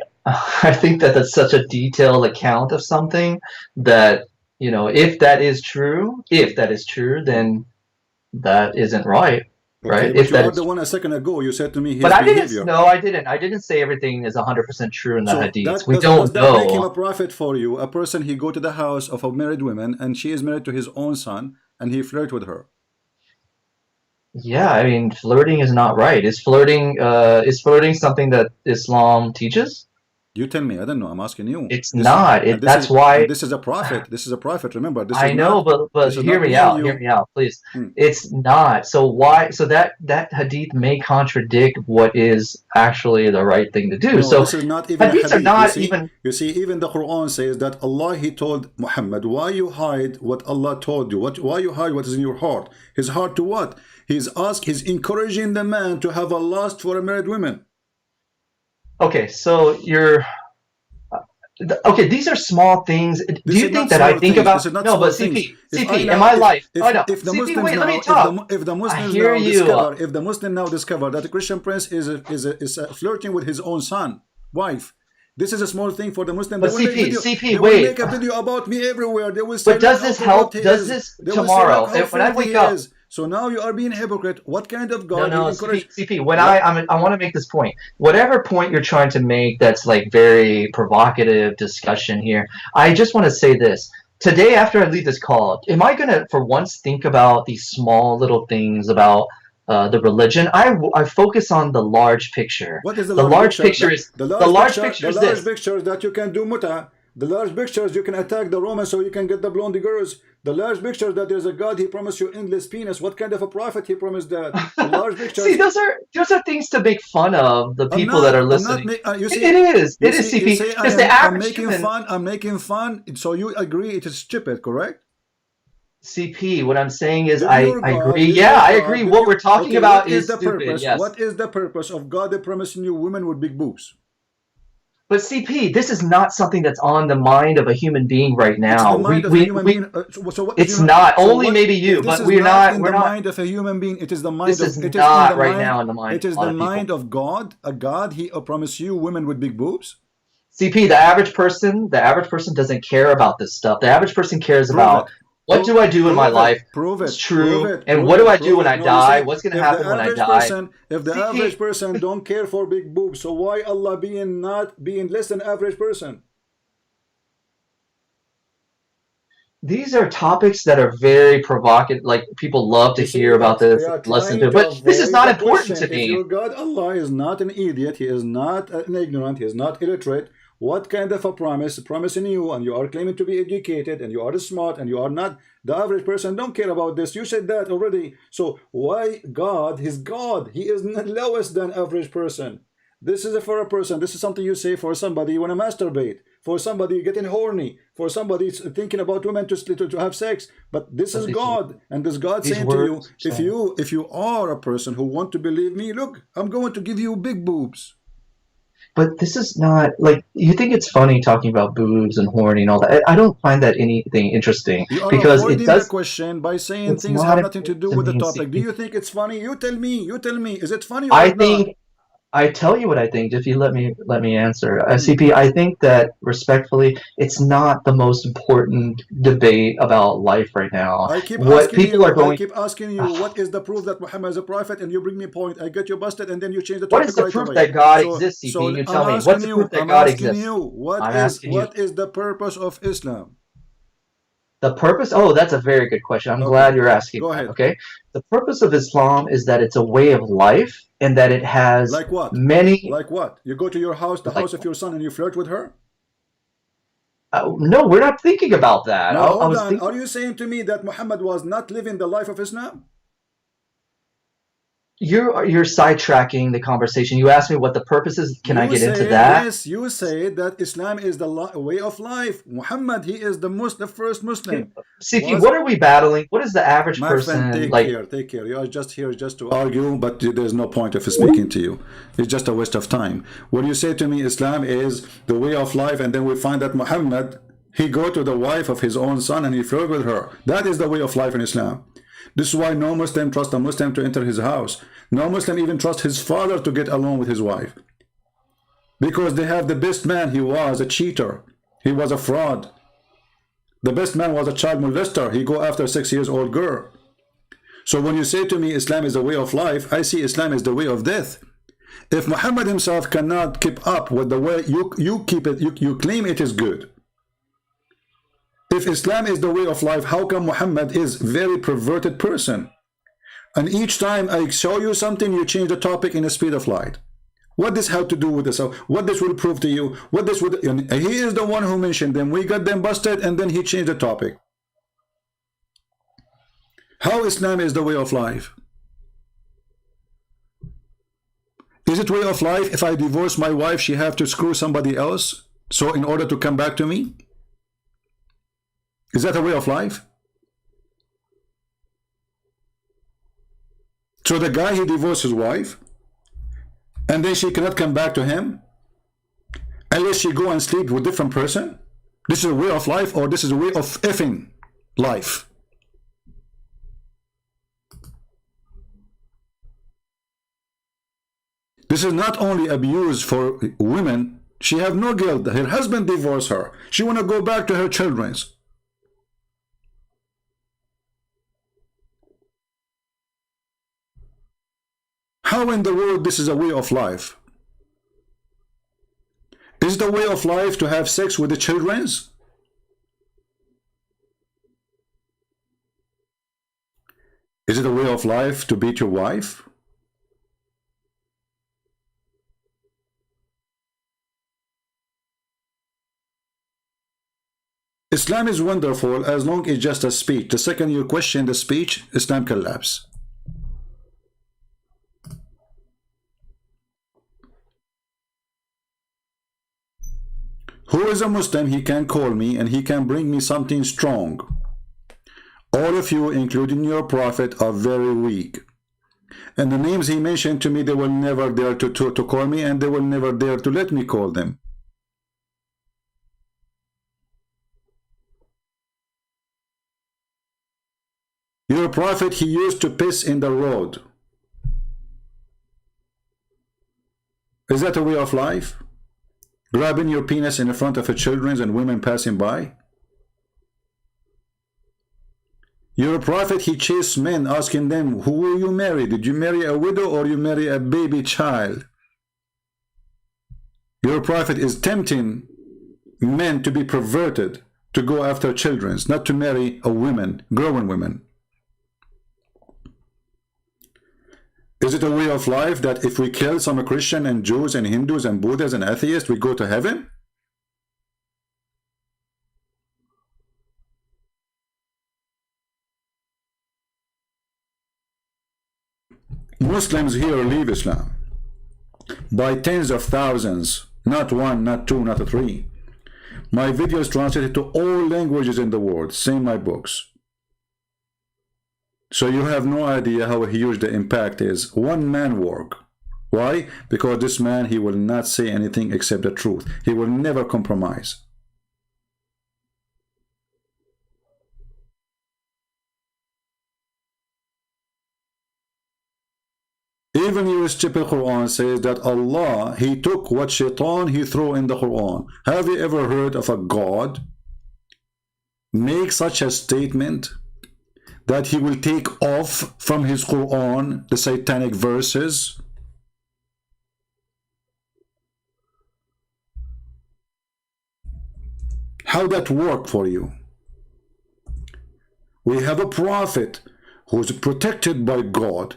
think that's such a detailed account of something that, if that is true, then that isn't right. Right? But you are the one a second ago. You said to me his behavior. I didn't say everything is 100% true in the hadith. We don't know. Make him a prophet for you. A person, he go to the house of a married woman, and she is married to his own son, and he flirt with her. Yeah, I mean, flirting is not right. Is flirting something that Islam teaches? You tell me. I don't know. I'm asking you. It's not. That's why. This is a prophet. This is a prophet. Remember, this I is know, not, but this is hear not me out. you. Hear me out, please. It's not. So why? So that hadith may contradict what is actually the right thing to do. No, so this is not even hadiths a are not hadith. even. You see, even the Quran says that Allah, He told Muhammad, why you hide what Allah told you? Why you hide what is in your heart? His heart to what? He's encouraging the man to have a lust for a married woman. Okay, so you're. Okay, these are small things. Do you think that I think about? No, but CP, in my life, if the CP, Muslims wait, let me now, talk. if the Muslims hear now you. discover, if the Muslim now discover that the Christian prince is flirting with his own son, wife, this is a small thing for the Muslim. But they will make CP, will wait. make a video about me everywhere. They will say, But does this help? Does this tomorrow? When I wake up. So now you are being a hypocrite. What kind of God? No, CP. When I want to make this point. Whatever point you're trying to make, that's like very provocative discussion here. I just want to say this. Today, after I leave this call, am I gonna, for once, think about these small little things about the religion? I focus on the large picture. What is the large picture? The large picture is this. The large picture is that you can do muta. The large picture is you can attack the Romans so you can get the blonde girls. The large picture that there's a God, He promised you endless penis. What kind of a prophet He promised that? The large picture. See, those are things to make fun of the people that are listening. You see, it is CP. Because the average I'm making fun. So you agree it is stupid, correct? CP, what I'm saying is I agree. Yeah, I agree. What we're talking about is stupid. Yes. What is the purpose of God promising you women with big boobs? But CP, this is not something that's on the mind of a human being right now. It's the mind of a human being. It's not. Only maybe you, but we're not. We're not. The mind of a human being. It is the mind. This is not right now in the mind. It is the mind of God. A God. He promised you women with big boobs. CP, the average person doesn't care about this stuff. The average person cares about. What do I do in my life? Prove it. It's true. Prove it. And what do I do when I die? What's going to happen when I die? If the average person don't care for big boobs, so why Allah not being less than average person? These are topics that are very provocative. Like people love to hear about this, listen to it. But this is not important to me. If your God Allah is not an idiot, He is not an ignorant, He is not illiterate. What kind of a promising you, and you are claiming to be educated, and you are smart, and you are not the average person? Don't care about this. You said that already. So why God? He's God. He is not lowest than average person. This is for a person. This is something you say for somebody you want to masturbate, for somebody getting horny, for somebody thinking about women to have sex. But this is God, and this God saying to you, if you are a person who want to believe me, look, I'm going to give you big boobs. But this is not, like, you think it's funny talking about boobs and horny and all that. I don't find that anything interesting. You are because avoiding it does, the question by saying things have nothing to do with the topic. Do you think it's funny? You tell me. Is it funny or not? I tell you what I think if you let me answer. CP, I think that respectfully, it's not the most important debate about life right now. I keep asking you, what is the proof that Muhammad is a prophet? And you bring me a point. I get you busted, and then you change the topic. What is the proof that God exists, CP? You tell me. What's the proof that God exists? What is the purpose of Islam? The purpose? Oh, that's a very good question. I'm glad you're asking. Go ahead. Okay. The purpose of Islam is that it's a way of life, and that it has like what? Many. Like what? You go to your house, the house of your son, and you flirt with her? No, we're not thinking about that. No, hold on. Are you saying to me that Muhammad was not living the life of Islam? You're sidetracking the conversation. You asked me what the purpose is. Can I get into that? Yes, you say that Islam is the way of life. Muhammad, he is the first Muslim. CP, what are we battling? What is the average person like? Take care. You are just here just to argue, but there's no point of speaking to you. It's just a waste of time. When you say to me Islam is the way of life, and then we find that Muhammad, he go to the wife of his own son and he flirt with her. That is the way of life in Islam. This is why no Muslim trusts a Muslim to enter his house. No Muslim even trusts his father to get along with his wife. Because they have the best man. He was a cheater. He was a fraud. The best man was a child molester. He go after a 6-year-old girl. So when you say to me Islam is the way of life, I see Islam is the way of death. If Muhammad himself cannot keep up with the way you keep it, you claim it is good. If Islam is the way of life, how come Muhammad is a very perverted person? And each time I show you something, you change the topic in the speed of light. What this have to do with this? What this will prove to you? What this would? And he is the one who mentioned them. We got them busted, and then he changed the topic. How Islam is the way of life? Is it way of life if I divorce my wife, she have to screw somebody else? So in order to come back to me? Is that a way of life? So the guy, he divorced his wife, and then she cannot come back to him unless she go and sleep with a different person? This is a way of life, or this is a way of effing life? This is not only abuse for women. She have no guilt. Her husband divorced her. She want to go back to her children's. How in the world this is a way of life? Is it a way of life to have sex with the children's? Is it a way of life to beat your wife? Islam is wonderful as long as it's just a speech. The second you question the speech, Islam collapses. Who is a Muslim? He can call me and he can bring me something strong. All of you, including your prophet, are very weak. And the names he mentioned to me, they will never dare to call me, and they will never dare to let me call them. Your prophet, he used to piss in the road. Is that a way of life? Grabbing your penis in front of the children and women passing by? Your prophet, he chased men, asking them, who will you marry? Did you marry a widow or you marry a baby child? Your prophet is tempting men to be perverted, to go after children, not to marry a woman, growing women. Is it a way of life that if we kill some Christian and Jews and Hindus and Buddhists and atheists, we go to heaven? Muslims here leave Islam by tens of thousands, not one, not two, not three. My videos translated to all languages in the world, same my books. So you have no idea how huge the impact is. One man work. Why? Because this man, he will not say anything except the truth. He will never compromise. Even your stupid Quran says that Allah, he took what shaitan he threw in the Quran. Have you ever heard of a God make such a statement that he will take off from his Quran the satanic verses? How that work for you? We have a prophet who's protected by God,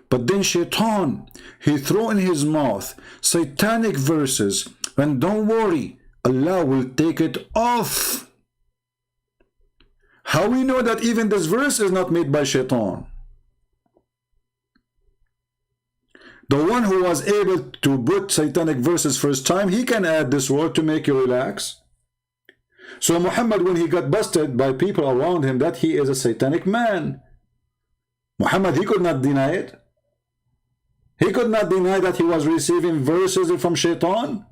but then shaitan, he threw in his mouth satanic verses, and don't worry, Allah will take it off. How we know that even this verse is not made by shaitan? The one who was able to put satanic verses first time, he can add this word to make you relax. So Muhammad, when he got busted by people around him that he is a satanic man, Muhammad, he could not deny it. He could not deny that he was receiving verses from shaitan.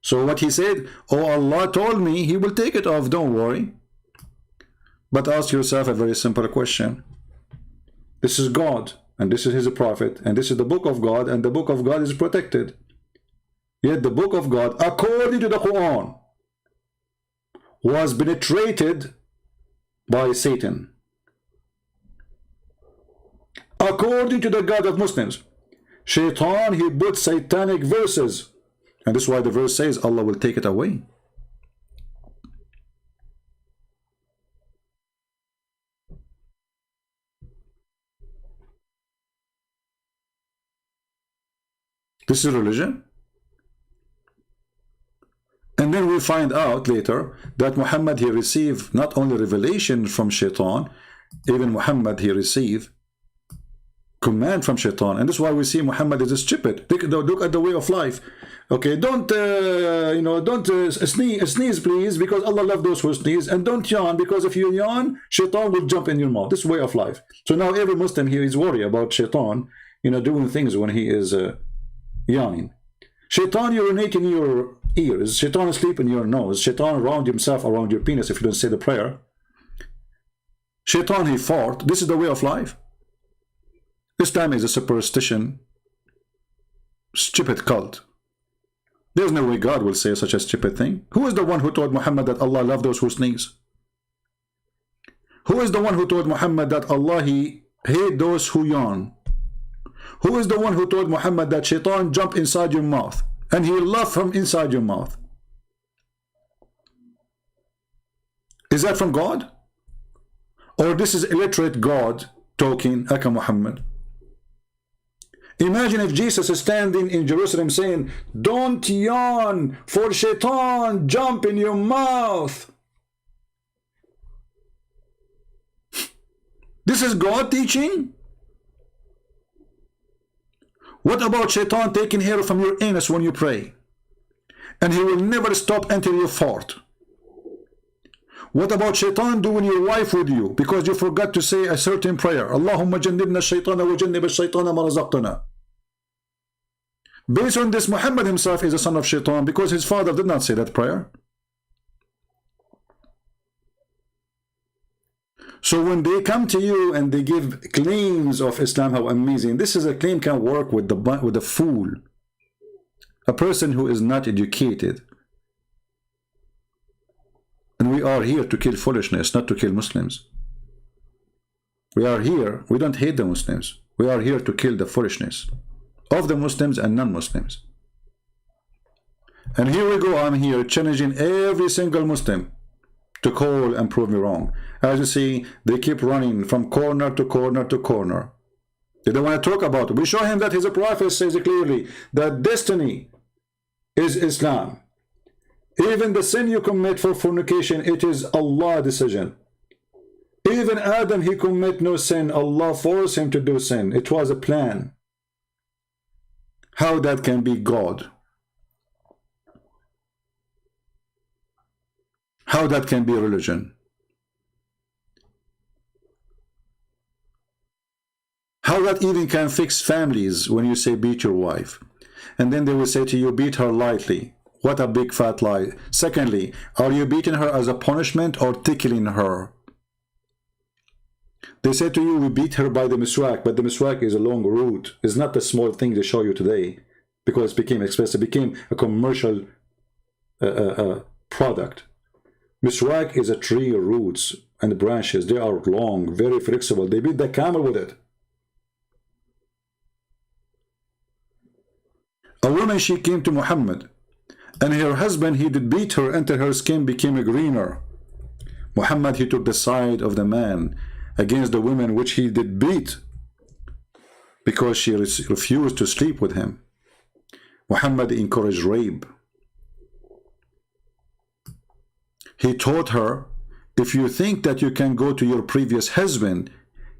So what he said, oh, Allah told me he will take it off, don't worry. But ask yourself a very simple question. This is God, and this is his prophet, and this is the book of God, and the book of God is protected. Yet the book of God, according to the Quran, was penetrated by Satan. According to the God of Muslims, shaitan, he put satanic verses, and this is why the verse says Allah will take it away. This is religion. And then we find out later that Muhammad, he received not only revelation from Shaitan, even Muhammad, he received command from Shaitan. And that's why we see Muhammad is stupid. Look at the way of life. Okay, don't sneeze please, because Allah loves those who sneeze, and don't yawn, because if you yawn, Shaitan will jump in your mouth. This way of life. So now every Muslim here is worried about Shaitan, doing things when he is yawning. Shaitan urinate in your ears. Shaitan sleep in your nose. Shaitan around himself around your penis if you don't say the prayer. Shaitan, he fart. This is the way of life. Islam is a superstition, stupid cult. There's no way God will say such a stupid thing. Who is the one who told Muhammad that Allah loves those who sneeze? Who is the one who told Muhammad that Allah, he hate those who yawn? Who is the one who told Muhammad that Shaitan jump inside your mouth and he laugh from inside your mouth? Is that from God? Or this is illiterate God talking, Aka Muhammad? Imagine if Jesus is standing in Jerusalem saying, don't yawn, for Shaitan jump in your mouth. This is God teaching? What about Shaitan taking hair from your anus when you pray? And he will never stop until you fart. What about Shaitan doing your wife with you because you forgot to say a certain prayer? Allahumma jannibna shaitana wa jannib shaitana ma razaqtana. Based on this, Muhammad himself is a son of Shaitan because his father did not say that prayer. So when they come to you and they give claims of Islam, how amazing, this is a claim can work with the fool, a person who is not educated. And we are here to kill foolishness, not to kill Muslims. We are here, we don't hate the Muslims. We are here to kill the foolishness of the Muslims and non-Muslims. And here we go, I'm here challenging every single Muslim to call and prove me wrong. As you see, they keep running from corner to corner to corner. They don't want to talk about it. We show him that his prophet says clearly that destiny is Islam. Even the sin you commit for fornication, it is Allah's decision. Even Adam, he commit no sin. Allah forced him to do sin. It was a plan. How that can be God? How that can be religion? How that even can fix families when you say beat your wife? And then they will say to you, beat her lightly. What a big fat lie. Secondly, are you beating her as a punishment or tickling her? They say to you, we beat her by the miswak, but the miswak is a long root. It's not the small thing they show you today, because it became expensive. It became a commercial product. Miswak is a tree roots and branches. They are long, very flexible. They beat the camel with it. A woman, she came to Muhammad, and her husband, he did beat her until her skin became greener. Muhammad, he took the side of the man against the woman which he did beat because she refused to sleep with him. Muhammad encouraged rape. He taught her, if you think that you can go to your previous husband,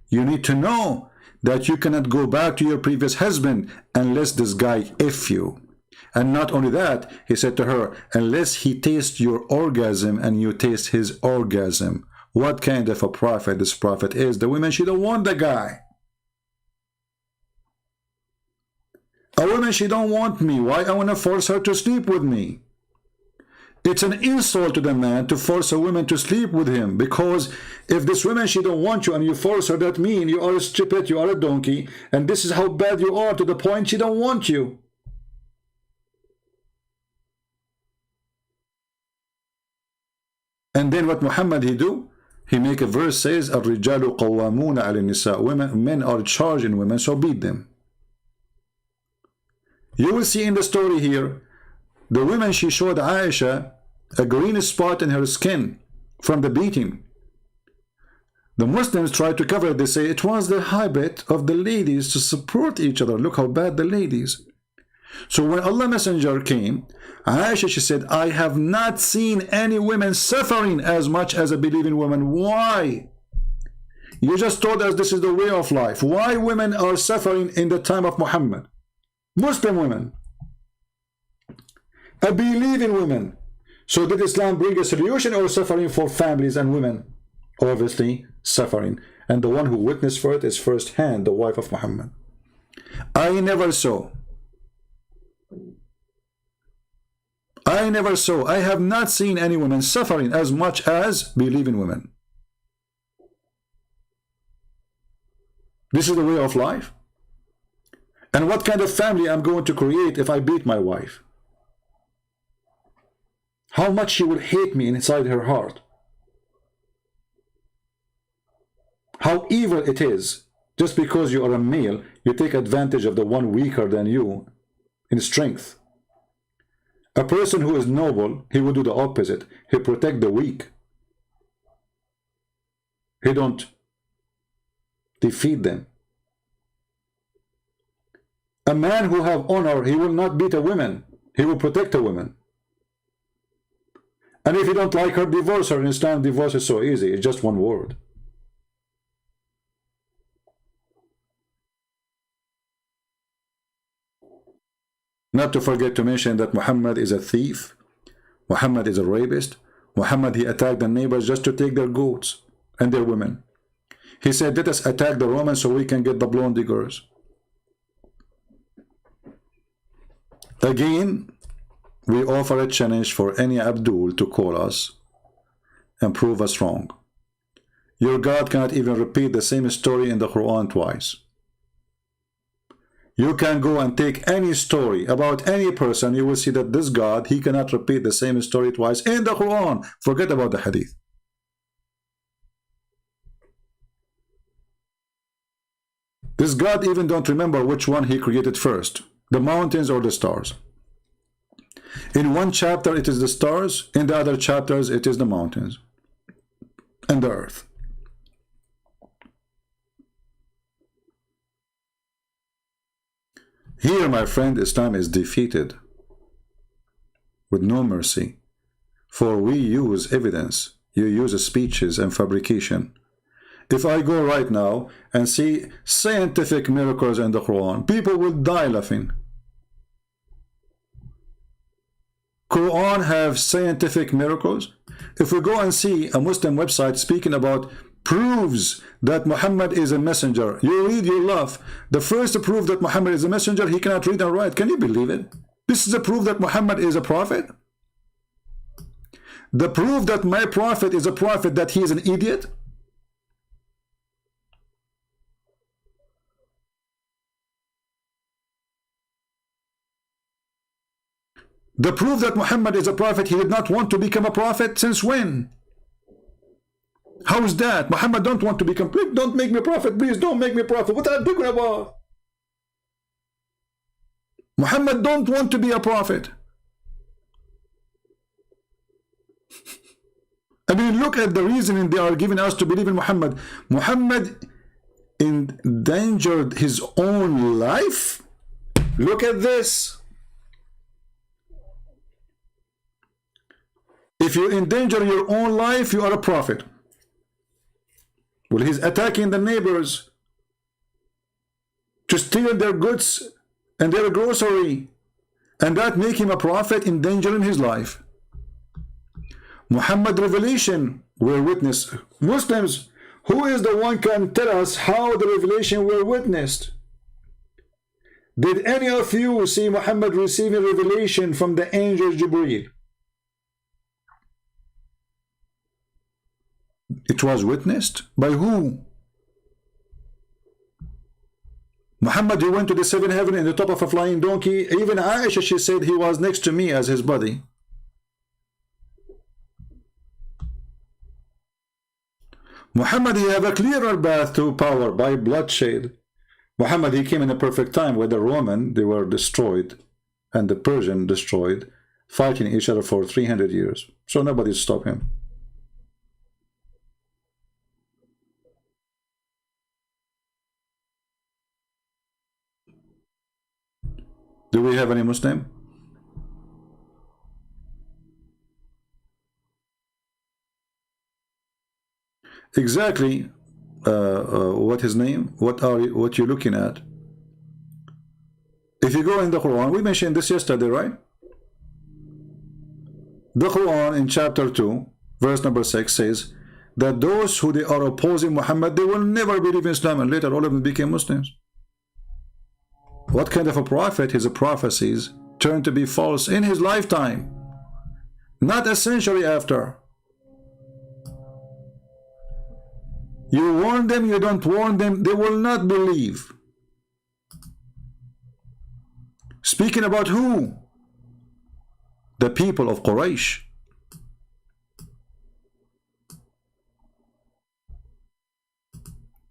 you need to know that you cannot go back to your previous husband unless this guy F you. And not only that, he said to her, unless he tastes your orgasm and you taste his orgasm. What kind of a prophet this prophet is? The woman, she don't want the guy. A woman, she don't want me. Why I want to force her to sleep with me? It's an insult to the man to force a woman to sleep with him, because if this woman, she don't want you and you force her, that means you are stupid, you are a donkey, and this is how bad you are to the point she don't want you. And then what Muhammad he do? He make a verse says, "Al-rijalu qawwamuna 'ala an-nisa." Men are charging women, so beat them. You will see in the story here, the woman, she showed Aisha a green spot in her skin from the beating. The Muslims tried to cover it. They say it was the habit of the ladies to support each other. Look how bad the ladies. So when Allah Messenger came, Aisha, she said, I have not seen any women suffering as much as a believing woman. Why? You just told us this is the way of life. Why women are suffering in the time of Muhammad? Muslim women, a believing women. So did Islam bring a solution or suffering for families and women? Obviously suffering. And the one who witnessed for it is firsthand the wife of Muhammad. I never saw, I have not seen any women suffering as much as believing women. This is the way of life. And what kind of family I'm going to create if I beat my wife? How much she will hate me inside her heart. How evil it is. Just because you are a male, you take advantage of the one weaker than you in strength. A person who is noble, he will do the opposite. He protect the weak. He don't defeat them. A man who have honor, he will not beat a woman. He will protect a woman. And if you don't like her, divorce her. In Islam, divorce is so easy. It's just one word. Not to forget to mention that Muhammad is a thief. Muhammad is a rapist. Muhammad, he attacked the neighbors just to take their goats and their women. He said, let us attack the Romans so we can get the blonde diggers. Again, we offer a challenge for any Abdul to call us and prove us wrong. Your God cannot even repeat the same story in the Quran twice. You can go and take any story about any person, you will see that this God, he cannot repeat the same story twice in the Quran. Forget about the Hadith. This God even don't remember which one he created first, the mountains or the stars. In one chapter it is the stars, in the other chapters it is the mountains and the earth. Here, my friend, Islam is defeated with no mercy. For we use evidence. You use speeches and fabrication. If I go right now and see scientific miracles in the Quran, people will die laughing. Quran have scientific miracles. If we go and see a Muslim website speaking about proves that Muhammad is a messenger, you read, you laugh. The first proof that Muhammad is a messenger, he cannot read and write. Can you believe it? This is a proof that Muhammad is a prophet. The proof that my prophet is a prophet, that he is an idiot. The proof that Muhammad is a prophet, he did not want to become a prophet. Since when? How is that? Muhammad don't want to become, please don't make me a prophet, please don't make me a prophet. What are you talking about? Muhammad don't want to be a prophet. I mean, look at the reasoning they are giving us to believe in Muhammad. Muhammad endangered his own life. Look at this. If you endanger your own life, you are a prophet. Well, he's attacking the neighbors to steal their goods and their grocery, and that make him a prophet, endangering his life. Muhammad revelation were witnessed. Muslims, who is the one can tell us how the revelation were witnessed? Did any of you see Muhammad receiving revelation from the angel Jibreel? It was witnessed by who? Muhammad, he went to the seventh heaven in the top of a flying donkey. Even Aisha, she said he was next to me as his body. Muhammad, he have a clearer path to power by bloodshed. Muhammad, he came in a perfect time where the Roman, they were destroyed, and the Persian destroyed, fighting each other for 300 years. So nobody stopped him. Do we have any Muslim? Exactly. What his name? What you're looking at? If you go in the Quran, we mentioned this yesterday, right? The Quran in chapter 2, verse number 6 says that those who they are opposing Muhammad, they will never believe in Islam, and later all of them became Muslims. What kind of a prophet? His prophecies turned to be false in his lifetime, not a century after. You warn them, you don't warn them, they will not believe. Speaking about who? The people of Quraysh.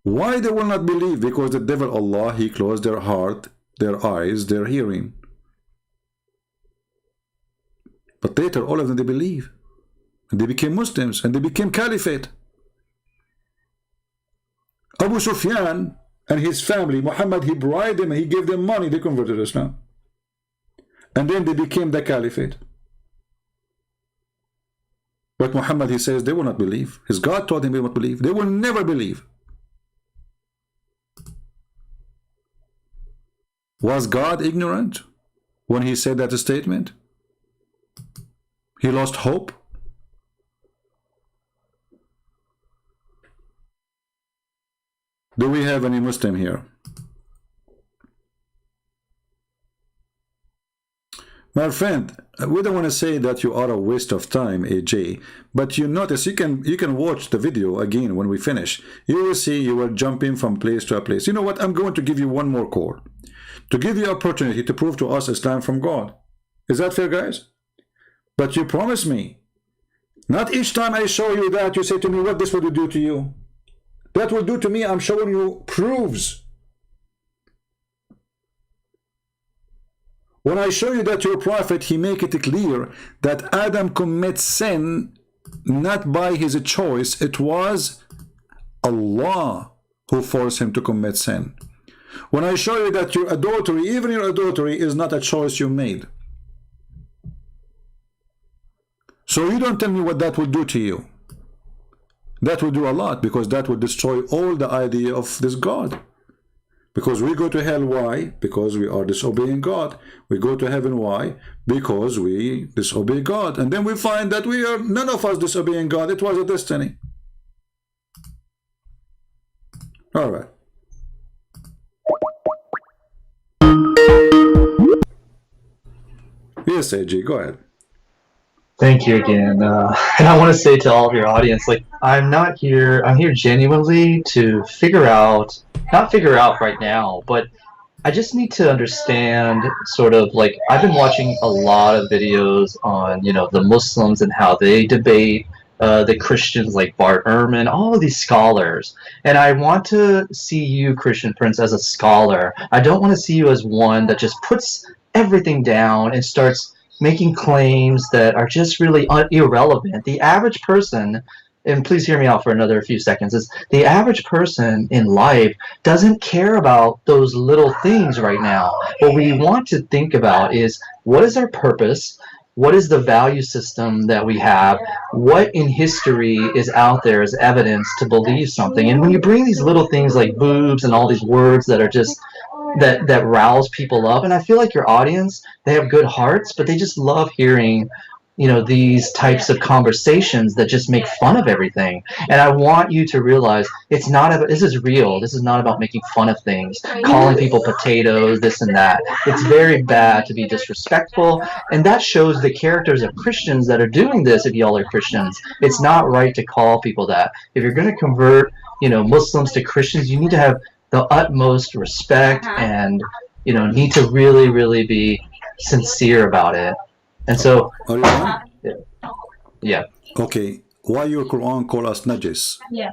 Why they will not believe? Because the devil Allah, he closed their heart, their eyes, their hearing. But later all of them they believe. And they became Muslims and they became caliphate. Abu Sufyan and his family, Muhammad, he bribed them and he gave them money, they converted to Islam. And then they became the caliphate. But Muhammad, he says they will not believe. His God told him they will not believe. They will never believe. Was God ignorant when he said that statement? He lost hope? Do we have any Muslim here? My friend, we don't want to say that you are a waste of time, AJ, but you notice you can watch the video again when we finish. You will see you are jumping from place to a place. You know what? I'm going to give you one more call to give you opportunity to prove to us Islam from God. Is that fair, guys? But you promise me, not each time I show you that you say to me, what this will do to you? That will do to me, I'm showing you proofs. When I show you that your prophet, he make it clear that Adam commits sin not by his choice, it was Allah who forced him to commit sin. When I show you that your adultery, even your adultery, is not a choice you made. So you don't tell me what that will do to you. That will do a lot, because that will destroy all the idea of this God. Because we go to hell, why? Because we are disobeying God. We go to heaven, why? Because we disobey God. And then we find that we are, none of us disobeying God. It was a destiny. All right. Yes, AJ, go ahead. Thank you again. And I want to say to all of your audience, like, I'm here genuinely to not figure out right now, but I just need to understand sort of like, I've been watching a lot of videos on, the Muslims and how they debate the Christians like Bart Ehrman, all of these scholars. And I want to see you, Christian Prince, as a scholar. I don't want to see you as one that just puts everything down and starts making claims that are just really irrelevant. The average person, and please hear me out for another few seconds, is the average person in life doesn't care about those little things right now. What we want to think about is, what is our purpose? What is the value system that we have? What in history is out there as evidence to believe something? And when you bring these little things like boobs and all these words that are just that rouse people up, and I feel like your audience, they have good hearts, but they just love hearing these types of conversations that just make fun of everything. And I want you to realize it's not about, this is real. This is not about making fun of things, calling people potatoes, this and that. It's very bad to be disrespectful, and that shows the characters of Christians that are doing this. If y'all are Christians, it's not right to call people that. If you're going to convert Muslims to Christians, you need to have the utmost respect and need to really, really be sincere about it. And so, yeah. Okay, why your Quran call us najis? Yeah.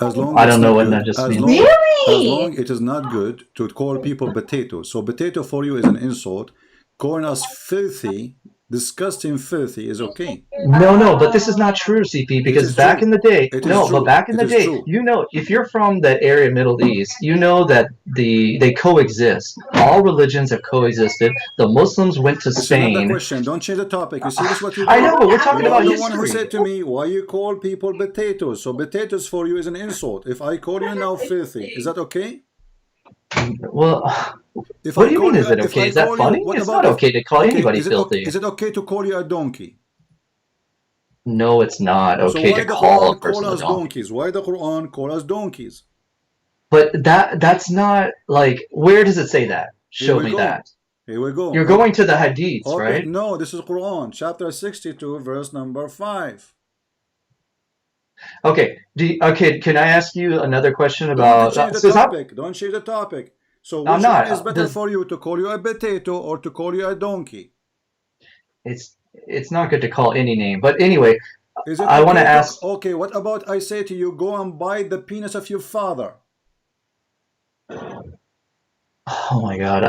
As long I don't know what najis means. As long it is not good to call people potatoes. So potato for you is an insult. Calling us filthy disgusting, filthy is okay. No, but this is not true, CP, because back in the day, but back in the day, you know, if you're from that area, Middle East, you know that they coexist. All religions have coexisted. The Muslims went to Spain. Another question. Don't change the topic. You see this what you do? I know, but we're talking about You're history. the one who said to me, why you call people potatoes? So potatoes for you is an insult. If I call you now filthy, is that okay? Well, what do you mean is it okay? Is that funny? It's not okay to call anybody filthy. Is it okay to call you a donkey? No, it's not okay to call a person a donkey. Donkeys? Why the Quran call us donkeys? But that's not like, where does it say that? Show me that. Here we go. You're going to the hadiths, right? No, this is Quran, chapter 62, verse number 5. Okay. Can I ask you another question about? Don't change the topic. Don't change the topic. So which one is better for you, to call you a potato or to call you a donkey? It's not good to call any name. But anyway, I want to ask. Okay, what about I say to you, go and bite the penis of your father? Oh my God!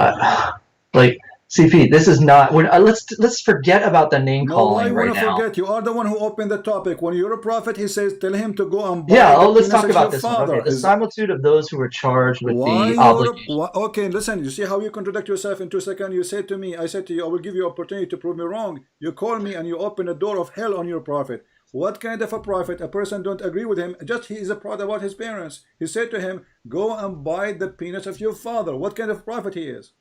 Like, CP, this is not. Let's forget about the name calling right now. Forget? You are the one who opened the topic. When you're a prophet, he says, tell him to go and bite let's talk about this one. Okay, the similitude of those who were charged with the obligation. Okay, listen, you see how you contradict yourself in 2 seconds? You said to me, I said to you, I will give you opportunity to prove me wrong. You call me and you open the door of hell on your prophet. What kind of a prophet? A person don't agree with him, just he is proud about his parents. He said to him, go and bite the penis of your father. What kind of prophet he is?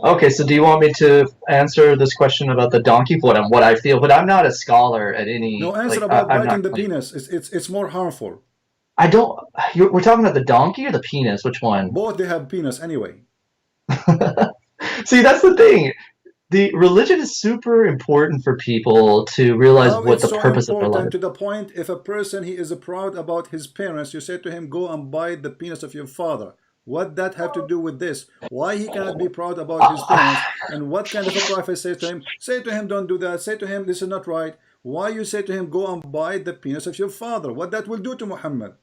Okay, so do you want me to answer this question about the donkey? What I feel, but I'm not a scholar at any. No, answer about biting the penis. It's more harmful. I don't. We're talking about the donkey or the penis? Which one? Both, they have penis anyway. See, that's the thing. The religion is super important for people to realize what the purpose of their life is. To the point, if a person he is proud about his parents, you say to him, go and bite the penis of your father. What that have to do with this? Why he cannot be proud about his parents? And what kind of a prophet says to him? Say to him, don't do that. Say to him, this is not right. Why you say to him, go and bite the penis of your father? What that will do to Muhammad?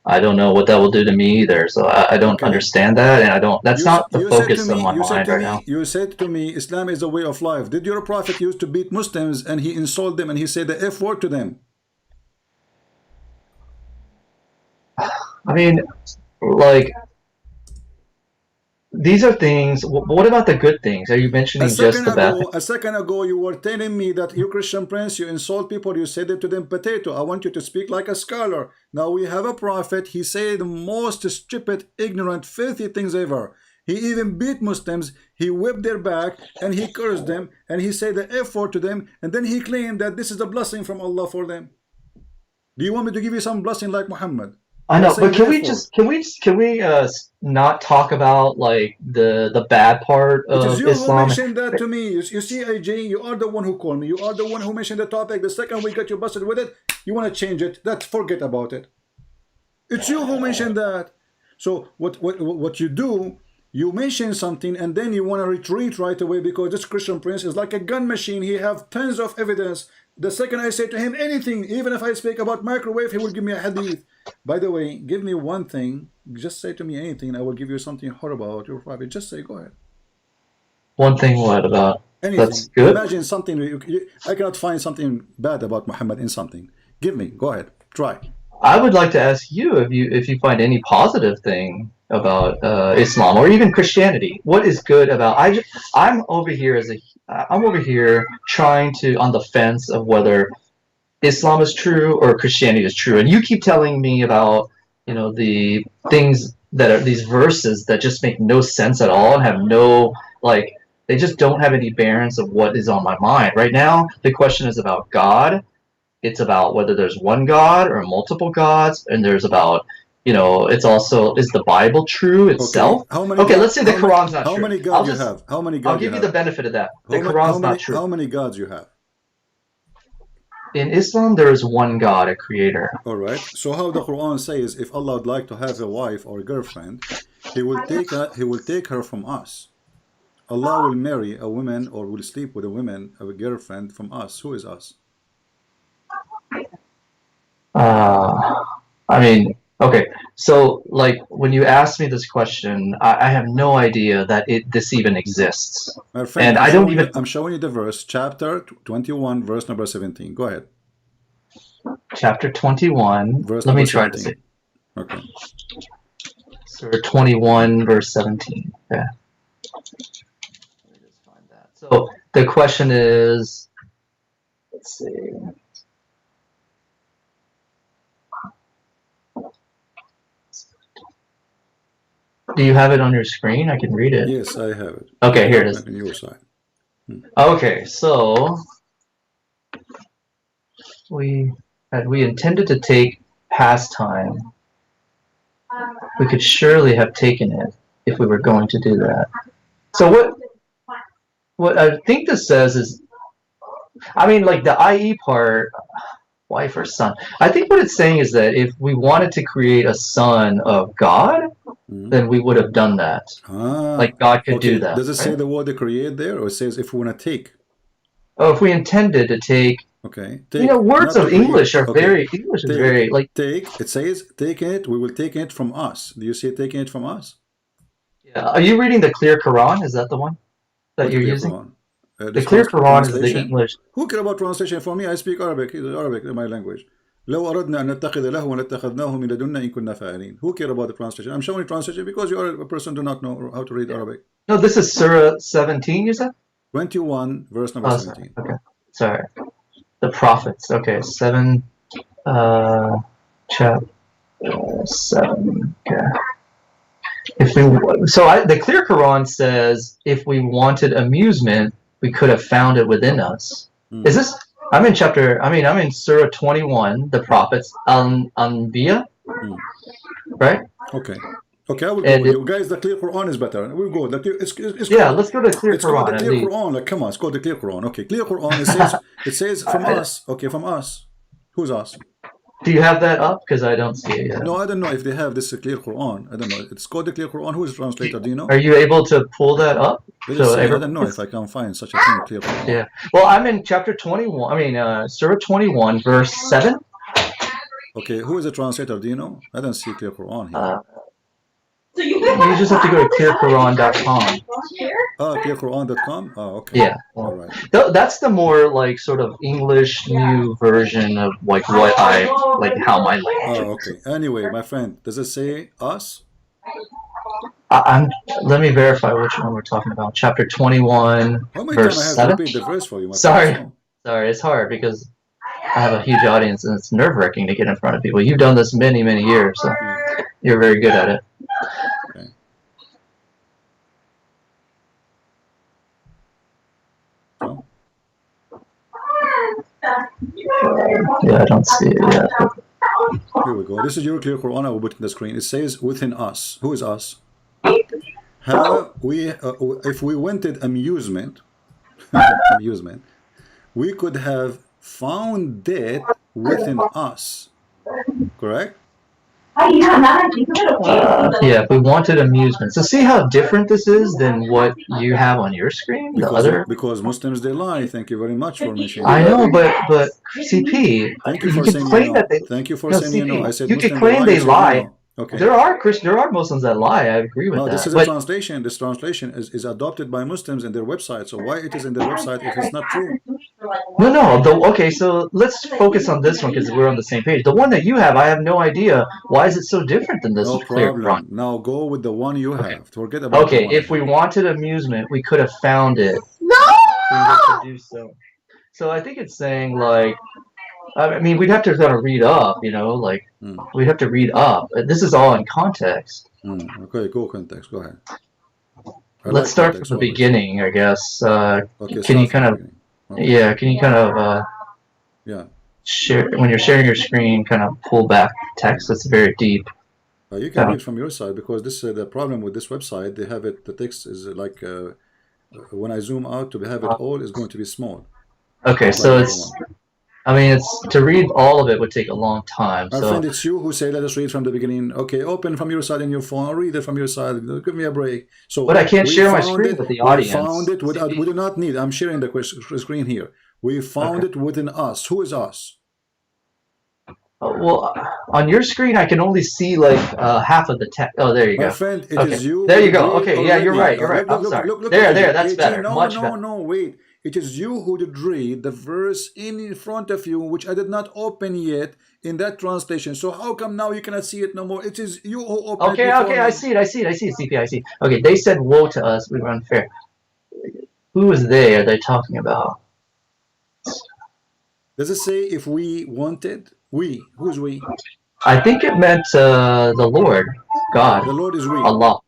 I don't know what that will do to me either. So I don't understand that, and I don't. That's not the focus of my mind right now. You said to me, Islam is a way of life. Did your prophet used to beat Muslims and he insulted them and he said the F word to them? I mean, like, these are things. What about the good things? Are you mentioning just the bad things? A second ago, you were telling me that you Christian prince, you insult people, you said it to them potato. I want you to speak like a scholar. Now we have a prophet. He said the most stupid, ignorant, filthy things ever. He even beat Muslims. He whipped their back and he cursed them and he said the F word to them. And then he claimed that this is a blessing from Allah for them. Do you want me to give you some blessing like Muhammad? I know, but can we not talk about like the bad part of Islam? It is you Islam? who mentioned that to me. You see, AJ, you are the one who called me. You are the one who mentioned the topic. The second we got you busted with it, you want to change it. Forget about it. It's you who mentioned that. So what you do, you mention something and then you want to retreat right away because this Christian prince is like a gun machine. He have tons of evidence. The second I say to him anything, even if I speak about microwave, he will give me a hadith. By the way, give me one thing. Just say to me anything. I will give you something horrible about your prophet. Just say, go ahead. One thing, what about? Anything. That's good. Imagine something. I cannot find something bad about Muhammad in something. Give me. Go ahead. Try. I would like to ask you if you find any positive thing about Islam or even Christianity. What is good about? I'm over here trying to on the fence of whether Islam is true or Christianity is true, and you keep telling me about the things that are these verses that just make no sense at all and have no they just don't have any bearings of what is on my mind right now. The question is about God. It's about whether there's one God or multiple gods, and there's about it's also, is the Bible true itself? Okay, let's say the Quran's not true. How many gods you have? How many gods I'll give you the benefit of that. The Quran's not true. How many gods you have? In Islam, there is one God, a creator. All right. So how the Quran says, if Allah would like to have a wife or a girlfriend, He will take her from us. Allah will marry a woman or will sleep with a woman, a girlfriend from us. Who is us? I mean, okay. So, like, when you ask me this question, I have no idea that this even exists. My friend, And I don't even. I'm showing you the verse, chapter 21, verse number 17. Go ahead. Chapter 21. Verse Let me number try to 17. see. Okay. Surah 21, verse 17. Yeah. Let me just find that. So the question is, let's see. Do you have it on your screen? I can read it. Yes, I have it. Okay, here it is. On your side. Okay, so we intended to take pastime. We could surely have taken it if we were going to do that. So what I think this says is, I mean, like the IE part, wife or son. I think what it's saying is that if we wanted to create a son of God, then we would have done that. Like God could do that. Does it say the word to create there, or it says if we want to take? Oh, if we intended to take. Okay. You know, words of English are very, English is very, like. Take, it says, taking it, we will take it from us. Do you see it taking it from us? Yeah. Are you reading the Clear Quran? Is that the one that you're using? The Clear Quran is the English. Who care about translation? For me, I speak Arabic. Arabic is my language. لو أردنا أن نتخذ له لاتخذناه من لدنا إن كنا فاعلين. Who care about the translation? I'm showing translation because you are a person who do not know how to read Arabic. No, this is Surah 17, you said? 21, verse number 17. Okay, sorry. The prophets. Okay, 7, chapter 7. Okay. The Clear Quran says if we wanted amusement, we could have found it within us. Is this? I'm in Surah 21, the prophets, Anbiya, right? Okay. Okay, I will go with you. Guys, the Clear Quran is better. We'll go. Let's go to the Clear Quran. The Clear Quran. Like, come on, let's go to the Clear Quran. Okay, Clear Quran, it says from us. Okay, from us. Who's us? Do you have that up? Because I don't see it yet. No, I don't know if they have this Clear Quran. I don't know. It's called the Clear Quran. Who is the translator? Do you know? Are you able to pull that up? I don't know if I can find such a thing, Clear Quran. Yeah. Well, I'm in chapter 21. Surah 21, verse 7. Okay, who is the translator? Do you know? I don't see Clear Quran here. You just have to go to clearquran.com. Oh, clearquran.com? Oh, okay. Yeah. All right. That's the more like sort of English new version of like what I like how my language. Oh, okay. Anyway, my friend, does it say us? Let me verify which one we're talking about. Chapter 21, verse 7. Repeat the verse for you, my Sorry, friend. sorry, it's hard because I have a huge audience and it's nerve-wracking to get in front of people. You've done this many, many years, so you're very good at it. Okay. Oh. Yeah, I don't see it yet. Here we go. This is your Clear Quran. I will put it in the screen. It says within us. Who is us? If we wanted amusement, we could have found it within us. Correct? Yeah, if we wanted amusement. So see how different this is than what you have on your screen? Because Muslims, they lie. Thank you very much for mentioning I know, but CP, thank you for saying claim that they, thank you for saying CP, I said you Muslims can claim they lie. No. Okay. There are Muslims that lie. I agree with that. This is a translation. This translation is adopted by Muslims in their website. So why it is in their website if it's not true? No. Okay, so let's focus on this one because we're on the same page. The one that you have, I have no idea. Why is it so different than this? No problem. Now go with the one you have. Forget about. Okay, if we wanted amusement, we could have found it. No. We were to do so. So I think it's saying like. I mean, we'd have to kind of read up, you know, like we'd have to read up. This is all in context. Okay, go context. Go ahead. Let's start from the beginning, I guess. Okay, can you kind of, can you kind of, share when you're sharing your screen, kind of pull back text that's very deep. You can read from your side because this the problem with this website. They have it. The text is like when I zoom out to have it all is going to be small. Okay, so it's. I mean, to read all of it would take a long time. My friend, it's you who say, let us read from the beginning. Okay, open from your side in your phone, or read it from your side. Give me a break. So, but I can't share my screen with the audience. We found it. We do not need. I'm sharing the screen here. We found it within us. Who is us? Well, on your screen, I can only see like half of the text. Oh, there you My go. friend, it Okay, is you. there who you go. agreed Okay, yeah, you're already. right. You're right. I'm Look, sorry. look, There, at it. that's AJ, better. No, Much no, better. no, wait. It is you who did read the verse in front of you, which I did not open yet in that translation. So how come now you cannot see it no more? It is you who opened Okay, it before okay, me. I see it. CP, I see. Okay, they said, "Woe to us, we were unfair." Who is they? Are they talking about? Does it say if we wanted? We. Who's we? I think it meant the Lord, God, The Lord is we. Allah.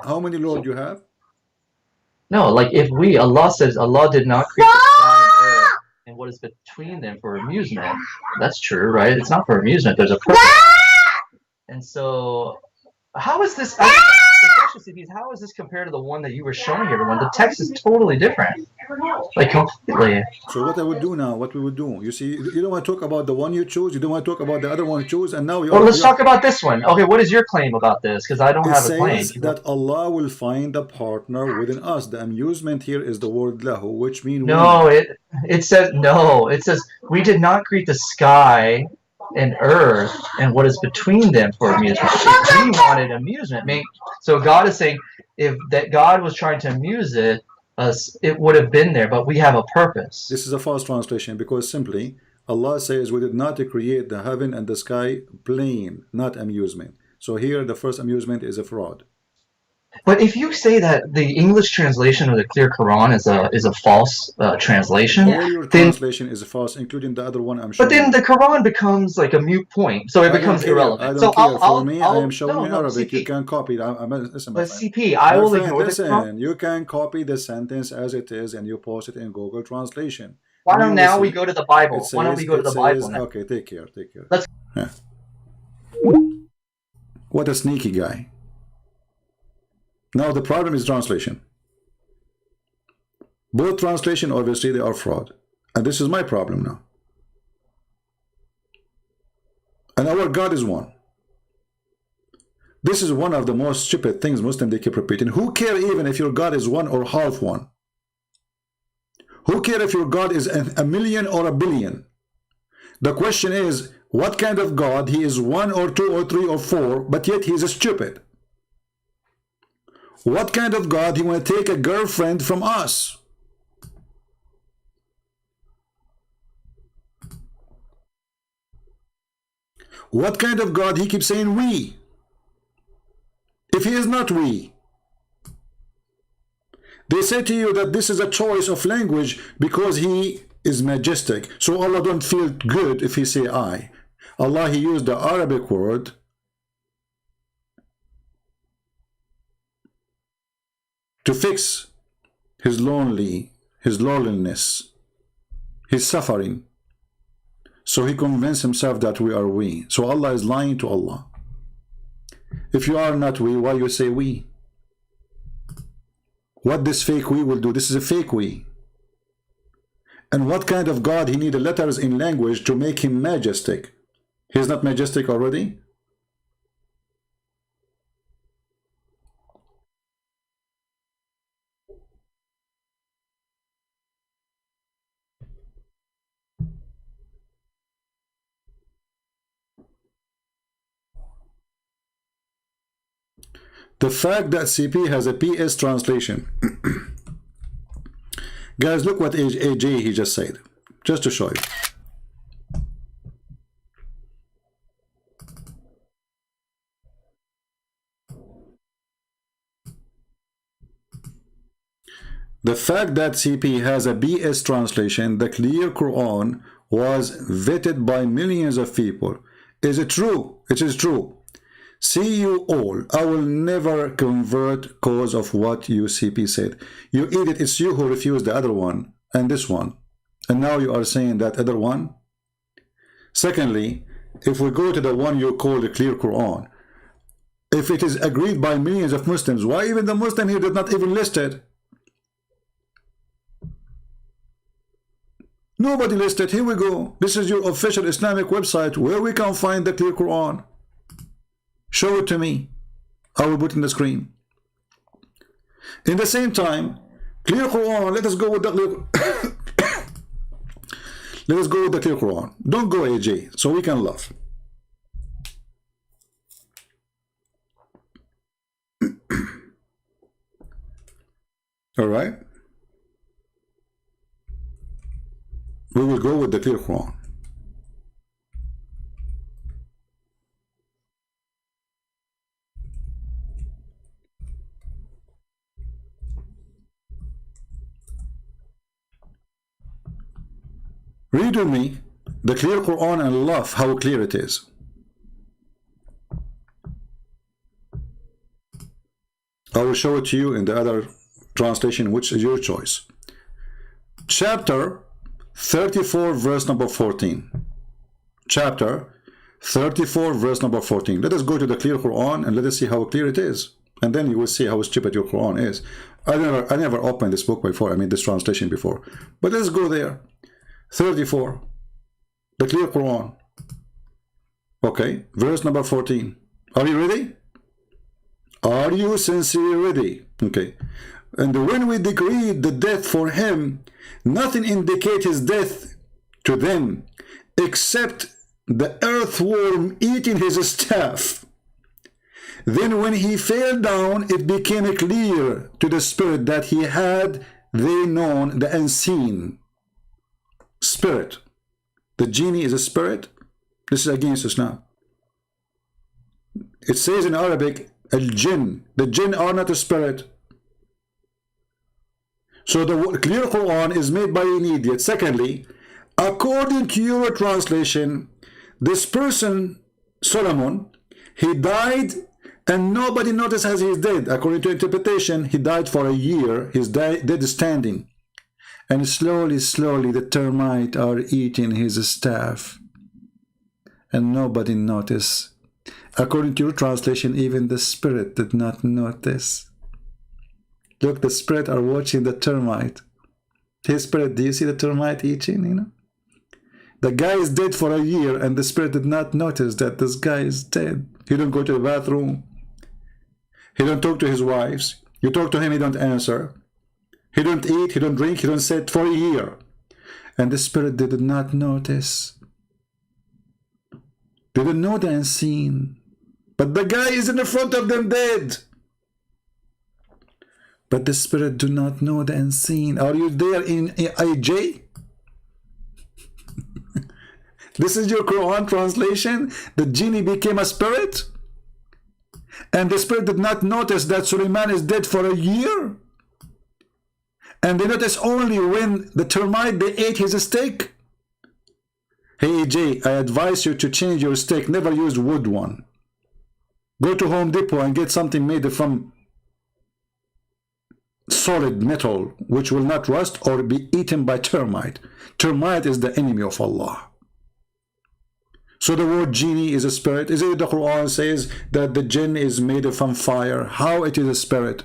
How many Lord you have? No, like if we, Allah says Allah did not create the sky and earth and what is between them for amusement. That's true, right? It's not for amusement. There's a purpose. And so, how is this? The question is, how is this compared to the one that you were showing everyone? The text is totally different, like completely. So what I would do now, what we would do, you see, you don't want to talk about the one you choose, you don't want to talk about the other one you choose, and now you Well, let's talk about this one. Okay, what is your claim about this? Because I don't have a claim. It says that Allah will find a partner within us. The amusement here is the word lahu, which means no. It says no. It says we did not create the sky and earth and what is between them for amusement. We wanted amusement. So God is saying if that God was trying to amuse us, it would have been there, but we have a purpose. This is a false translation because simply Allah says we did not create the heaven and the sky plain, not amusement. So here the first amusement is a fraud. But if you say that the English translation of the clear Quran is a false translation, all your translation is false, including the other one I'm showing. But then the Quran becomes like a mute point, so it becomes irrelevant. I don't so care. For me, I am showing in Arabic. CP. You can copy it. Listen, but CP, I will ignore listen, the you can copy the sentence as it is and you post it in Google Translation. Why don't now we go to the Bible? Says, why don't we go to the Bible now? Okay, take care. Let's. Yeah. What a sneaky guy. Now the problem is translation. Both translation, obviously, they are fraud. And this is my problem now. And our God is one. This is one of the most stupid things Muslims they keep repeating. Who care even if your God is one or half one? Who care if your God is a million or a billion? The question is, what kind of God? He is one or two or three or four, but yet he is stupid. What kind of God he want to take a girlfriend from us? What kind of God he keeps saying we? If he is not we. They say to you that this is a choice of language because he is majestic. So Allah don't feel good if he say I. Allah, he used the Arabic word to fix his loneliness, his suffering. So he convinced himself that we are we. So Allah is lying to Allah. If you are not we, why you say we? What this fake we will do? This is a fake we. And what kind of God he needed letters in language to make him majestic? He's not majestic already? The fact that CP has a PS translation. Guys, look what AJ he just said. Just to show you. The fact that CP has a BS translation, the clear Quran, was vetted by millions of people. Is it true? It is true. See you all. I will never convert cause of what you CP said. You idiot, it's you who refused the other one and this one. And now you are saying that other one? Secondly, if we go to the one you call the clear Quran, if it is agreed by millions of Muslims, why even the Muslim here did not even list it? Nobody listed. Here we go. This is your official Islamic website where we can find the clear Quran. Show it to me. I will put it in the screen. In the same time, clear Quran. Let us go with the clear. Let us go with the clear Quran. Don't go AJ, so we can laugh. All right. We will go with the clear Quran. Read with me the clear Quran and laugh how clear it is. I will show it to you in the other translation, which is your choice. Chapter 34, verse number 14. Chapter 34, verse number 14. Let us go to the clear Quran and let us see how clear it is. And then you will see how stupid your Quran is. I never opened this book before, I mean this translation before. But let's go there. 34, the clear Quran. Okay, verse number 14. Are you ready? Are you sincerely ready? Okay. And when we decreed the death for him, nothing indicates his death to them except the earthworm eating his staff. Then when he fell down, it became clear to the spirit that he had they known the unseen. Spirit. The genie is a spirit. This is against Islam. It says in Arabic, al-jinn. The jinn are not a spirit. So the clear Quran is made by an idiot. Secondly, according to your translation, this person, Solomon, he died and nobody noticed as he's dead. According to interpretation, he died for a year. He's dead standing. And slowly, slowly, the termites are eating his staff. And nobody noticed. According to your translation, even the spirit did not notice. Look, the spirit are watching the termite. His spirit, do you see the termite eating, you know? The guy is dead for a year and the spirit did not notice that this guy is dead. He don't go to the bathroom. He don't talk to his wives. You talk to him, he don't answer. He don't eat, he don't drink, he don't sit for a year. And the spirit did not notice. Didn't know the unseen. But the guy is in the front of them dead. But the spirit do not know the unseen. Are you there in IJ? This is your Quran translation? The genie became a spirit? And the spirit did not notice that Suleiman is dead for a year? And they notice only when the termite, they ate his steak? Hey AJ, I advise you to change your steak. Never use wood one. Go to Home Depot and get something made from solid metal, which will not rust or be eaten by termite. Termite is the enemy of Allah. So the word genie is a spirit. Is it the Quran says that the jinn is made from fire? How it is a spirit?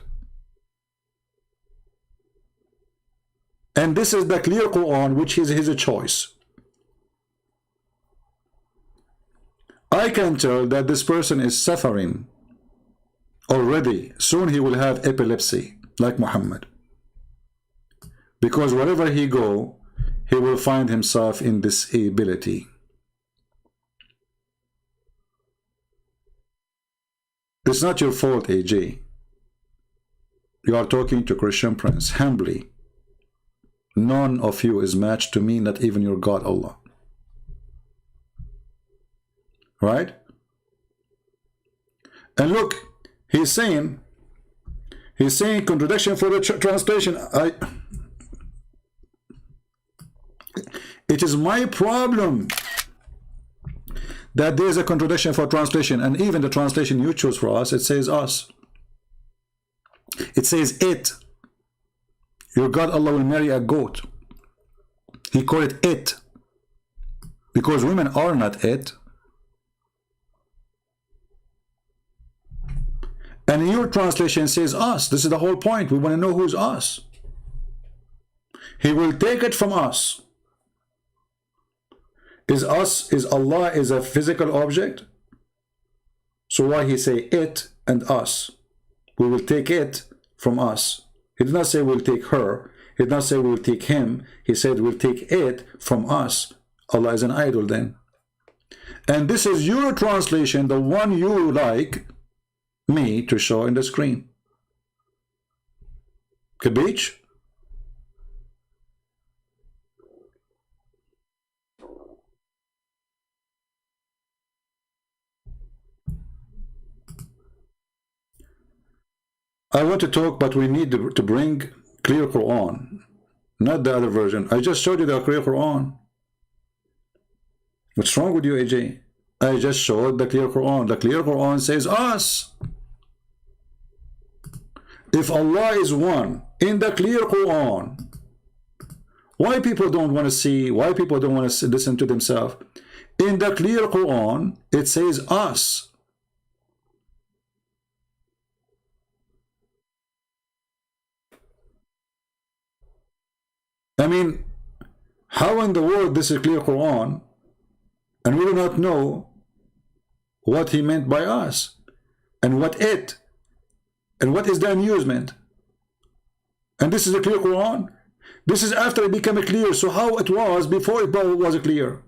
And this is the clear Quran, which is his choice. I can tell that this person is suffering already. Soon he will have epilepsy, like Muhammad. Because wherever he go, he will find himself in disability. It's not your fault, AJ. You are talking to Christian Prince, humbly. None of you is matched to me, not even your God, Allah. Right? And look, he's saying contradiction for the translation. It is my problem that there is a contradiction for translation, and even the translation you choose for us, it says us. It says it. Your God Allah will marry a goat. He called it it. Because women are not it. And in your translation says us. This is the whole point. We want to know who's us. He will take it from us. Is us, is Allah is a physical object? So why he say it and us? We will take it from us. He did not say we'll take her. He did not say we will take him. He said we'll take it from us. Allah is an idol then. And this is your translation, the one you like me to show in the screen. Cabbage? I want to talk, but we need to bring clear Quran, not the other version. I just showed you the clear Quran. What's wrong with you, AJ? I just showed the clear Quran. The clear Quran says us. If Allah is one in the clear Quran, why people don't want to see, why people don't want to listen to themselves? In the clear Quran, it says us. I mean, how in the world this is clear Quran and we do not know what he meant by us and what it and what is the amusement? And this is a clear Quran. This is after it became clear. So how it was before it was clear?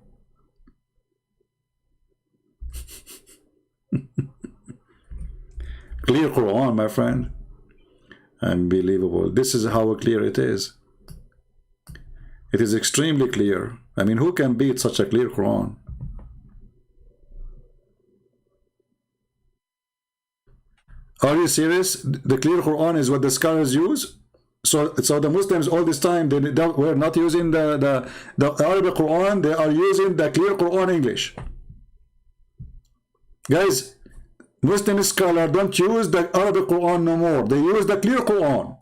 Clear Quran, my friend. Unbelievable. This is how clear it is. It is extremely clear. I mean, who can beat such a clear Quran? Are you serious? The clear Quran is what the scholars use? So the Muslims all this time, they were not using the Arabic Quran, they are using the clear Quran English. Guys, Muslim scholars don't use the Arabic Quran no more. They use the clear Quran.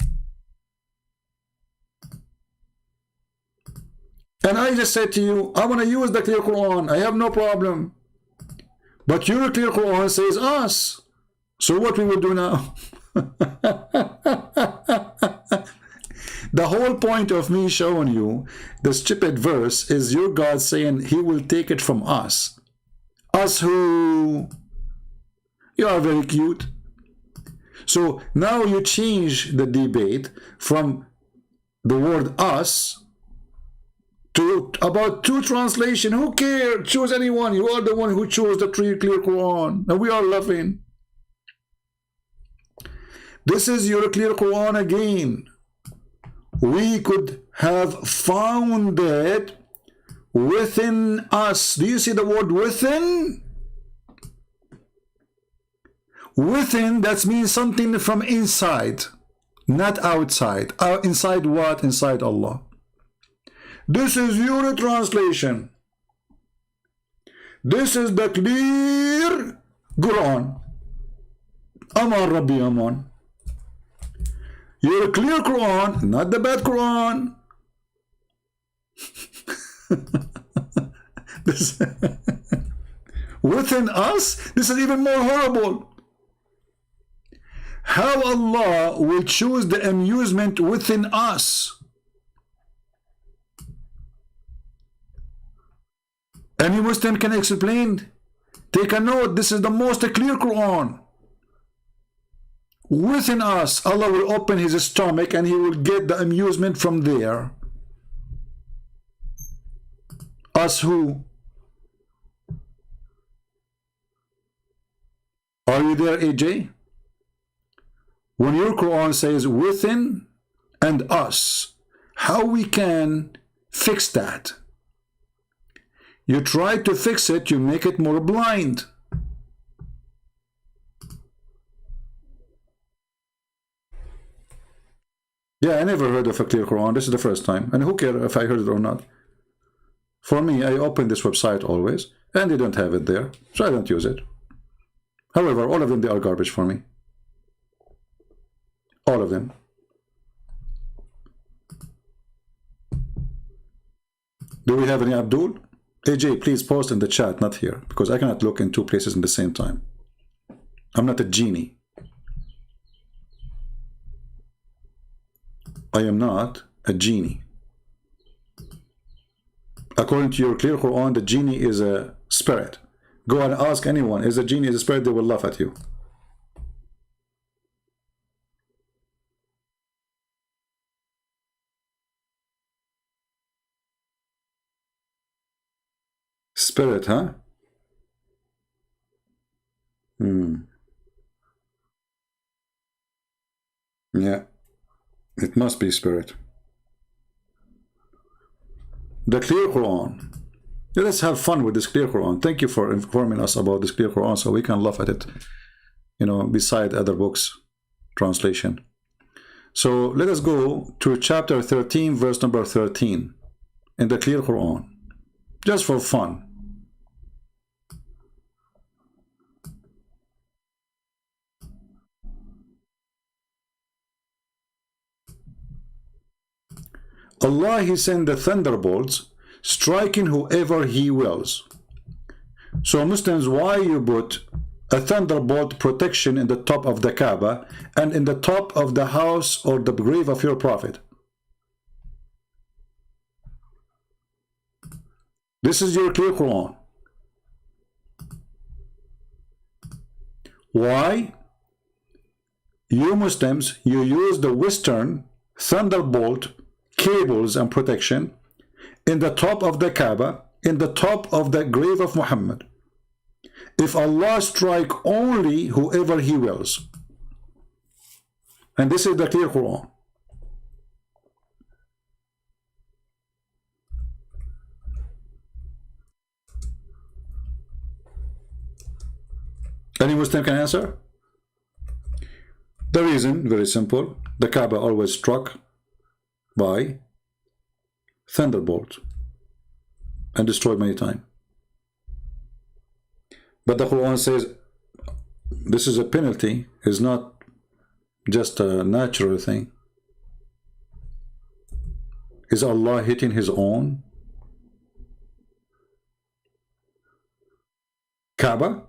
And I just said to you, I want to use the clear Quran. I have no problem. But your clear Quran says us. So what we will do now? The whole point of me showing you the stupid verse is your God saying he will take it from us. Us who? You are very cute. So now you change the debate from the word us to about two translation. Who cares? Choose anyone. You are the one who chose the clear Quran. And we are laughing. This is your clear Quran again. We could have found it within us. Do you see the word within? Within, that means something from inside, not outside. Inside what? Inside Allah. This is your translation. This is the clear Quran. Aman Rabbi Aman. Your clear Quran, not the bad Quran. Within us, this is even more horrible. How Allah will choose the amusement within us. Any Muslim can explain. Take a note, this is the most clear Quran. Within us, Allah will open his stomach and he will get the amusement from there. Us who? Are you there, AJ? When your Quran says within and us, how we can fix that? You try to fix it, you make it more blind. Yeah, I never heard of a clear Quran. This is the first time. And who cares if I heard it or not? For me, I open this website always, and they don't have it there, so I don't use it. However, all of them, they are garbage for me. All of them. Do we have any Abdul? AJ, please post in the chat, not here, because I cannot look in two places at the same time. I'm not a genie. I am not a genie. According to your clear Quran, the genie is a spirit. Go and ask anyone, is a genie a spirit? They will laugh at you. Spirit, huh? Yeah, it must be spirit. The clear Quran. Let's have fun with this clear Quran. Thank you for informing us about this clear Quran so we can laugh at it, you know, beside other books translation. So let us go to chapter 13, verse number 13 in the clear Quran, just for fun. Allah, He sent the thunderbolts, striking whoever He wills. So Muslims, why you put a thunderbolt protection in the top of the Kaaba and in the top of the house or the grave of your Prophet? This is your clear Quran. Why? You Muslims, you use the Western thunderbolt cables and protection in the top of the Kaaba, in the top of the grave of Muhammad. If Allah strike only whoever He wills. And this is the clear Quran. Any Muslim can answer? The reason, very simple. The Kaaba always struck by thunderbolt and destroyed many times. But the Quran says this is a penalty, is not just a natural thing. Is Allah hitting His own Kaaba?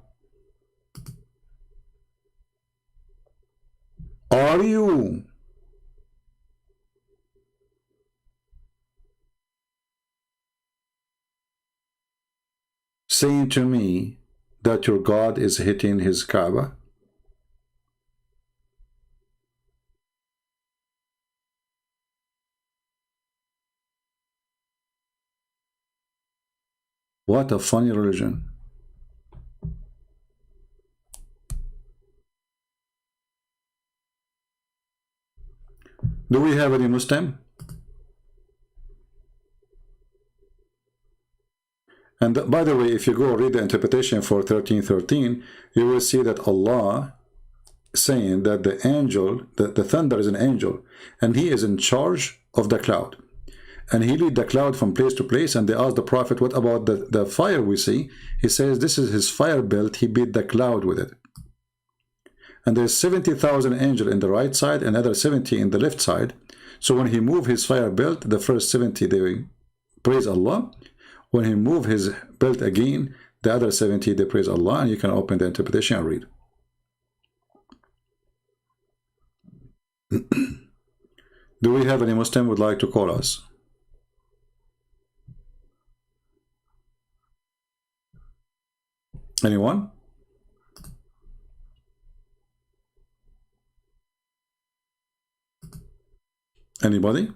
Are you saying to me that your God is hitting His Kaaba? What a funny religion. Do we have any Muslim? And by the way, if you go read the interpretation for 13:13, you will see that Allah saying that the angel, the thunder is an angel, and he is in charge of the cloud. And he lead the cloud from place to place, and they asked the Prophet, what about the fire we see? He says, this is his fire belt, he beat the cloud with it. And there's 70,000 angels in the right side, and another 70 in the left side. So when he moved his fire belt, the first 70, they praise Allah. When he moved his belt again, the other 70, they praise Allah. And you can open the interpretation and read. Do we have any Muslim who would like to call us? Anyone? Anybody?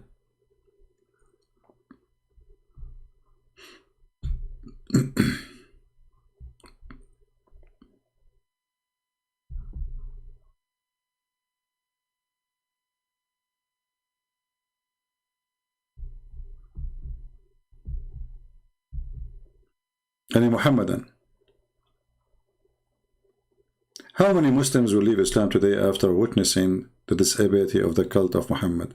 Any Muhammadan? How many Muslims will leave Islam today after witnessing the disability of the cult of Muhammad?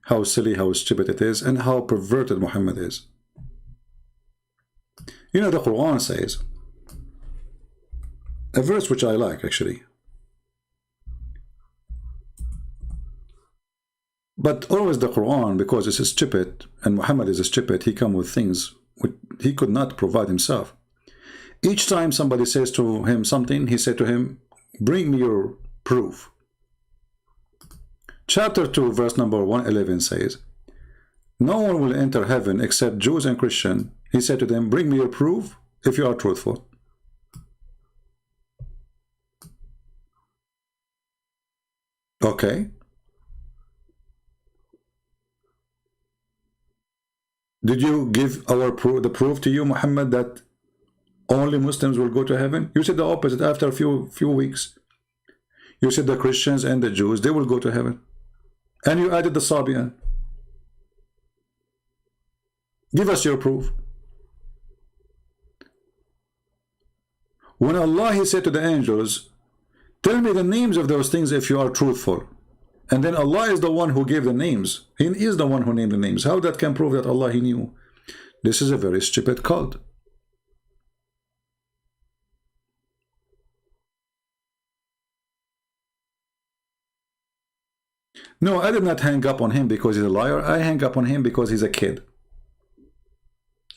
How silly, how stupid it is, and how perverted Muhammad is. You know, the Quran says, a verse which I like actually, but always the Quran, because it's stupid and Muhammad is stupid, he come with things which he could not provide himself. Each time somebody says to him something, he said to him, bring me your proof. Chapter 2 verse number 111 says, no one will enter heaven except Jews and Christians. He said to them, bring me your proof if you are truthful. Okay. Did you give our proof, the proof to you, Muhammad, that Only Muslims will go to heaven? You said the opposite after a few weeks. You said the Christians and the Jews, they will go to heaven. And you added the Sabian. Give us your proof. When Allah, He said to the angels, tell me the names of those things if you are truthful. And then Allah is the one who gave the names. He is the one who named the names. How that can prove that Allah, He knew? This is a very stupid cult. No, I did not hang up on him because he's a liar. I hang up on him because he's a kid.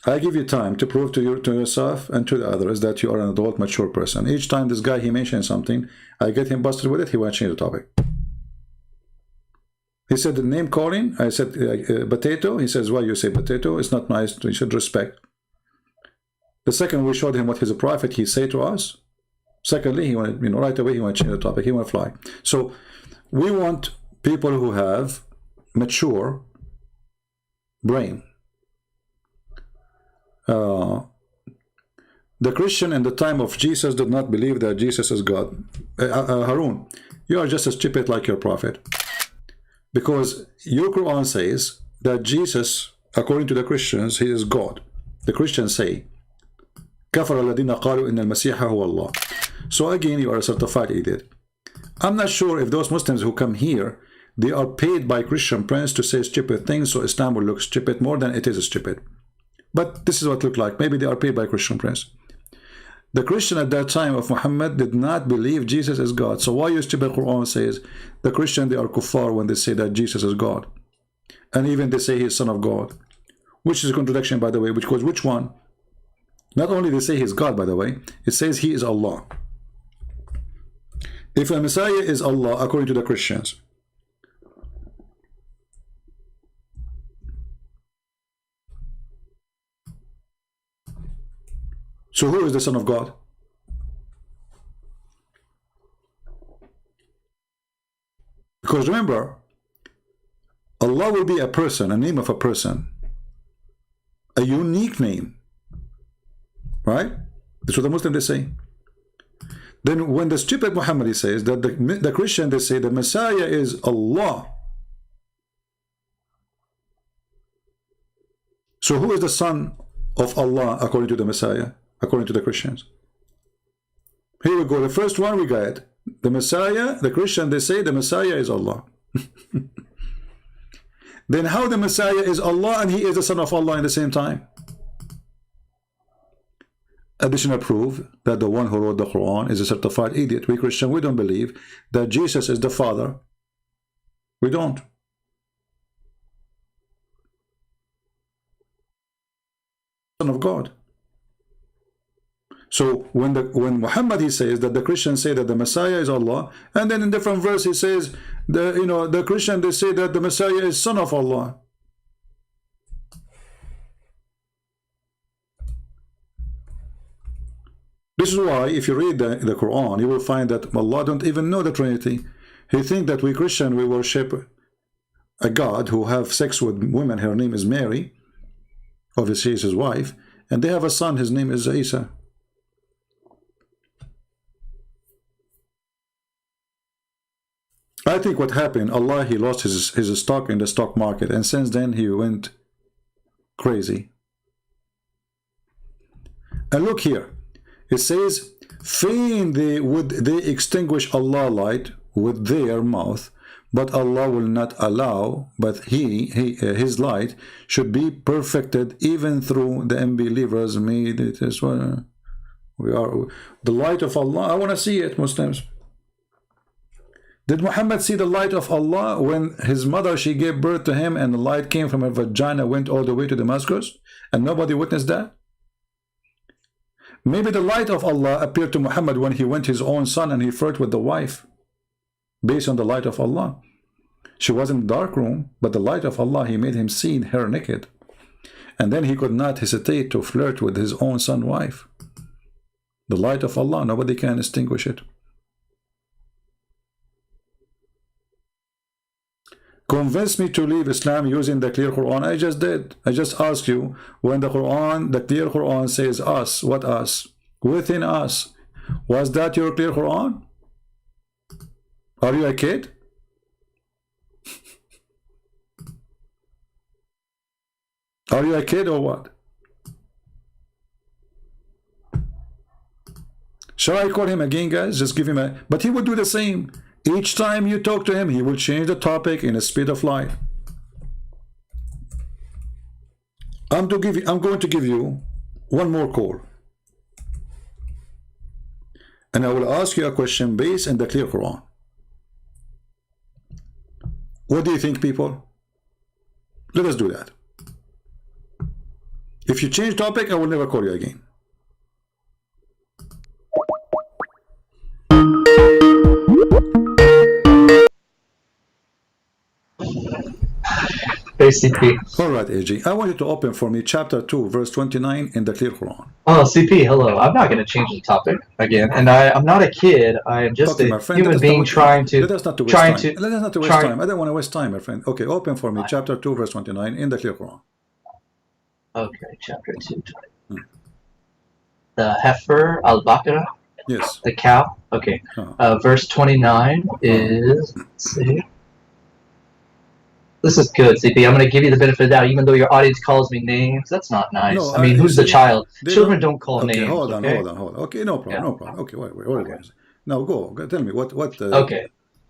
I give you time to prove to yourself and to the others that you are an adult, mature person. Each time this guy, he mentions something, I get him busted with it, he won't change the topic. He said the name calling, I said potato. He says, why you say potato? It's not nice, you should respect. The second we showed him what he's a prophet, he said to us. Secondly, he wanted, right away he wanted to change the topic, he wanted to fly. So we want people who have mature brain. The Christian in the time of Jesus did not believe that Jesus is God. Harun, you are just as stupid like your prophet. Because your Quran says that Jesus, according to the Christians, he is God. The Christians say, كفر الذين قالوا إن المسيح هو الله. So again, you are a certified idiot. I'm not sure if those Muslims who come here, they are paid by Christian prince to say stupid things, so Islam will look stupid more than it is stupid. But this is what it looked like. Maybe they are paid by Christian prince. The Christian at that time of Muhammad did not believe Jesus is God. So why your stupid Quran says the Christian, they are kuffar when they say that Jesus is God? And even they say he is son of God. Which is a contradiction, by the way, because which one? Not only they say he is God, by the way, it says he is Allah. If a Messiah is Allah, according to the Christians, so who is the Son of God? Because remember, Allah will be a person, a name of a person, a unique name, right? That's what the Muslims they say. Then when the stupid Muhammad says that the Christian they say the Messiah is Allah. So who is the son of Allah according to the Messiah? According to the Christians. Here we go. The first one we got. The Messiah, the Christian, they say the Messiah is Allah. Then how the Messiah is Allah and he is the son of Allah in the same time? Additional proof that the one who wrote the Quran is a certified idiot. We Christian, we don't believe that Jesus is the Father. We don't. Son of God. So when Muhammad he says that the Christians say that the Messiah is Allah, and then in different verse he says the Christian they say that the Messiah is son of Allah. This is why if you read the Quran, you will find that Allah don't even know the Trinity. He think that we Christian we worship a God who have sex with women. Her name is Mary. Obviously, is his wife, and they have a son. His name is Isa. I think what happened, Allah, he lost his stock in the stock market, and since then he went crazy. And look here, it says, fain would they extinguish Allah light with their mouth, but Allah will not allow, but his light should be perfected even through the unbelievers made it as well. We are the light of Allah. I want to see it, Muslims. Did Muhammad see the light of Allah when his mother, she gave birth to him and the light came from her vagina, went all the way to Damascus, and nobody witnessed that? Maybe the light of Allah appeared to Muhammad when he went his own son and he flirted with the wife based on the light of Allah. She was in the dark room, but the light of Allah, he made him see her naked. And then he could not hesitate to flirt with his own son's wife. The light of Allah, nobody can extinguish it. Convince me to leave Islam using the clear Quran. I just did. I just asked you when the Quran, the clear Quran says us. What us? within us. Was that your clear Quran? Are you a kid? Are you a kid or what? Shall I call him again, guys? Just give him a... But he would do the same. Each time you talk to him, he will change the topic in the speed of light. I'm going to give you one more call. And I will ask you a question based on the clear Quran. What do you think, people? Let us do that. If you change topic, I will never call you again. CP. All right, AG. I want you to open for me chapter 2, verse 29 in the clear Quran. Oh, CP, hello. I'm not going to change the topic again. And I'm not a kid. I am just Okay, a my friend, human being trying to... Let us not waste time. Let us not waste time. I don't want to waste time, my friend. Okay, open for me chapter 2, verse 29 in the clear Quran. Okay, chapter 2. The heifer, al-Baqarah. Yes. The cow. Okay. Verse 29 is... Let's see. This is good, CP. I'm going to give you the benefit of the doubt, even though your audience calls me names. That's not nice. No, I mean, who's the child? Children don't call okay, names. Hold on. Okay? Okay, no problem, no problem. Okay, wait. Now go. Tell me what. Okay.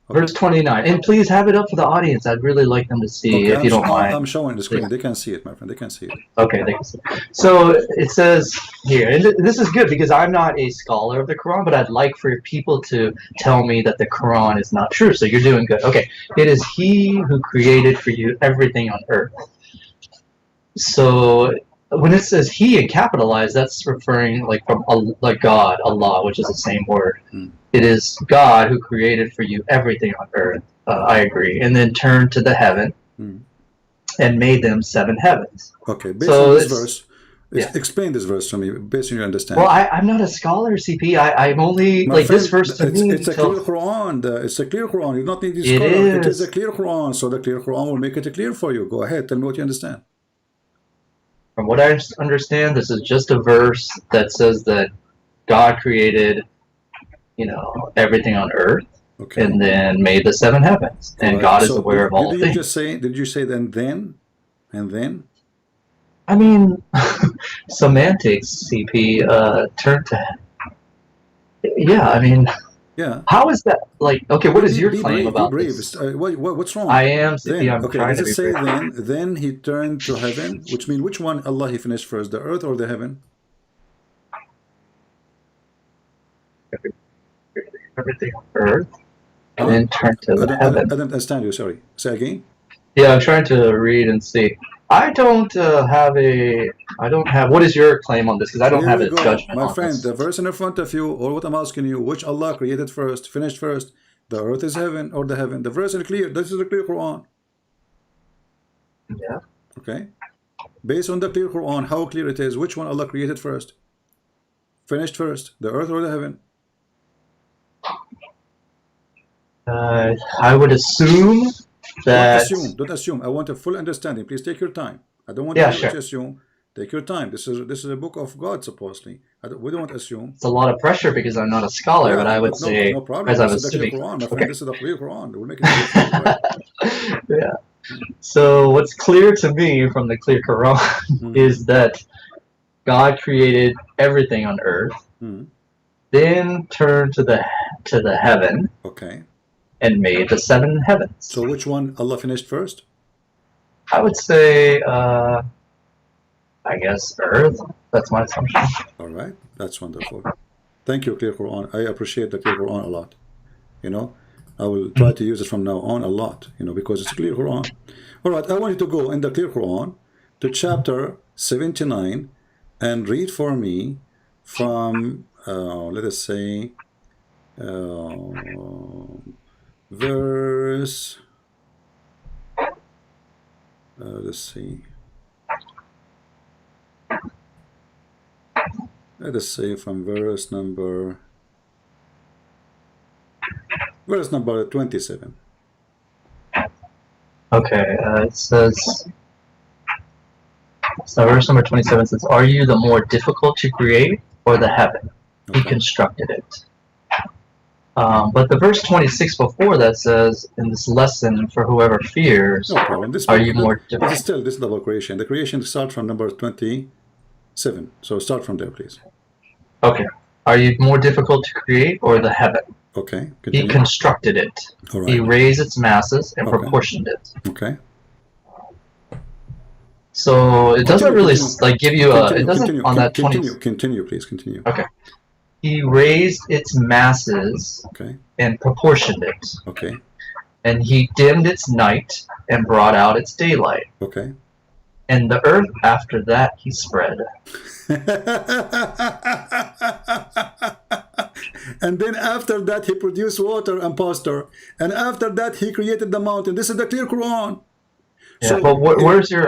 Verse 29. And please have it up for the audience. I'd really like them to see, if you don't mind. I'm showing the screen. They can see it, my friend. They can see it. Okay, they can see it. So it says here, and this is good because I'm not a scholar of the Quran, but I'd like for people to tell me that the Quran is not true. So you're doing good. Okay. It is He who created for you everything on earth. So when it says He and capitalized, that's referring like from like God, Allah, which is the same word. It is God who created for you everything on earth. I agree. And then turned to the heaven and made them 7 heavens. Okay, based on this verse, explain this verse to me, based on your understanding. Well, I'm not a scholar, CP. I'm only, My like, friend, this verse to me... It's a clear Quran. It's a clear Quran. You don't need this scholar. It is a clear Quran. So the clear Quran will make it clear for you. Go ahead. Tell me what you understand. From what I understand, this is just a verse that says that God created, everything on earth, and then made the 7 heavens, and God is aware of all things. Did you say then? I mean, semantics, CP, turn to... Yeah, I mean... Yeah. How is that, like, okay, what is your claim about this? What's wrong? I am, CP, I'm trying to be say then he turned to heaven, which means which one Allah he finished first, the earth or the heaven? Everything on earth, and then turn to the heaven. I don't understand you, sorry. Say again? Yeah, I'm trying to read and see. I don't have, what is your claim on this? Because I don't have a judgment my friend, the verse in front of you, or what I'm asking you, which Allah created first, finished first, the earth is heaven or the heaven? The verse is clear. This is the clear Quran. Yeah. Okay. Based on the clear Quran, how clear it is, which one Allah created first? Finished first, the earth or the heaven? I would assume that... Don't assume. I want a full understanding. Please take your time. I don't want you to assume. Take your time. This is a book of God, supposedly. We don't assume. It's a lot of pressure because I'm not a scholar, but I would say, no problem. as I'm This is the assuming... clear Quran, my friend. This is the clear Quran. We'll make it clear. Yeah. So what's clear to me from the clear Quran is that God created everything on earth, then turned to the heaven, and made the 7 heavens. So which one Allah finished first? I would say, I guess earth. That's my assumption. All right, that's wonderful. Thank you, clear Quran. I appreciate the clear Quran a lot. I will try to use it from now on a lot, because it's clear Quran. All right, I want you to go in the clear Quran to chapter 79 and read for me from, let us say, verse, let's see, let us say from verse number 27. Okay, it says, so verse number 27 says, are you the more difficult to create or the heaven? He constructed it. But the verse 26 before that says, in this lesson for whoever fears, No problem. are you more This is still this is double creation. The creation starts from number 27. So start from there, please. Okay. Are you more difficult to create or the heaven? Okay. He Continue. constructed it. All right. He raised its masses and Okay. proportioned it. Okay. So it doesn't really like give you a. Continue, It doesn't continue, on that 20. Continue, please. Continue. Okay. He raised its masses Okay. and proportioned it, Okay. and he dimmed its night and brought out its daylight. Okay. And the earth after that he spread. And then after that he produced water and pasture, and after that he created the mountain. This is the clear Quran. Yeah, So- but where's your?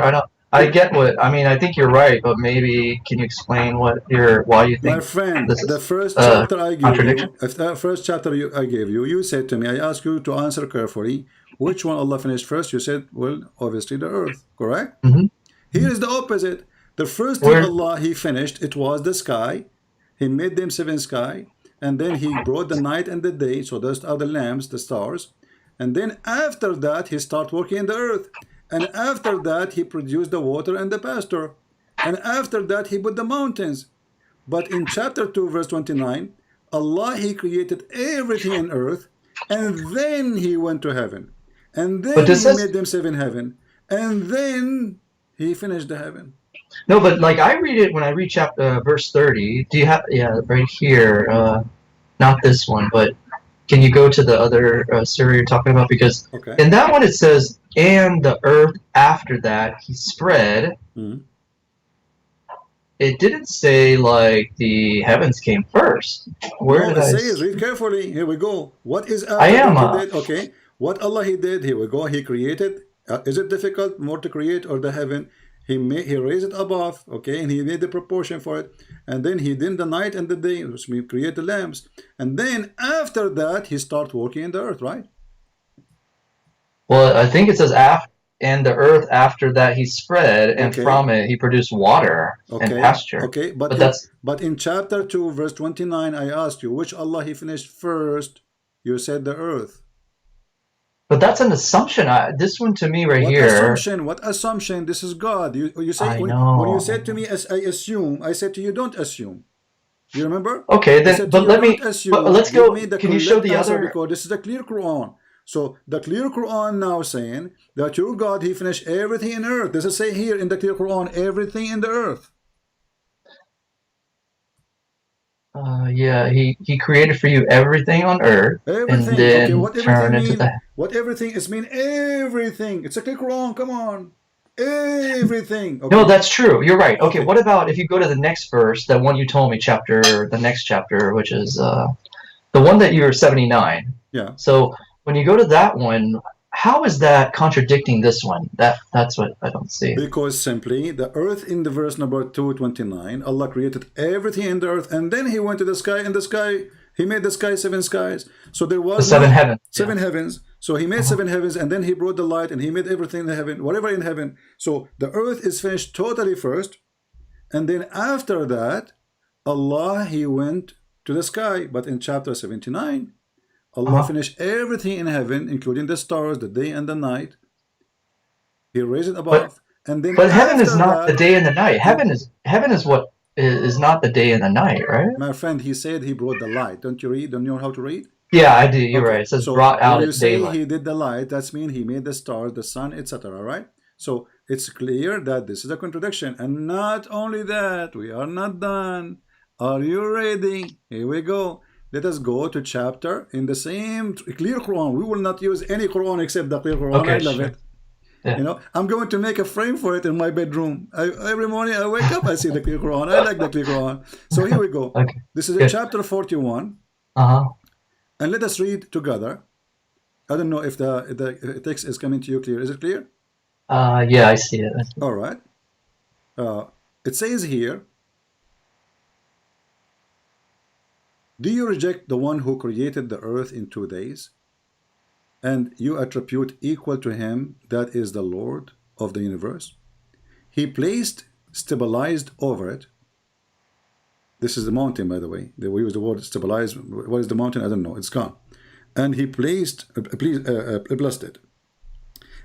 I get what I mean. I think you're right, but maybe can you explain why you think My friend, this is the first chapter I gave contradiction? you, the first chapter I gave you, you said to me, I asked you to answer carefully, which one Allah finished first? You said, well, obviously the earth, correct? Mm-hmm. Here is the opposite. The first thing Allah He finished, it was the sky. He made them seven sky, and then He brought the night and the day, so those are the lamps, the stars. And then after that, He started working in the earth. And after that, He produced the water and the pasture. And after that, He put the mountains. But in chapter 2, verse 29, Allah, He created everything in earth, and then He went to heaven. And then He made them seven heaven. And then He finished the heaven. No, but like I read it when I read chapter verse 30. Do you have right here? Not this one, but can you go to the other surah you're talking about? Because in that one it says, and the earth after that he spread. Mm-hmm. It didn't say like the heavens came first. Where did I say? Read carefully. Here we go. What is after I am. He did? Okay. What Allah He did? Here we go. He created. Is it difficult more to create or the heaven? He raised it above. Okay, and He made the proportion for it. And then He did the night and the day, which means create the lamps. And then after that He started working in the earth, right? Well, I think it says and the earth after that he spread, and from it he produced water and pasture. Okay, but in chapter 2, verse 29, I asked you which Allah He finished first. You said the earth. But that's an assumption. This one to me right what here. Assumption? What assumption? This is God. You say when you said to me, as I assume, I said to you, don't assume. You remember? Okay, then. But let me. But let's go. Can you show the other? Because this is the clear Quran. So the clear Quran now saying that your God He finished everything in earth. Does it say here in the clear Quran everything in the earth? Yeah, he created for you everything on earth, everything. And then What everything mean? What everything is mean? Everything. It's a clear Quran. Come on, everything. No, that's true. You're right. Okay, what about if you go to the next verse, that one you told me, the next chapter, which is the one that you're 79. Yeah. So when you go to that one, how is that contradicting this one? That's what I don't see. Because simply the earth in the verse number 229, Allah created everything in the earth, and then He went to the sky. In the sky, He made the sky seven skies. So there was the seven heavens. Seven heavens. So He made seven heavens, and then He brought the light, and He made everything in the heaven, whatever in heaven. So the earth is finished totally first, and then after that, Allah He went to the sky. But in chapter 79. Allah finished everything in heaven, including the stars, the day and the night. He raised it above, and then. But heaven is not the day and the night. Heaven is what is not the day and the night, right? My friend, He said He brought the light. Don't you read? Don't you know how to read? Yeah, I do. You're right. It says brought out its daylight. When you say He did the light, that's mean He made the stars, the sun, etc. Right? So it's clear that this is a contradiction, and not only that, we are not done. Are you ready? Here we go. Let us go to chapter in the same clear Quran. We will not use any Quran except the clear Quran. Okay, I love it. Yeah. You know, I'm going to make a frame for it in my bedroom. Every morning I wake up, I see the clear Quran. I like the clear Quran. So here we go. Okay. This is in chapter 41. And let us read together. I don't know if the text is coming to you clear. Is it clear? Yeah, I see it. All right. It says here, do you reject the one who created the earth in 2 days, and you attribute equal to Him that is the Lord of the universe? He stabilized over it, This is the mountain, by the way. We use the word stabilize. What is the mountain? I don't know. It's gone. And he blessed it,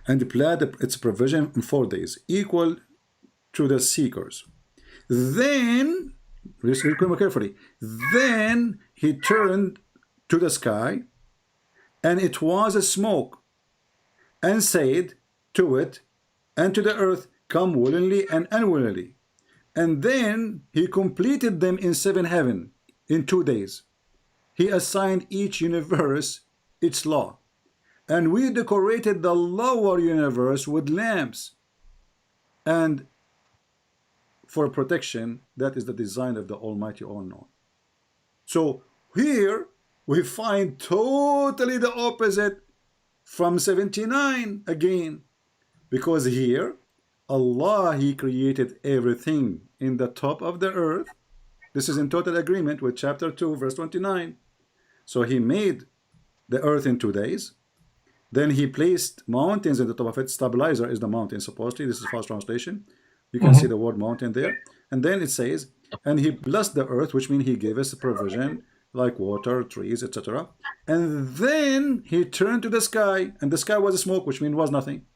and planned its provision in 4 days, equal to the seekers. Then, listen carefully. Then he turned to the sky, and it was a smoke, and said to it and to the earth, come willingly and unwillingly. And then he completed them in 7 heaven in 2 days. He assigned each universe its law, and we decorated the lower universe with lamps, and for protection. That is the design of the Almighty All-Knowing. So here we find totally the opposite from 79 again, because here Allah, he created everything in the top of the earth. This is in total agreement with chapter 2 verse 29. So he made the earth in 2 days. Then he placed mountains in the top of it. Stabilizer is the mountain, supposedly. This is fast translation. You can see the word mountain there. And then it says, and he blessed the earth, which means he gave us a provision like water, trees, etc. And then he turned to the sky, and the sky was smoke, which means was nothing.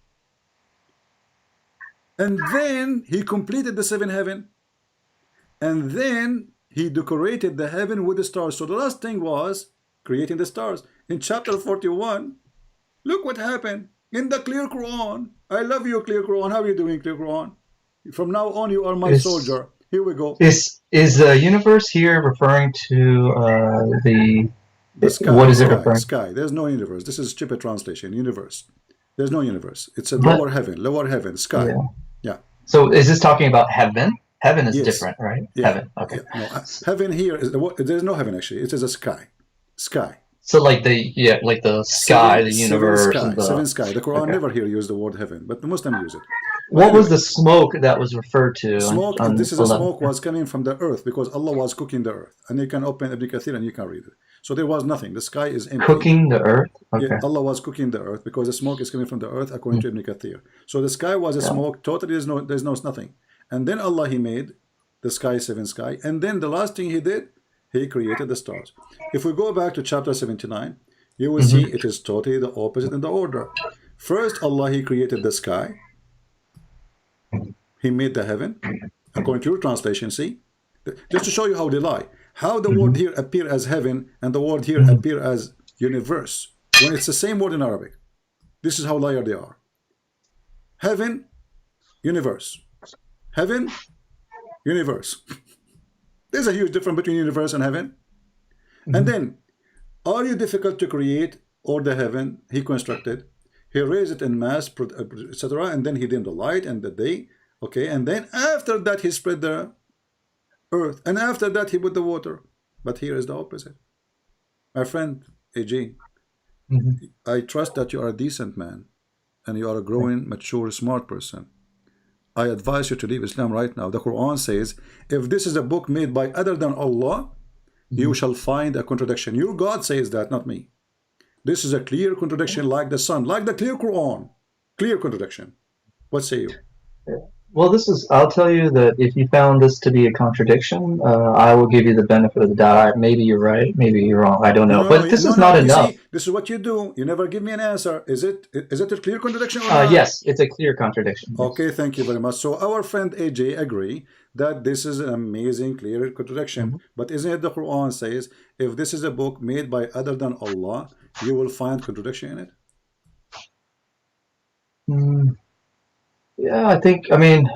And then he completed the 7 heaven, and then he decorated the heaven with the stars. So the last thing was creating the stars. In chapter 41, look what happened in the clear Quran. I love you, clear Quran. How are you doing, clear Quran? From now on, you are my soldier. Here we go. Is the universe here referring to the sky? What is it referring? Sky. There's no universe. This is stupid translation. Universe. There's no universe. It's a lower heaven, sky. Yeah. So is this talking about heaven? Heaven is Yes. different, right? Yeah. Heaven. Okay. Yeah. No, heaven here is there's no heaven actually. It is a sky. Sky. So like the sky, the universe, and the Seven sky. The Quran never here use the word heaven, but the Muslim use it. What was the smoke that was referred to? Smoke, on this is a 11? smoke was coming from the earth because Allah was cooking the earth. And you can open Ibn Kathir and you can read it. So there was nothing. The sky is empty. Cooking the earth? Okay. Yeah, Allah was cooking the earth because the smoke is coming from the earth according to Ibn Kathir. So the sky was a smoke, totally there's no nothing. And then Allah, he made the sky, 7 sky. And then the last thing he did, he created the stars. If we go back to chapter 79, you will see it is totally the opposite in the order. First, Allah, he created the sky. He made the heaven. According to your translation, see? Just to show you how they lie. How the word here appear as heaven and the word here appear as universe, when it's the same word in Arabic. This is how liar they are. Heaven, universe. Heaven, universe. There's a huge difference between universe and heaven. And then, are you difficult to create or the heaven he constructed? He raised it in mass, etc. And then he dimmed the light and the day. Okay, and then after that he spread the earth, and after that he put the water. But here is the opposite. My friend AJ, I trust that you are a decent man and you are a growing, mature, smart person. I advise you to leave Islam right now. The Quran says, if this is a book made by other than Allah, you shall find a contradiction. Your God says that, not me. This is a clear contradiction like the sun, like the clear Quran. Clear contradiction. What say you? Well, I'll tell you that if you found this to be a contradiction, I will give you the benefit of the doubt. Maybe you're right, maybe you're wrong. I don't know. But this is not enough. See, this is what you do. You never give me an answer. Is it a clear contradiction or not? Yes, it's a clear contradiction. Okay, thank you very much. So our friend AJ agree that this is an amazing, clear contradiction. But isn't it the Quran says, if this is a book made by other than Allah, you will find contradiction in it? Yeah, I mean,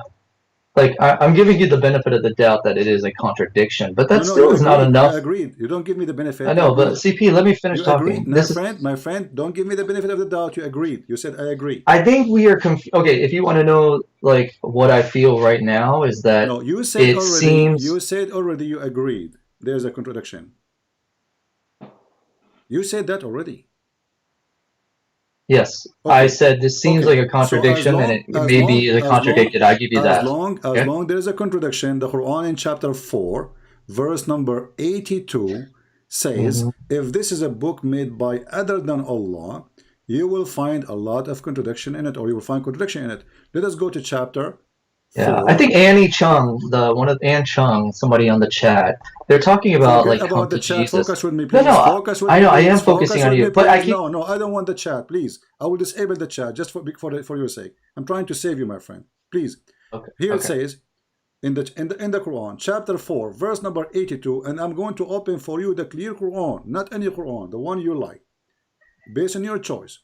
like, I'm giving you the benefit of the doubt that it is a contradiction, but that still is not enough. I agreed. You don't give me the benefit. I know, but CP, let me finish talking. My friend, don't give me the benefit of the doubt. You agreed. You said I agree. I think we are okay, if you want to know, like, what I feel right now is that you said already you agreed. There's a contradiction. You said that already. Yes, okay. I said this seems like a contradiction, and it may be contradicted. I give you that. As long there is a contradiction, the Quran in chapter 4, verse number 82 says, if this is a book made by other than Allah, you will find a lot of contradiction in it, or you will find contradiction in it. Let us go to chapter Yeah, 4. I think Annie Chung, Ann Chung, somebody on the chat, they're talking about Forget like about come the to chat. Jesus. Focus with me, No, please. no, Focus with I me, know, I am please. Focus focusing on with you, me, but I please. keep. No, I don't want the chat, please. I will disable the chat just for your sake. I'm trying to save you, my friend. Please. Okay. Here it Okay. says in the Quran, chapter 4, verse number 82, and I'm going to open for you the clear Quran, not any Quran, the one you like, based on your choice.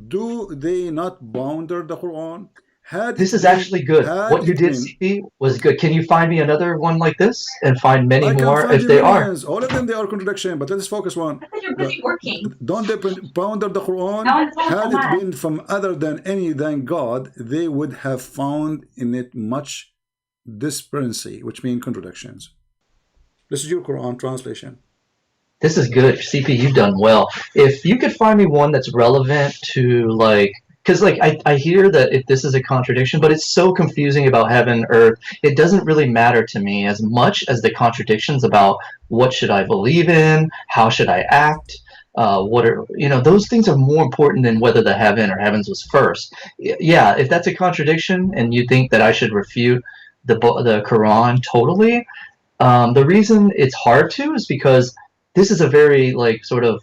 Do they not ponder the Quran? This is actually good. What you did, CP, was good. Can you find me another one like this and find many I can more find if you they are? millions. All of them, they are contradiction, but let's focus on. You're busy working. Don't they ponder the Quran? No, it's not Had it that. been from other than God, they would have found in it much disparity, which means contradictions. This is your Quran translation. This is good. CP, you've done well. If you could find me one that's relevant to like, because like I hear that if this is a contradiction, but it's so confusing about heaven, earth. It doesn't really matter to me as much as the contradictions about what should I believe in, how should I act, what are those things are more important than whether the heaven or heavens was first. Yeah, if that's a contradiction and you think that I should refute the Quran totally, the reason it's hard to is because this is a very like sort of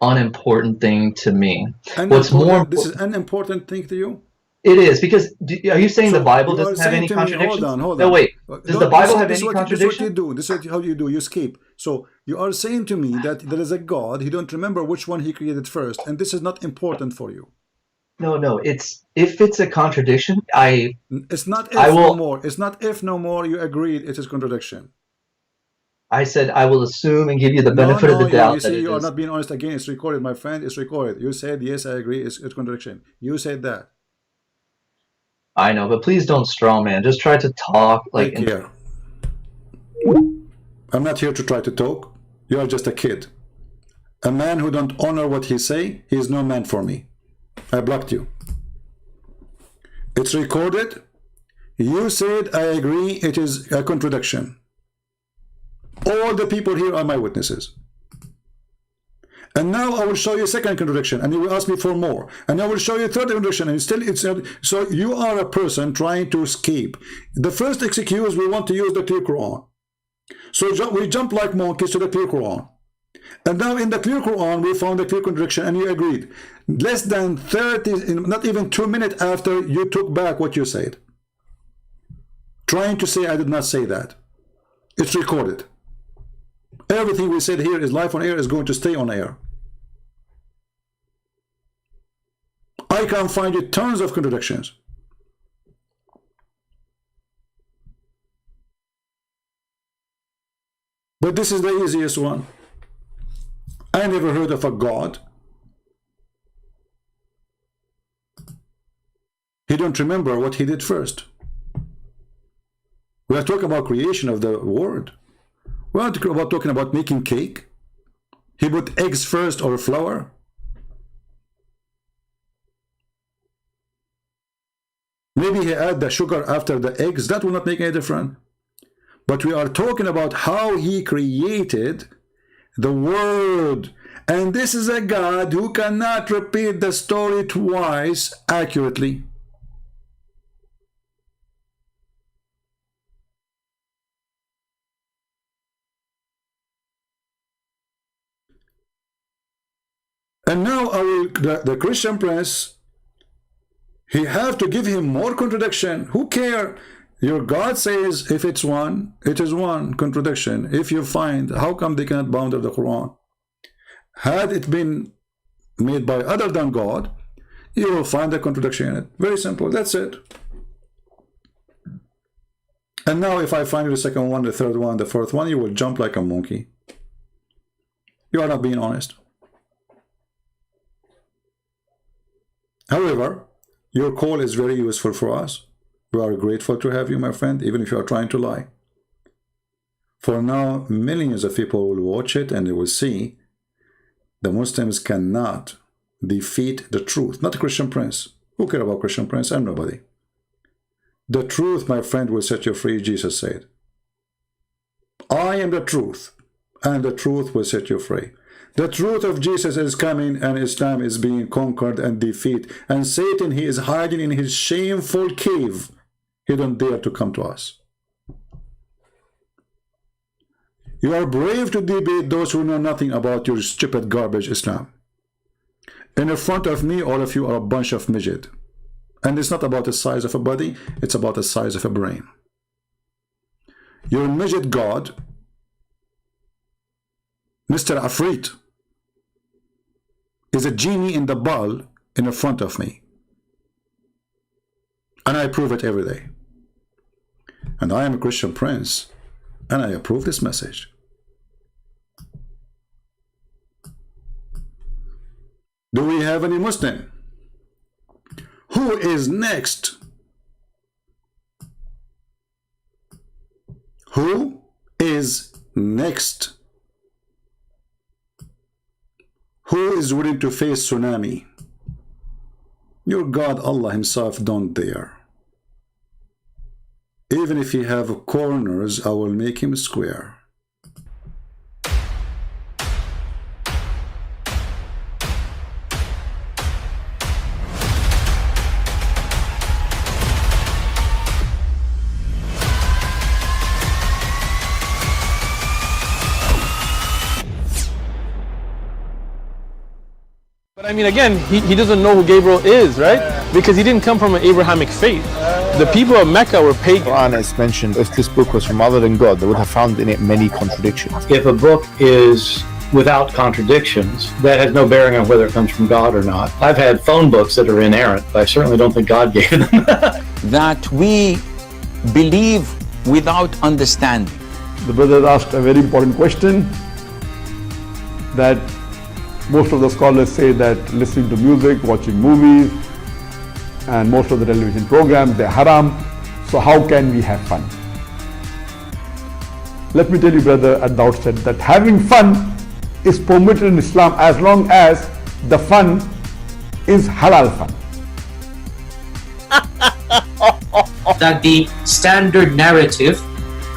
unimportant thing to me. What's more important, this is an important thing to you? It is, because are you saying the Bible you are doesn't have saying any to me, contradictions? hold No, on. wait. Does the Bible have any This contradictions? is what you do. This is how you do. You skip. So you are saying to me that there is a God. He don't remember which one he created first, and this is not important for you. No. It's if it's a contradiction, It's not if no more. It's not if no more. You agreed it is contradiction. I said I will assume and give you the benefit of the doubt. You see, you are not being honest again. It's recorded, my friend. It's recorded. You said yes, I agree. It's contradiction. You said that. I know, but please don't straw man. Just try to talk like. Here. I'm not here to try to talk. You are just a kid. A man who don't honor what he say, he is no man for me. I blocked you. It's recorded. You said I agree. It is a contradiction. All the people here are my witnesses. And now I will show you a second contradiction, and you will ask me for more. And I will show you a third contradiction, and still it's not. So you are a person trying to escape. The first excuse, we want to use the clear Quran. So we jump like monkeys to the clear Quran. And now in the clear Quran, we found a clear contradiction, and you agreed. Less than 30, not even 2 minutes after, you took back what you said. Trying to say I did not say that. It's recorded. Everything we said here is live on air, is going to stay on air. I can find you tons of contradictions. But this is the easiest one. I never heard of a God. He don't remember what he did first. We are talking about creation of the world. We are talking about making cake. He put eggs first or flour. Maybe he add the sugar after the eggs. That will not make any difference. But we are talking about how he created the world. And this is a God who cannot repeat the story twice accurately. And now the Christian Prince, he have to give him more contradiction. Who care? Your God says if it's one, it is one contradiction. If you find, how come they cannot boundary the Quran? Had it been made by other than God, you will find a contradiction in it. Very simple. That's it. And now if I find the second one, the third one, the fourth one, you will jump like a monkey. You are not being honest. However, your call is very useful for us. We are grateful to have you, my friend, even if you are trying to lie. For now, millions of people will watch it and they will see the Muslims cannot defeat the truth. Not the Christian Prince. Who cares about Christian Prince? I'm nobody. The truth, my friend, will set you free, Jesus said. I am the truth, and the truth will set you free. The truth of Jesus is coming, and Islam is being conquered and defeated. And Satan, he is hiding in his shameful cave. He don't dare to come to us. You are brave to debate those who know nothing about your stupid garbage Islam. And in front of me, all of you are a bunch of midget. And it's not about the size of a body, it's about the size of a brain. Your midget God, Mr. Afrit, is a genie in the ball in front of me. And I prove it every day. And I am a Christian prince, and I approve this message. Do we have any Muslim? Who is next? Who is next? Who is willing to face tsunami? Your God Allah himself don't dare. Even if he have corners, I will make him square. But I mean, again, he doesn't know who Gabriel is, right? Because he didn't come from an Abrahamic faith. The people of Mecca were pagan. Quran has mentioned if this book was from other than God, they would have found in it many contradictions. If a book is without contradictions, that has no bearing on whether it comes from God or not. I've had phone books that are inerrant, but I certainly don't think God gave them. That we believe without understanding. The brother asked a very important question, that most of the scholars say that listening to music, watching movies, and most of the television programs, they're haram. So how can we have fun? Let me tell you, brother, at the outset that having fun is permitted in Islam as long as the fun is halal fun. That the standard narrative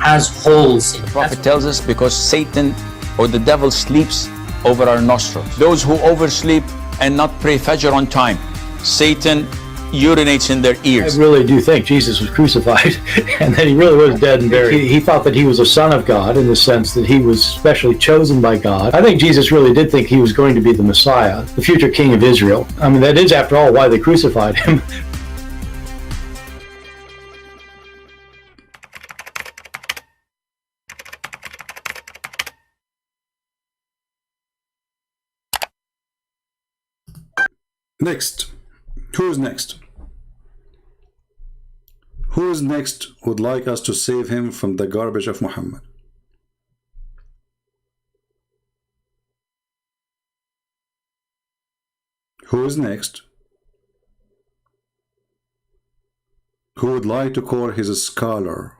has holes in it. The Prophet tells us because Satan or the devil sleeps over our nostrils. Those who oversleep and not pray Fajr on time, Satan urinates in their ears. I really do think Jesus was crucified and that he really was dead and buried. He thought that he was a son of God in the sense that he was specially chosen by God. I think Jesus really did think he was going to be the Messiah, the future king of Israel. I mean, that is, after all, why they crucified him. Next. Who's next? Who's next would like us to save him from the garbage of Muhammad? Who is next? Who would like to call his scholar,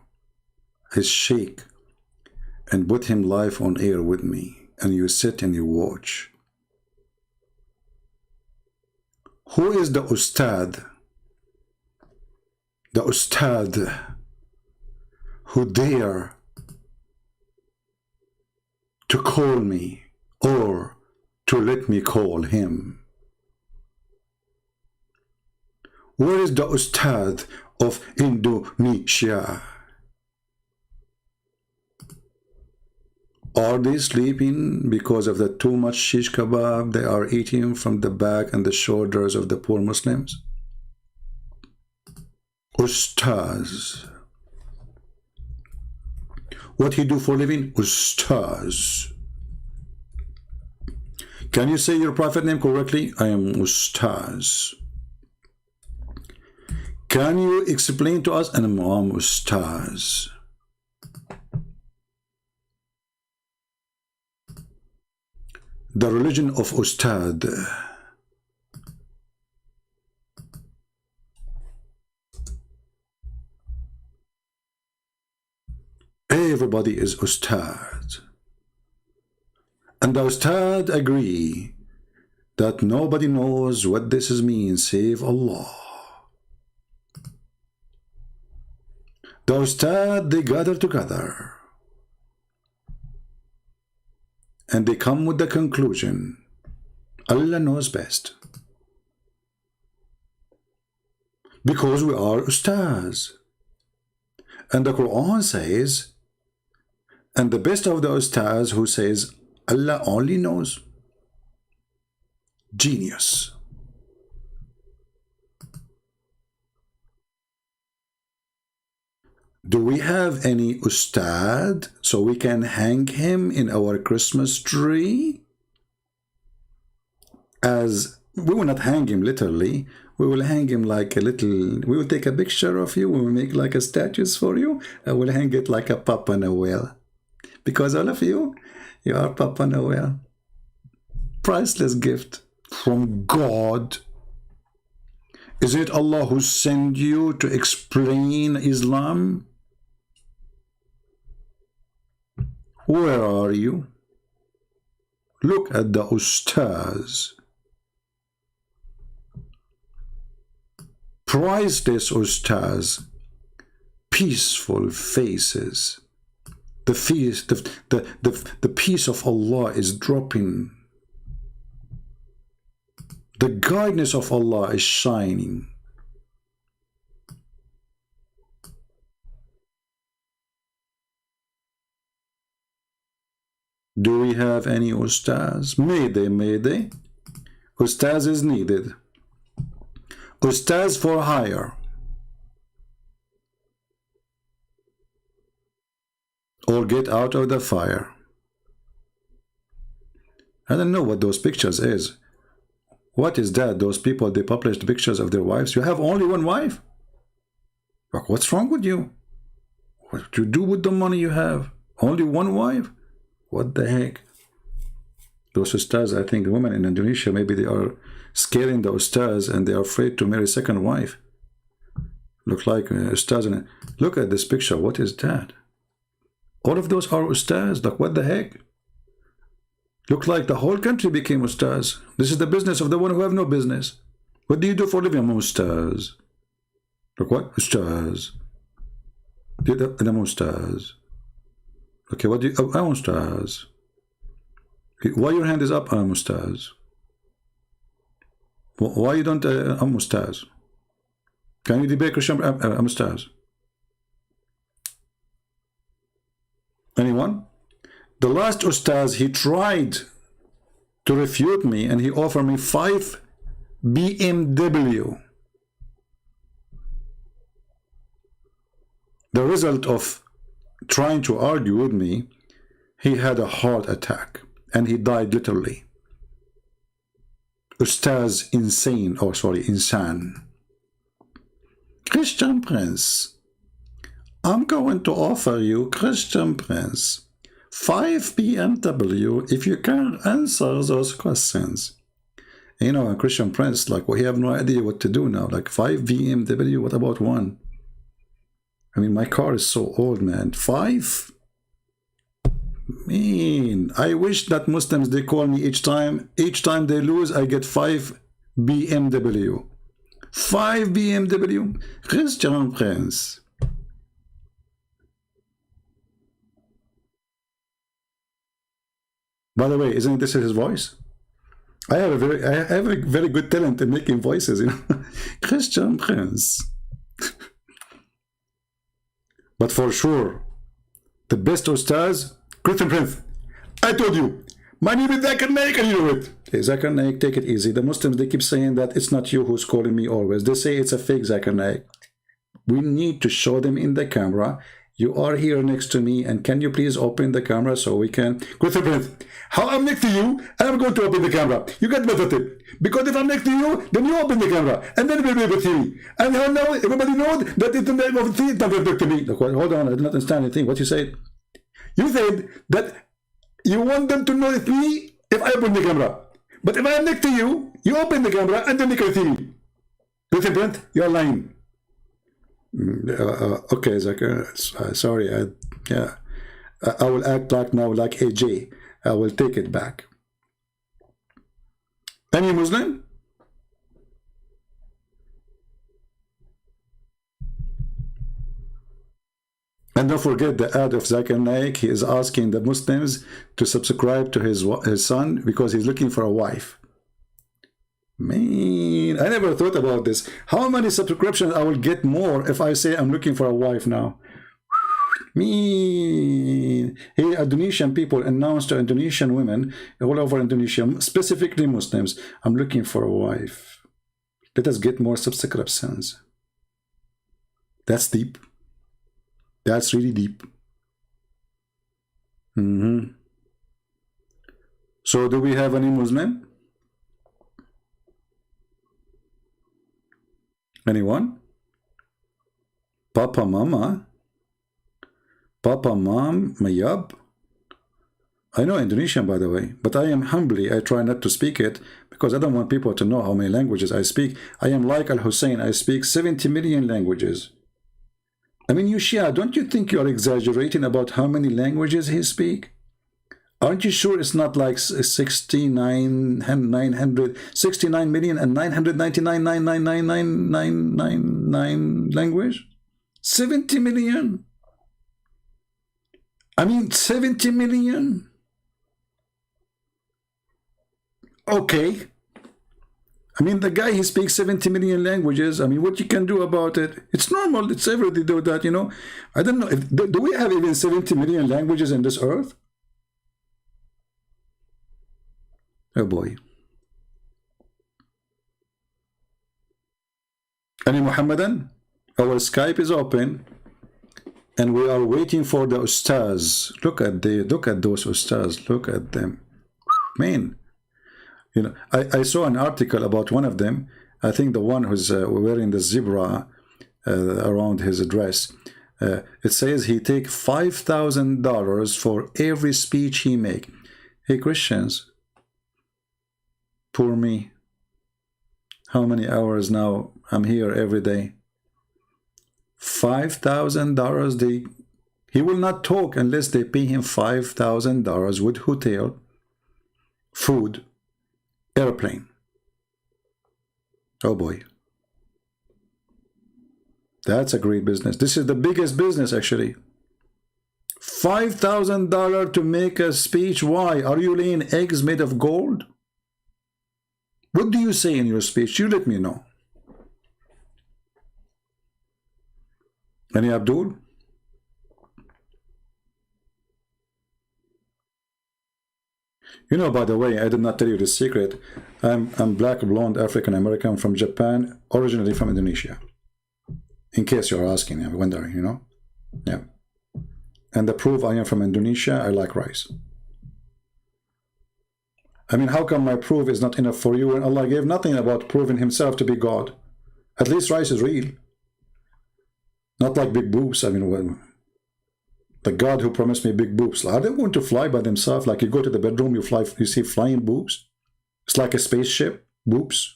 his sheikh, and put him live on air with me, and you sit and you watch? Who is the ustad? The ustad who dare to call me or to let me call him? Where is the ustad of Indonesia? Are they sleeping because of the too much shish kebab they are eating from the back and the shoulders of the poor Muslims? Ustaz. What he do for living? Ustaz. Can you say your prophet name correctly? I am Ustaz. Can you explain to us? And I'm Ustaz. The religion of Ustad. Everybody is Ustad. And the Ustad agree that nobody knows what this means save Allah. The Ustad, they gather together and they come with the conclusion, Allah knows best. Because we are Ustads. And the Quran says, and the best of the ustaz who says, Allah only knows. Genius. Do we have any ustad so we can hang him in our Christmas tree? As we will not hang him literally, we will hang him like a little, we will take a picture of you, we will make like a statues for you, and we'll hang it like a Papa Noel. Because all of you, you are Papa Noel. Priceless gift from God. Is it Allah who sent you to explain Islam? Where are you? Look at the ustaz. Priceless ustaz. Peaceful faces. The peace of Allah is dropping. The guidance of Allah is shining. Do we have any ustaz? Mayday. Ustaz is needed. Ustaz for hire. Or get out of the fire. I don't know what those pictures is. What is that? Those people, they published pictures of their wives. You have only one wife? What's wrong with you? What do you do with the money you have? Only one wife? What the heck? Those ustaz, I think women in Indonesia, maybe they are scaring the ustaz and they are afraid to marry second wife. Look like ustaz. Look at this picture. What is that? All of those are ustaz. Like, what the heck? Look like the whole country became ustaz. This is the business of the one who have no business. What do you do for a living? I'm ustaz. Look what? Ustaz. I'm ustaz. Okay, what do you... I'm ustaz. Why your hand is up? I'm ustaz. Why you don't... I'm ustaz. Can you debate Christian? I'm ustaz. Anyone? The last ustaz, he tried to refute me and he offered me 5 BMW. The result of trying to argue with me, he had a heart attack and he died literally. Ustaz insane, oh sorry, insan. Christian Prince, I'm going to offer you, Christian Prince, 5 BMW if you can answer those questions. You know, Christian Prince, like, we have no idea what to do now. Like 5 BMW, what about 1? I mean, my car is so old, man. 5? Man, I wish that Muslims, they call me each time they lose, I get 5 BMW. 5 BMW? Christian Prince. By the way, isn't this his voice? I have a very good talent in making voices, you know. Christian Prince. But for sure, the best ustaz, Christian Prince. I told you, my name is Zakir Naik, and you know it. Hey, Zakir Naik, take it easy. The Muslims, they keep saying that it's not you who's calling me always. They say it's a fake Zakir Naik. We need to show them in the camera. You are here next to me, and can you please open the camera so we can... Christian Prince, how I'm next to you, and I'm going to open the camera. You get better tip. Because if I'm next to you, then you open the camera, and then we'll be able to see me. And now everybody knows that it's the name of the thing that will to me. Look, hold on, I did not understand anything. What you said? You said that you want them to know it's me if I open the camera. But if I am next to you, you open the camera, and then they can see me. Christian Prince, you're lying. Okay, Zakir, sorry, I will act like now like AJ. I will take it back. Any Muslim? And don't forget the ad of Zakir Naik. He is asking the Muslims to subscribe to his son because he's looking for a wife. Man, I never thought about this. How many subscriptions I will get more if I say I'm looking for a wife now? Me. Here, Indonesian people announce to Indonesian women all over Indonesia, specifically Muslims, I'm looking for a wife. Let us get more subscriptions. That's deep. That's really deep. So do we have any Muslim? Anyone? Papa, Mama? Papa, Mom, Mayab? I know Indonesian, by the way, but I am humbly, I try not to speak it because I don't want people to know how many languages I speak. I am like Al-Hussein, I speak 70 million languages. I mean, you Shia, don't you think you are exaggerating about how many languages he speaks? Aren't you sure it's not like 69 million and 999,999,999 language? 70 million? I mean, 70 million? Okay. I mean, the guy, he speaks 70 million languages. I mean, what you can do about it? It's normal. It's everybody do that, you know. I don't know. Do we have even 70 million languages in this earth? Oh boy. Any Muhammadan? Our Skype is open. And we are waiting for the ustaz. Look at those ustaz. Look at them. Man. You know, I saw an article about one of them. I think the one who's wearing the zebra around his dress. It says he take $5,000 for every speech he make. Hey Christians, poor me. How many hours now I'm here every day? $5,000. He will not talk unless they pay him $5,000 with hotel, food, airplane. Oh boy. That's a great business. This is the biggest business actually. $5,000 to make a speech. Why? Are you laying eggs made of gold? What do you say in your speech? You let me know. Any Abdul? You know, by the way, I did not tell you the secret. I'm black, blonde, African American from Japan, originally from Indonesia. In case you're asking, I'm wondering, you know? Yeah. And the proof I am from Indonesia, I like rice. I mean, how come my proof is not enough for you when Allah gave nothing about proving himself to be God? At least rice is real. Not like big boobs. I mean, well, the God who promised me big boobs, are they going to fly by themselves? Like you go to the bedroom, you see flying boobs? It's like a spaceship, boobs.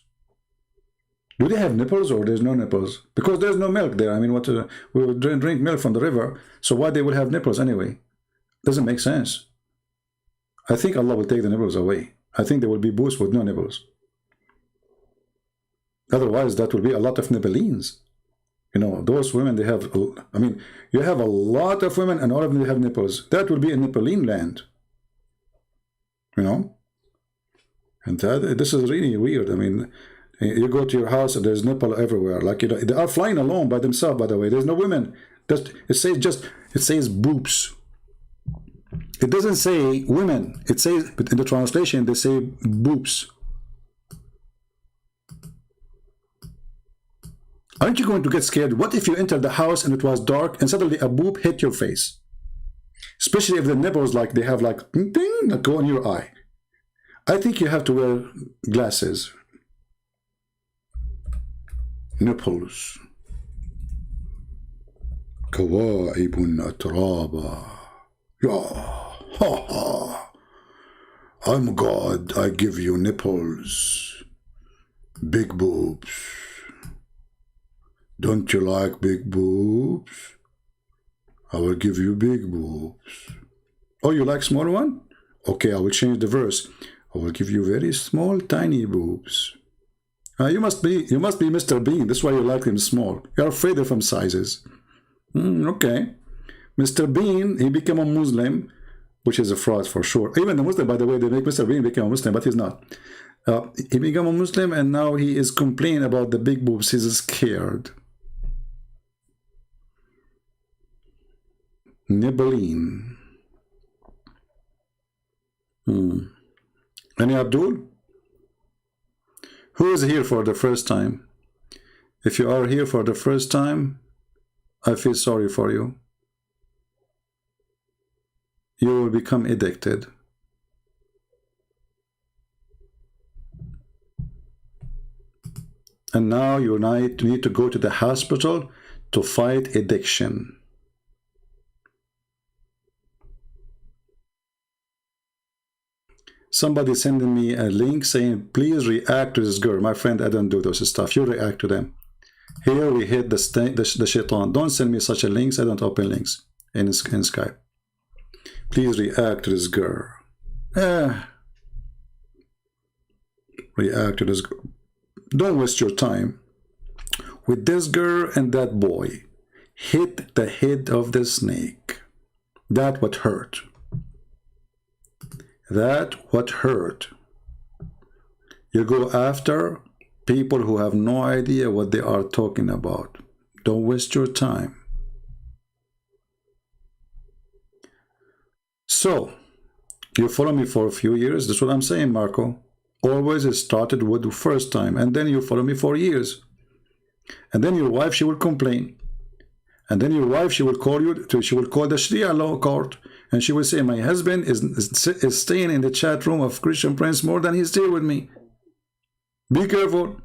Do they have nipples or there's no nipples? Because there's no milk there. I mean, we will drink milk from the river, so why they will have nipples anyway? Doesn't make sense. I think Allah will take the nipples away. I think there will be boobs with no nipples. Otherwise, that will be a lot of nippelines. You know, those women, they have, I mean, you have a lot of women and all of them have nipples. That will be a nippeline land. You know? And this is really weird. I mean, you go to your house and there's nipple everywhere. Like, you know, they are flying alone by themselves, by the way. There's no women. It says boobs. It doesn't say women. It says, but in the translation, they say boobs. Aren't you going to get scared? What if you entered the house and it was dark and suddenly a boob hit your face? Especially if the nipples, like they have like, ding, like go in your eye. I think you have to wear glasses. Nipples. كواعب أترابا. Yeah. Ha ha. I'm God. I give you nipples. Big boobs. Don't you like big boobs? I will give you big boobs. Oh, you like small one? Okay, I will change the verse. I will give you very small, tiny boobs. You must be Mr. Bean. That's why you like them small. You're afraid of them sizes. Okay. Mr. Bean, he became a Muslim, which is a fraud for sure. Even the Muslim, by the way, they make Mr. Bean become a Muslim, but he's not. He became a Muslim and now he is complaining about the big boobs. He's scared. Nibelline. Any Abdul? Who is here for the first time? If you are here for the first time, I feel sorry for you. You will become addicted. And now you need to go to the hospital to fight addiction. Somebody sending me a link saying, please react to this girl. My friend, I don't do those stuff. You react to them. Here we hit the shaitan. Don't send me such a links. I don't open links in Skype. Please react to this girl. React to this girl. Don't waste your time with this girl and that boy. Hit the head of the snake. That what hurt. That what hurt. You go after people who have no idea what they are talking about. Don't waste your time. So, you follow me for a few years. That's what I'm saying, Marco. Always it started with the first time, and then you follow me for years. And then your wife, she will complain. And then your wife, she will call the Sharia law court, and she will say, my husband is staying in the chat room of Christian Prince more than he's staying with me. Be careful.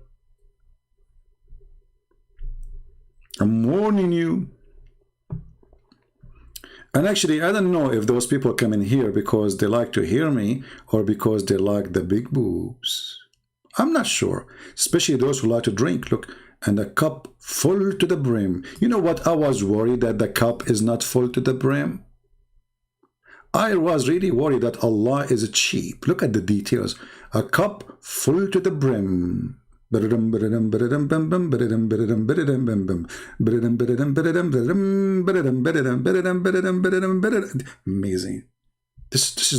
I'm warning you. And actually, I don't know if those people come in here because they like to hear me or because they like the big boobs. I'm not sure. Especially those who like to drink. Look, and a cup full to the brim. You know what? I was worried that the cup is not full to the brim. I was really worried that Allah is cheap. Look at the details. A cup full to the brim. Amazing. This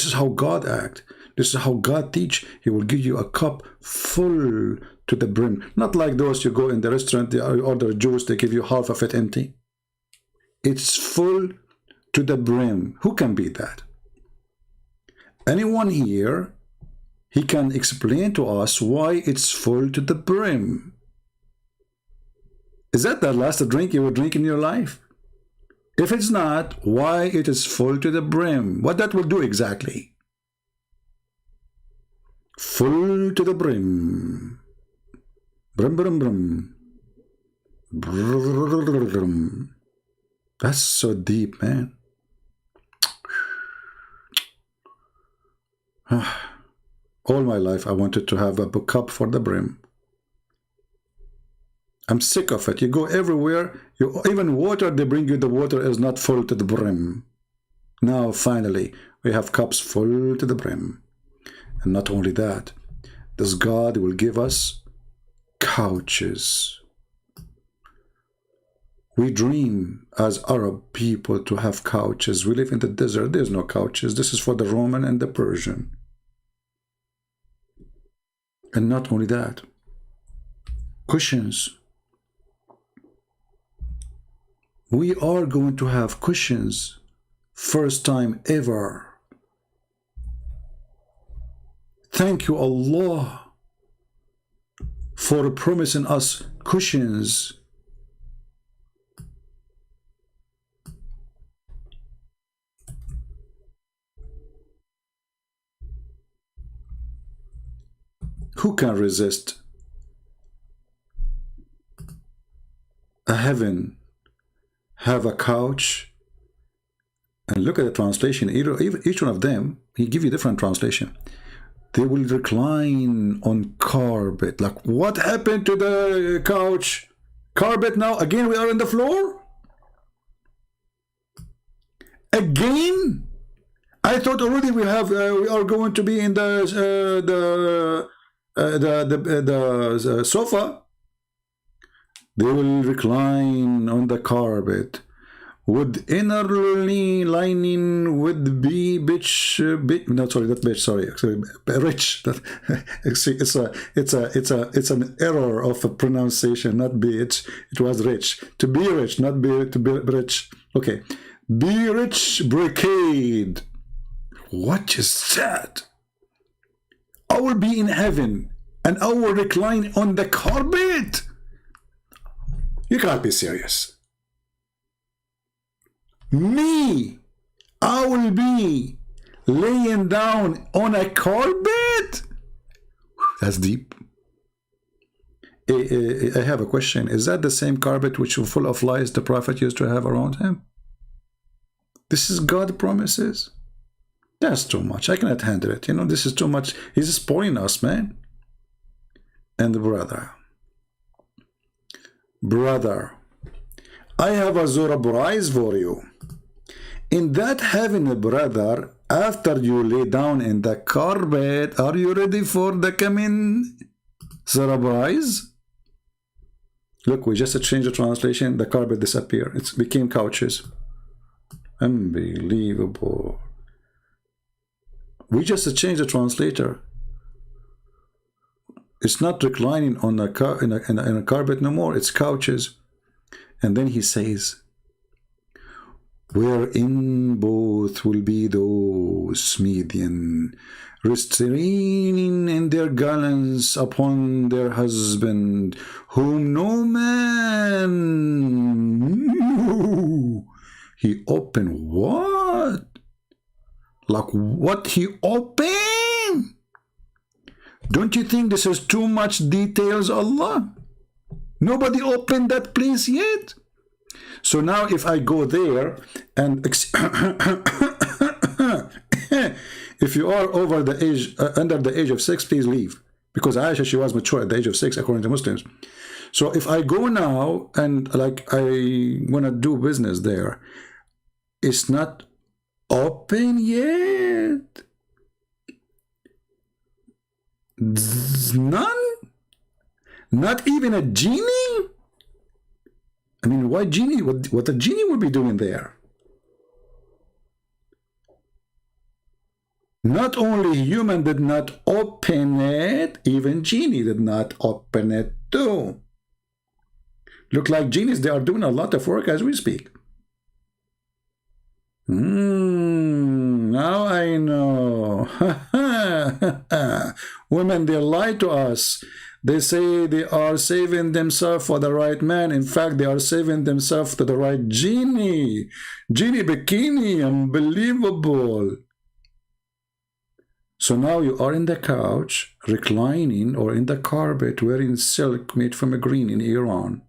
is how God acts. This is how God teach. He will give you a cup full to the brim. Not like those you go in the restaurant, they order juice, they give you half of it empty. It's full to the brim. Who can beat that? Anyone here? He can explain to us why it's full to the brim. Is that the last drink you will drink in your life? If it's not, why it is full to the brim? What that will do exactly? Full to the brim. Brim, brim, brim. Brim. That's so deep, man. All my life I wanted to have a cup for the brim. I'm sick of it. You go everywhere, even water, they bring you the water is not full to the brim. Now finally we have cups full to the brim. And not only that, this God will give us couches. We dream as Arab people to have couches. We live in the desert, there's no couches. This is for the Roman and the Persian. And not only that, cushions. We are going to have cushions. First time ever. Thank you, Allah, for promising us cushions. Who can resist a heaven, have a couch, and look at the translation. Each one of them, he give you different translation. They will recline on carpet. Like, what happened to the couch? Carpet now? Again, we are on the floor? Again? I thought already we are going to be in the sofa. They will recline on the carpet with inner lining with rich. It's an error of a pronunciation, not bitch. It was rich. To be rich, not be to be rich. Okay, Be Rich Brigade. What is that? I will be in heaven and I will recline on the carpet. You can't be serious. Me, I will be laying down on a carpet. That's deep. I have a question. Is that the same carpet which was full of lies the prophet used to have around him? This is God promises. That's too much. I cannot handle it. You know, this is too much. He's spoiling us, man. And brother, I have a surprise for you. In that heaven, brother, after you lay down in the carpet, are you ready for the coming surprise? Look, we just changed the translation. The carpet disappeared. It became couches. Unbelievable. We just changed the translator. It's not reclining on a carpet no more. It's couches. And then he says, wherein both will be those Median, restraining in their gallants upon their husband, whom no man knew. He opened what? Like what he opened? Don't you think this is too much details, Allah? Nobody opened that place yet. So now if I go there and if you are over the age, under the age of 6, please leave. Because Aisha, she was mature at the age of 6 according to Muslims. So if I go now and like I want to do business there, it's not open yet. None? Not even a genie? I mean, why genie? What a genie would be doing there? Not only human did not open it, even genie did not open it too. Look like genies, they are doing a lot of work as we speak. Now I know. Women, they lie to us. They say they are saving themselves for the right man. In fact, they are saving themselves to the right genie. Genie bikini, unbelievable. So now you are in the couch, reclining, or in the carpet, wearing silk made from a green in Iran.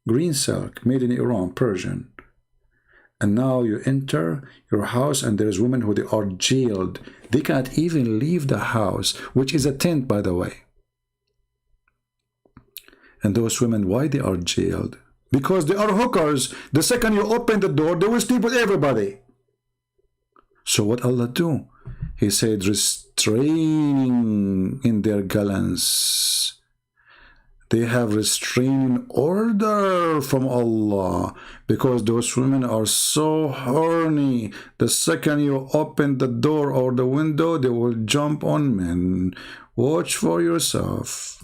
Green silk, made in Iran, Persian. And now you enter your house and there's women who they are jailed. They can't even leave the house, which is a tent, by the way. And those women, why they are jailed? Because they are hookers. The second you open the door, they will sleep with everybody. So what Allah do? He said, restraining in their gallants. They have restraining order from Allah because those women are so horny. The second you open the door or the window, they will jump on men. Watch for yourself.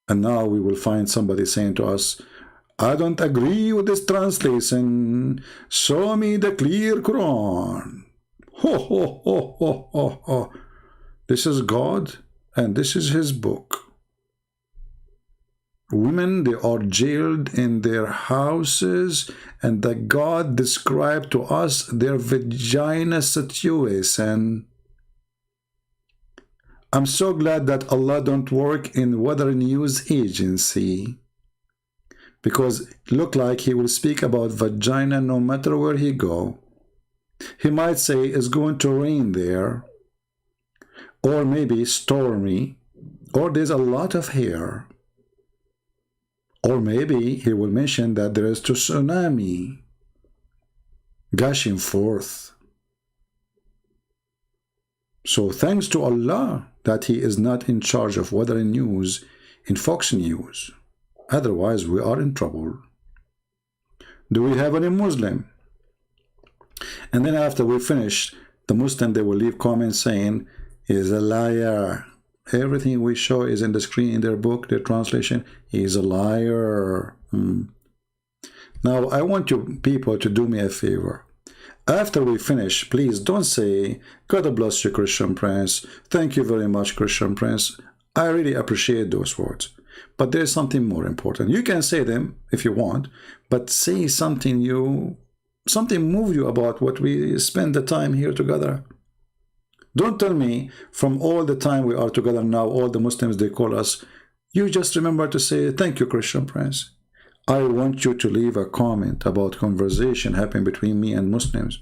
And now we will find somebody saying to us, I don't agree with this translation. Show me the clear Quran. Ho, ho, ho, ho, ho, ho. This is God and this is his book. Women, they are jailed in their houses, and that God described to us their vagina situation. I'm so glad that Allah don't work in weather news agency, because it look like he will speak about vagina no matter where he go. He might say it's going to rain there, or maybe stormy, or there's a lot of hair, or maybe he will mention that there is a tsunami gushing forth. So thanks to Allah that he is not in charge of weather and news in Fox News. Otherwise we are in trouble. Do we have any Muslim? And then after we finish, the Muslim, they will leave comments saying, he is a liar. Everything we show is in the screen in their book, their translation. He is a liar. Now, I want you people to do me a favor. After we finish, please don't say, God bless you, Christian Prince. Thank you very much, Christian Prince. I really appreciate those words. But there's something more important. You can say them if you want, but say something move you about what we spend the time here together. Don't tell me from all the time we are together now, all the Muslims, they call us. You just remember to say, thank you, Christian Prince. I want you to leave a comment about conversation happening between me and Muslims.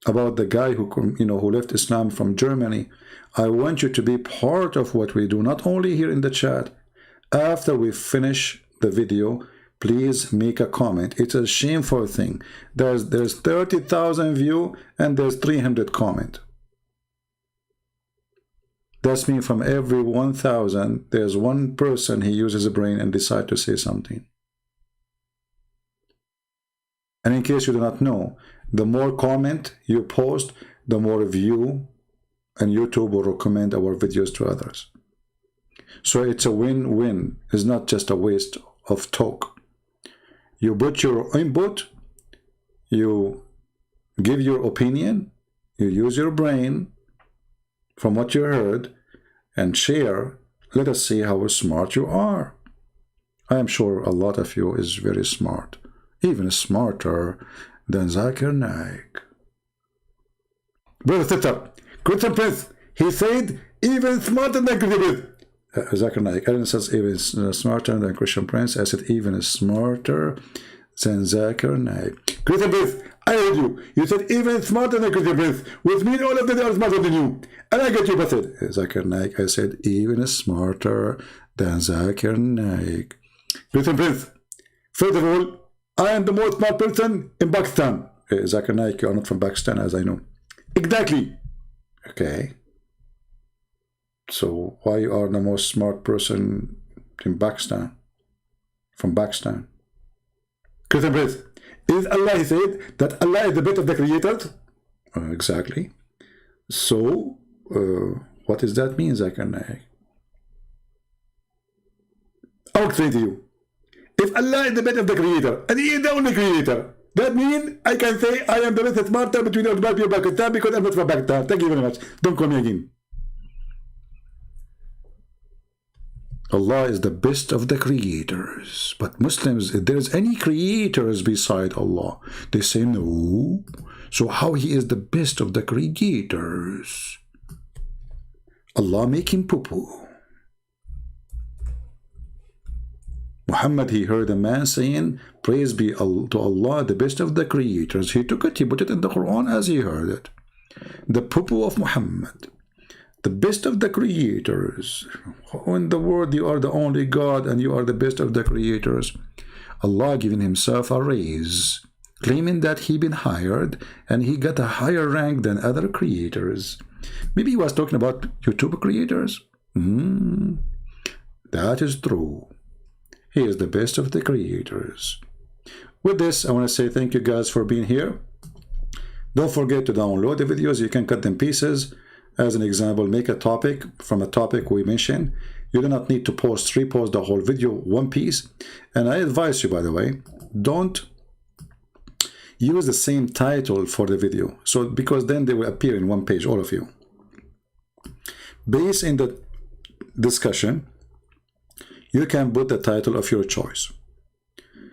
About the guy who left Islam from Germany. I want you to be part of what we do, not only here in the chat. After we finish the video, please make a comment. It's a shameful thing. There's 30,000 views and there's 300 comment. That means from every 1,000, there's one person he uses a brain and decide to say something. And in case you do not know, the more comment you post, the more view, and YouTube will recommend our videos to others. So it's a win-win. It's not just a waste of talk. You put your input, you give your opinion, you use your brain from what you heard and share. Let us see how smart you are. I am sure a lot of you is very smart, even smarter than Zakir Naik. Brother Sister, Christian Prince, he said even smarter than Christian Prince. Zakir Naik, Ellen says even smarter than Christian Prince. I said even smarter than Zakir Naik. Christian Prince, I heard you. You said even smarter than Christian Prince, which means all of them are smarter than you. And I get you busted. Zakir Naik, I said even smarter than Zakir Naik. Christian Prince, first of all, I am the most smart person in Pakistan. Zakir Naik, you are not from Pakistan, as I know. Exactly. Okay. So why you are the most smart person in Pakistan? From Pakistan. Christian Prince, is Allah said that Allah is the best of the creators? Exactly. So, what does that mean, Zakir Naik? I'll explain to you. If Allah is the best of the creator, and He is the only creator, that means I can say I am the best smarter between all the people of Pakistan because I'm not from Pakistan. Thank you very much. Don't call me again. Allah is the best of the creators. But Muslims, if there is any creators beside Allah, they say no. So how He is the best of the creators? Allah make him poo-poo. Muhammad, he heard a man saying, praise be to Allah, the best of the creators. He took it, he put it in the Quran as he heard it. The poo-poo of Muhammad, the best of the creators. How in the world you are the only God and you are the best of the creators? Allah giving himself a raise, claiming that he been hired and he got a higher rank than other creators. Maybe he was talking about YouTube creators. That is true. He is the best of the creators. With this, I want to say thank you guys for being here. Don't forget to download the videos. You can cut them pieces. As an example, make a topic from a topic we mentioned. You do not need to repost the whole video, one piece. And I advise you, by the way, don't use the same title for the video. So, because then they will appear in one page, all of you. Based in the discussion, you can put the title of your choice.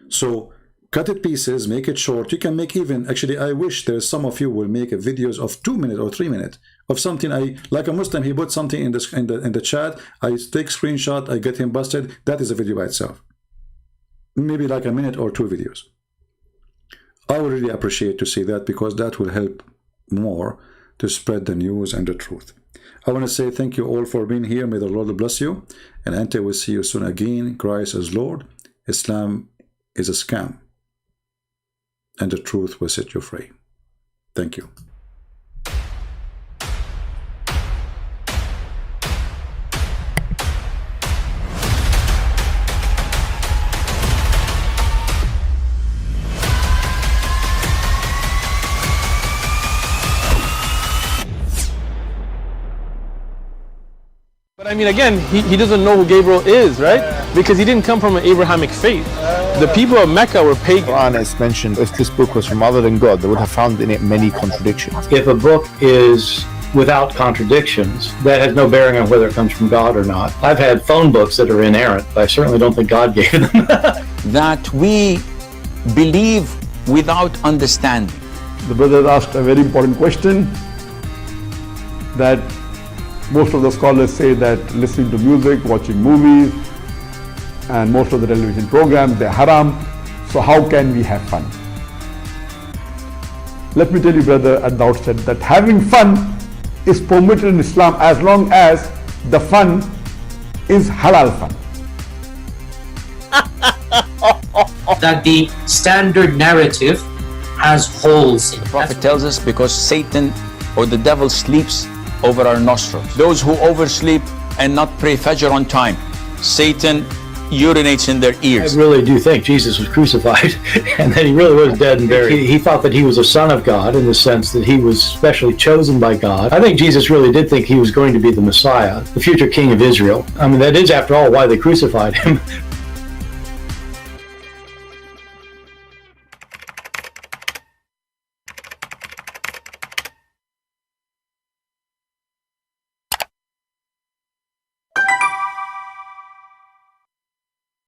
So cut it pieces, make it short. You can make even, actually, I wish there's some of you will make a videos of 2 minutes or 3 minutes of something. Like a Muslim, he put something in the chat. I take screenshot, I get him busted. That is a video by itself. Maybe like a minute or 2 videos. I would really appreciate to see that because that will help more to spread the news and the truth. I want to say thank you all for being here. May the Lord bless you. And until we see you soon again, Christ is Lord. Islam is a scam. And the truth will set you free. Thank you. But I mean, again, he doesn't know who Gabriel is, right? Because he didn't come from an Abrahamic faith. The people of Mecca were pagan. Quran is mentioned, if this book was from other than God, they would have found in it many contradictions. If a book is without contradictions, that has no bearing on whether it comes from God or not. I've had phone books that are inerrant, but I certainly don't think God gave them. That we believe without understanding. The brother asked a very important question, that most of the scholars say that listening to music, watching movies, and most of the television programs, they're haram. So how can we have fun? Let me tell you, brother, at the outset that having fun is permitted in Islam as long as the fun is halal fun. That the standard narrative has holes in it. The Prophet tells us because Satan or the devil sleeps over our nostrils. Those who oversleep and not pray Fajr on time, Satan urinates in their ears. I really do think Jesus was crucified and that he really was dead and buried. He thought that he was a son of God in the sense that he was specially chosen by God. I think Jesus really did think he was going to be the Messiah, the future king of Israel. I mean, that is, after all, why they crucified him,